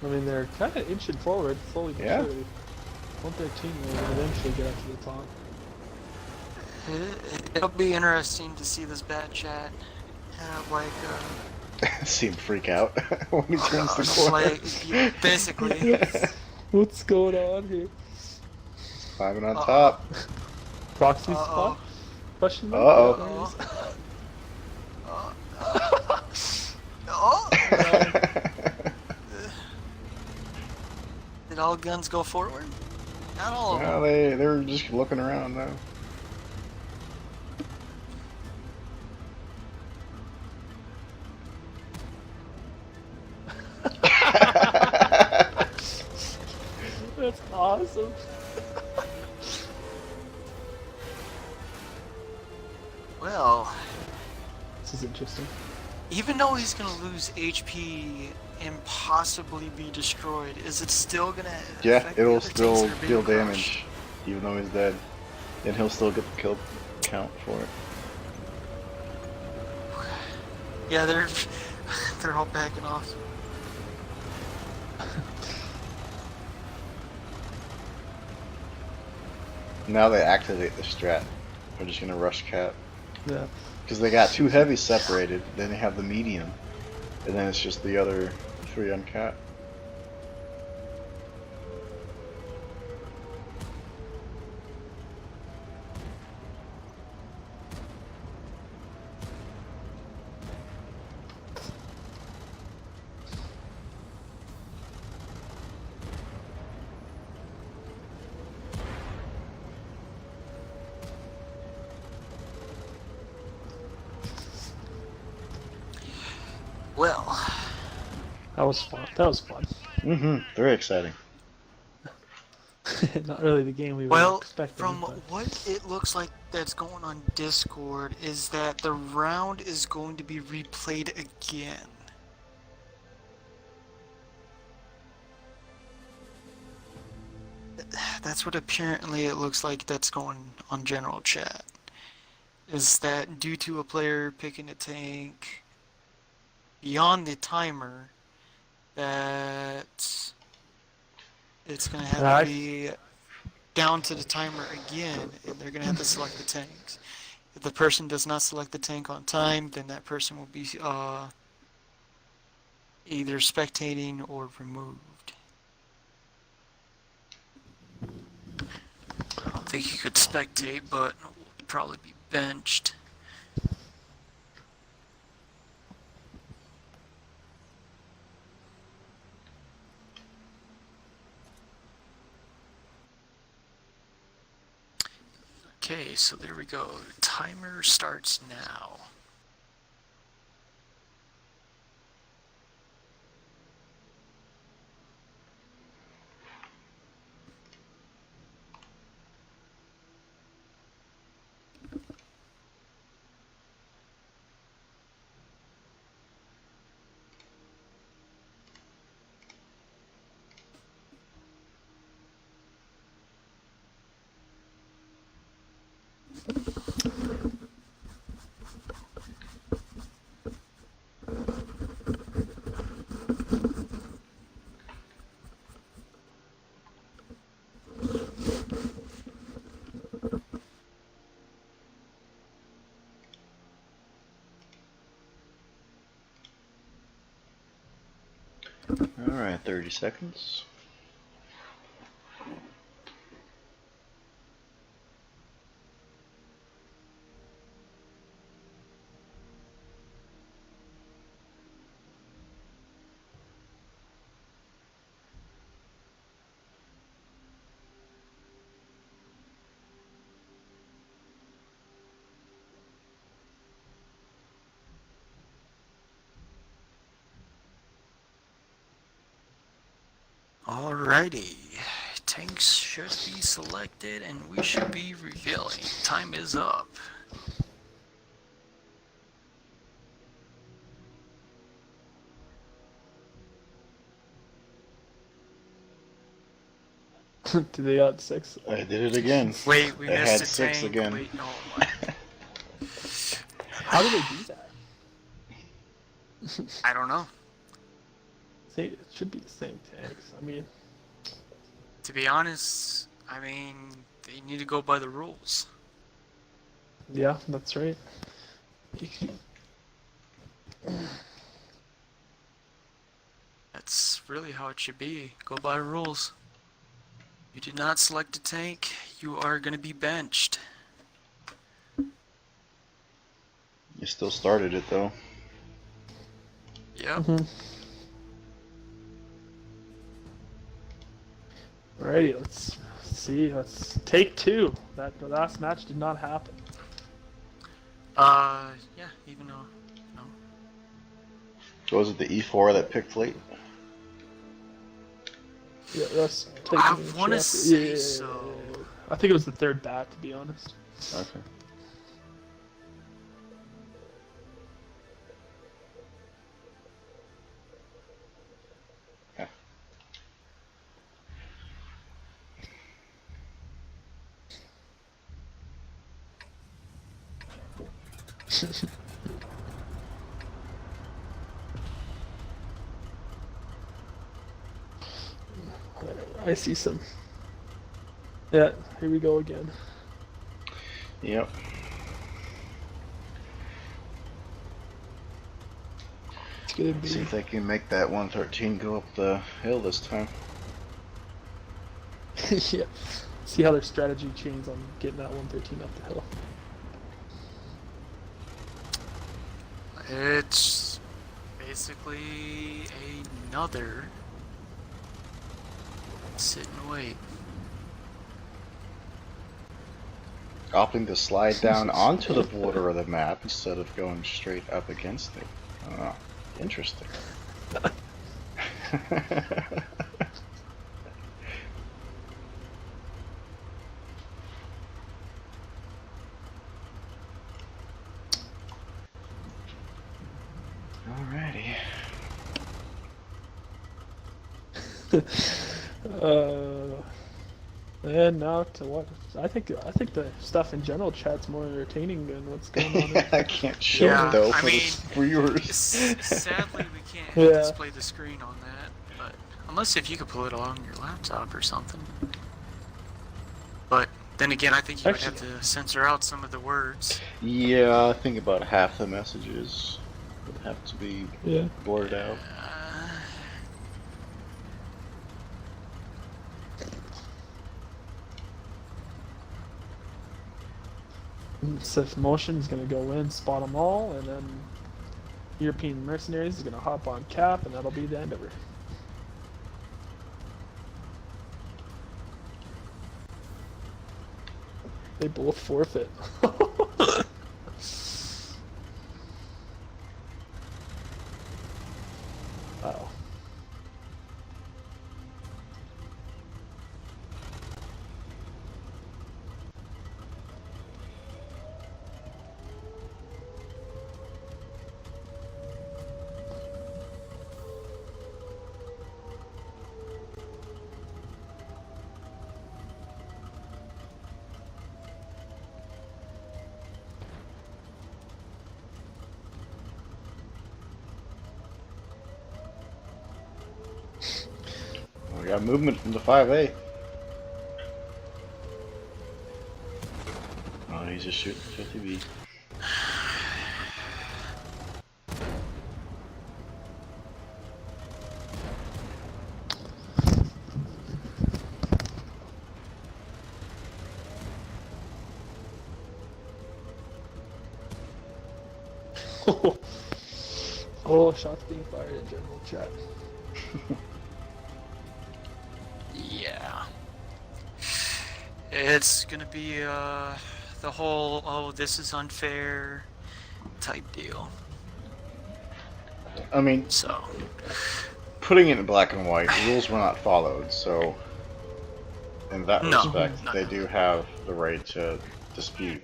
I mean, they're kind of inching forward, slowly but Yeah. surely. 113 will eventually get up to the top. It'll be interesting to see this bad chat have like See him freak out when he turns the corner. like basically. What's going on here? Climbing on top. Proxy Uh-oh. spot? Question mark? Uh-oh. Did all guns go forward? Not all of them. Well, they were just looking around though. That's awesome. Well, This is interesting. even though he's gonna lose HP and possibly be destroyed, is it still gonna Yeah, affect the it'll other tanks still that are being deal crushed? damage, even though he's dead. And he'll still get the kill count for it. Yeah, they're all backing off. Now they activate the strat. They're just gonna rush cap. Yeah. Because they got two heavies separated, then they have the medium. And then it's just the other three on cap. Well, That was fun. That was fun. Very exciting. Not really the game we were well, expecting. from but what it looks like that's going on Discord is that the round is going to be replayed again. That's what apparently it looks like that's going on general chat. Is that due to a player picking a tank beyond the timer, that it's gonna have to be down to the timer again, and they're gonna have to select the tanks. If the person does not select the tank on time, then that person will be either spectating or removed. I don't think he could spectate, but will probably be benched. Okay, so there we go. Timer starts now. Alright, 30 seconds. Alrighty. Tanks should be selected and we should be revealing. Time is up. Do they got 6? I did it again. Wait, we I missed had a 6 tank. again. Wait, no. How do they do that? I don't know. See, it should be the same tanks. I mean, To be honest, they need to go by the rules. yeah, that's right. That's really how it should be. Go by rules. You did not select a tank, you are going to be benched. You still started it though. Yep. Alrighty, let's see. Let's take 2. The last match did not happen. Yeah, even though, no. Was it the E4 that picked late? Yeah, let's take I it. want to say so. I think it was the 3rd bat, to be honest. Okay. I see some. Yeah, here we go again. Yep. It's gonna See be. if they can make that 113 go up the hill this time. Yeah. See how their strategy changes on getting that 113 up the hill. It's basically another sit and wait. Opting to slide down onto the border of the map instead of going straight up against it. Oh, interesting. Alrighty. And now to what? I think the stuff in general chat's more entertaining than what's going on. I can't show Yeah, it though I for mean, the viewers. Sadly, we can't Yeah. display the screen on that, but unless if you could pull it on your laptop or something. But then again, I think you would have to censor out some of the words. Yeah, I think about half the messages would have to be Yeah. blurred out. Sith Motion is gonna go in, spot them all, and then European Mercenaries is gonna hop on cap, and that'll be the end of her. They both forfeit. Wow. We got movement from the 5A. Oh, he's just shooting 50B. Oh, shots being fired in general chat. Yeah. It's gonna be the whole "oh, this is unfair" type deal. I mean, So putting it in black and white, rules were not followed, so in that No, respect, no, they no. do have the right to dispute.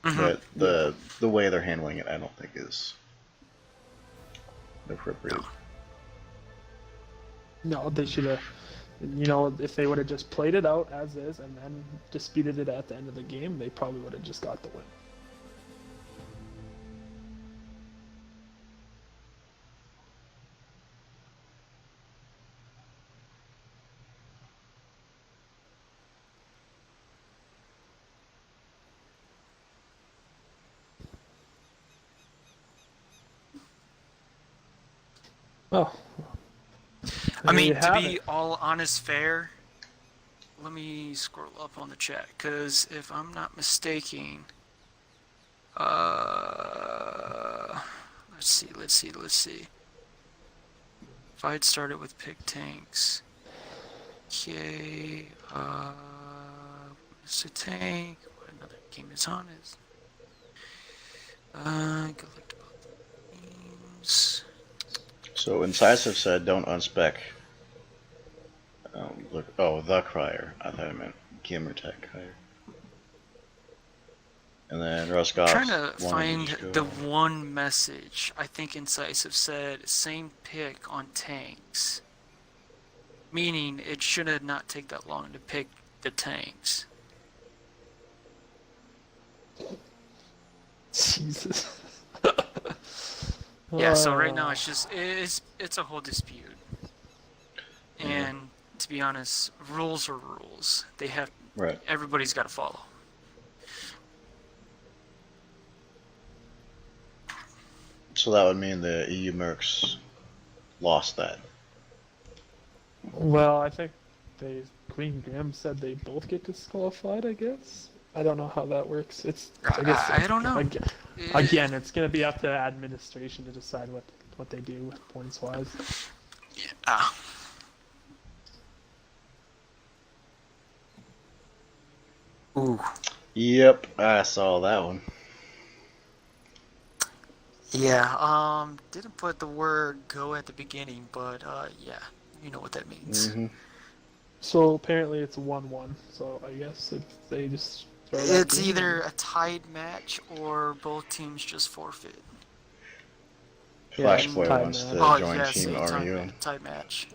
Mhm. But the way they're handling it, I don't think is appropriate. No, they should have. You know, if they would have just played it out as is and then disputed it at the end of the game, they probably would have just got the win. Oh. I There you mean, to have be it. all honest, fair. Let me scroll up on the chat, because if I'm not mistaken, let's see. If I had started with pick tanks, okay, Mr. Tank, what another game is on is, collect about the names. So Incisive said, "Don't unspec." The Crier. I thought I meant Gamertech Crier. And then Ruskoff. Trying to find the one message. I think Incisive said same pick on tanks, meaning it should have not take that long to pick the tanks. Jesus. Yeah, so right now it's a whole dispute. And to be honest, rules are rules. Everybody's got to follow. So that would mean the EU Mercs lost that. Well, I think Queen Graham said they both get disqualified, I guess. I don't know how that works. I don't know. Again, it's going to be up to administration to decide what they do with points wise. Yeah. Ooh. Yep, I saw that one. Yeah, didn't put the word go at the beginning, but yeah, you know what that means. Mm-hmm. So apparently it's 1-1. So I guess if they just it's either a tied match or both teams just forfeit. Flashboy wants to join Team RU. Tied match.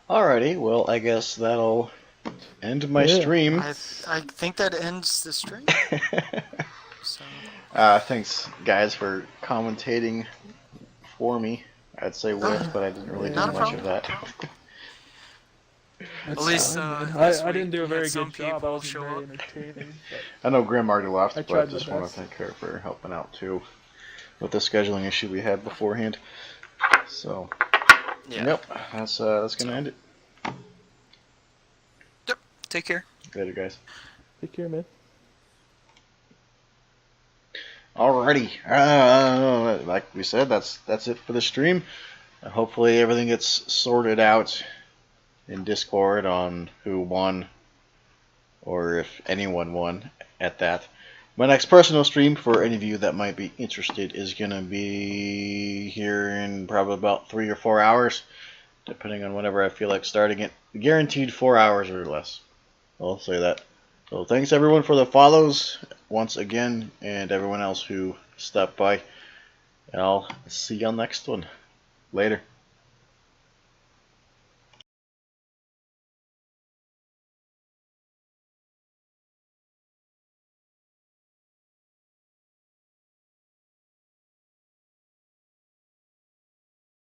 Alrighty, well, I guess that'll end my stream. I think that ends the stream. So. Thanks, guys, for commentating for me. I'd say with, but I didn't really do much of that. At least I didn't do a very good job. I wasn't very entertaining. I know Grim already left, but I just want to thank her for helping out too with the scheduling issue we had beforehand. So, yep, that's gonna end it. Yep. Take care. Later, guys. Take care, man. Alrighty, like we said, that's it for the stream. Hopefully everything gets sorted out in Discord on who won, or if anyone won at that. My next personal stream, for any of you that might be interested, is going to be here in probably about 3 or 4 hours, depending on whenever I feel like starting it. Guaranteed 4 hours or less. I'll say that. So thanks everyone for the follows once again, and everyone else who stopped by. And I'll see you on the next one. Later.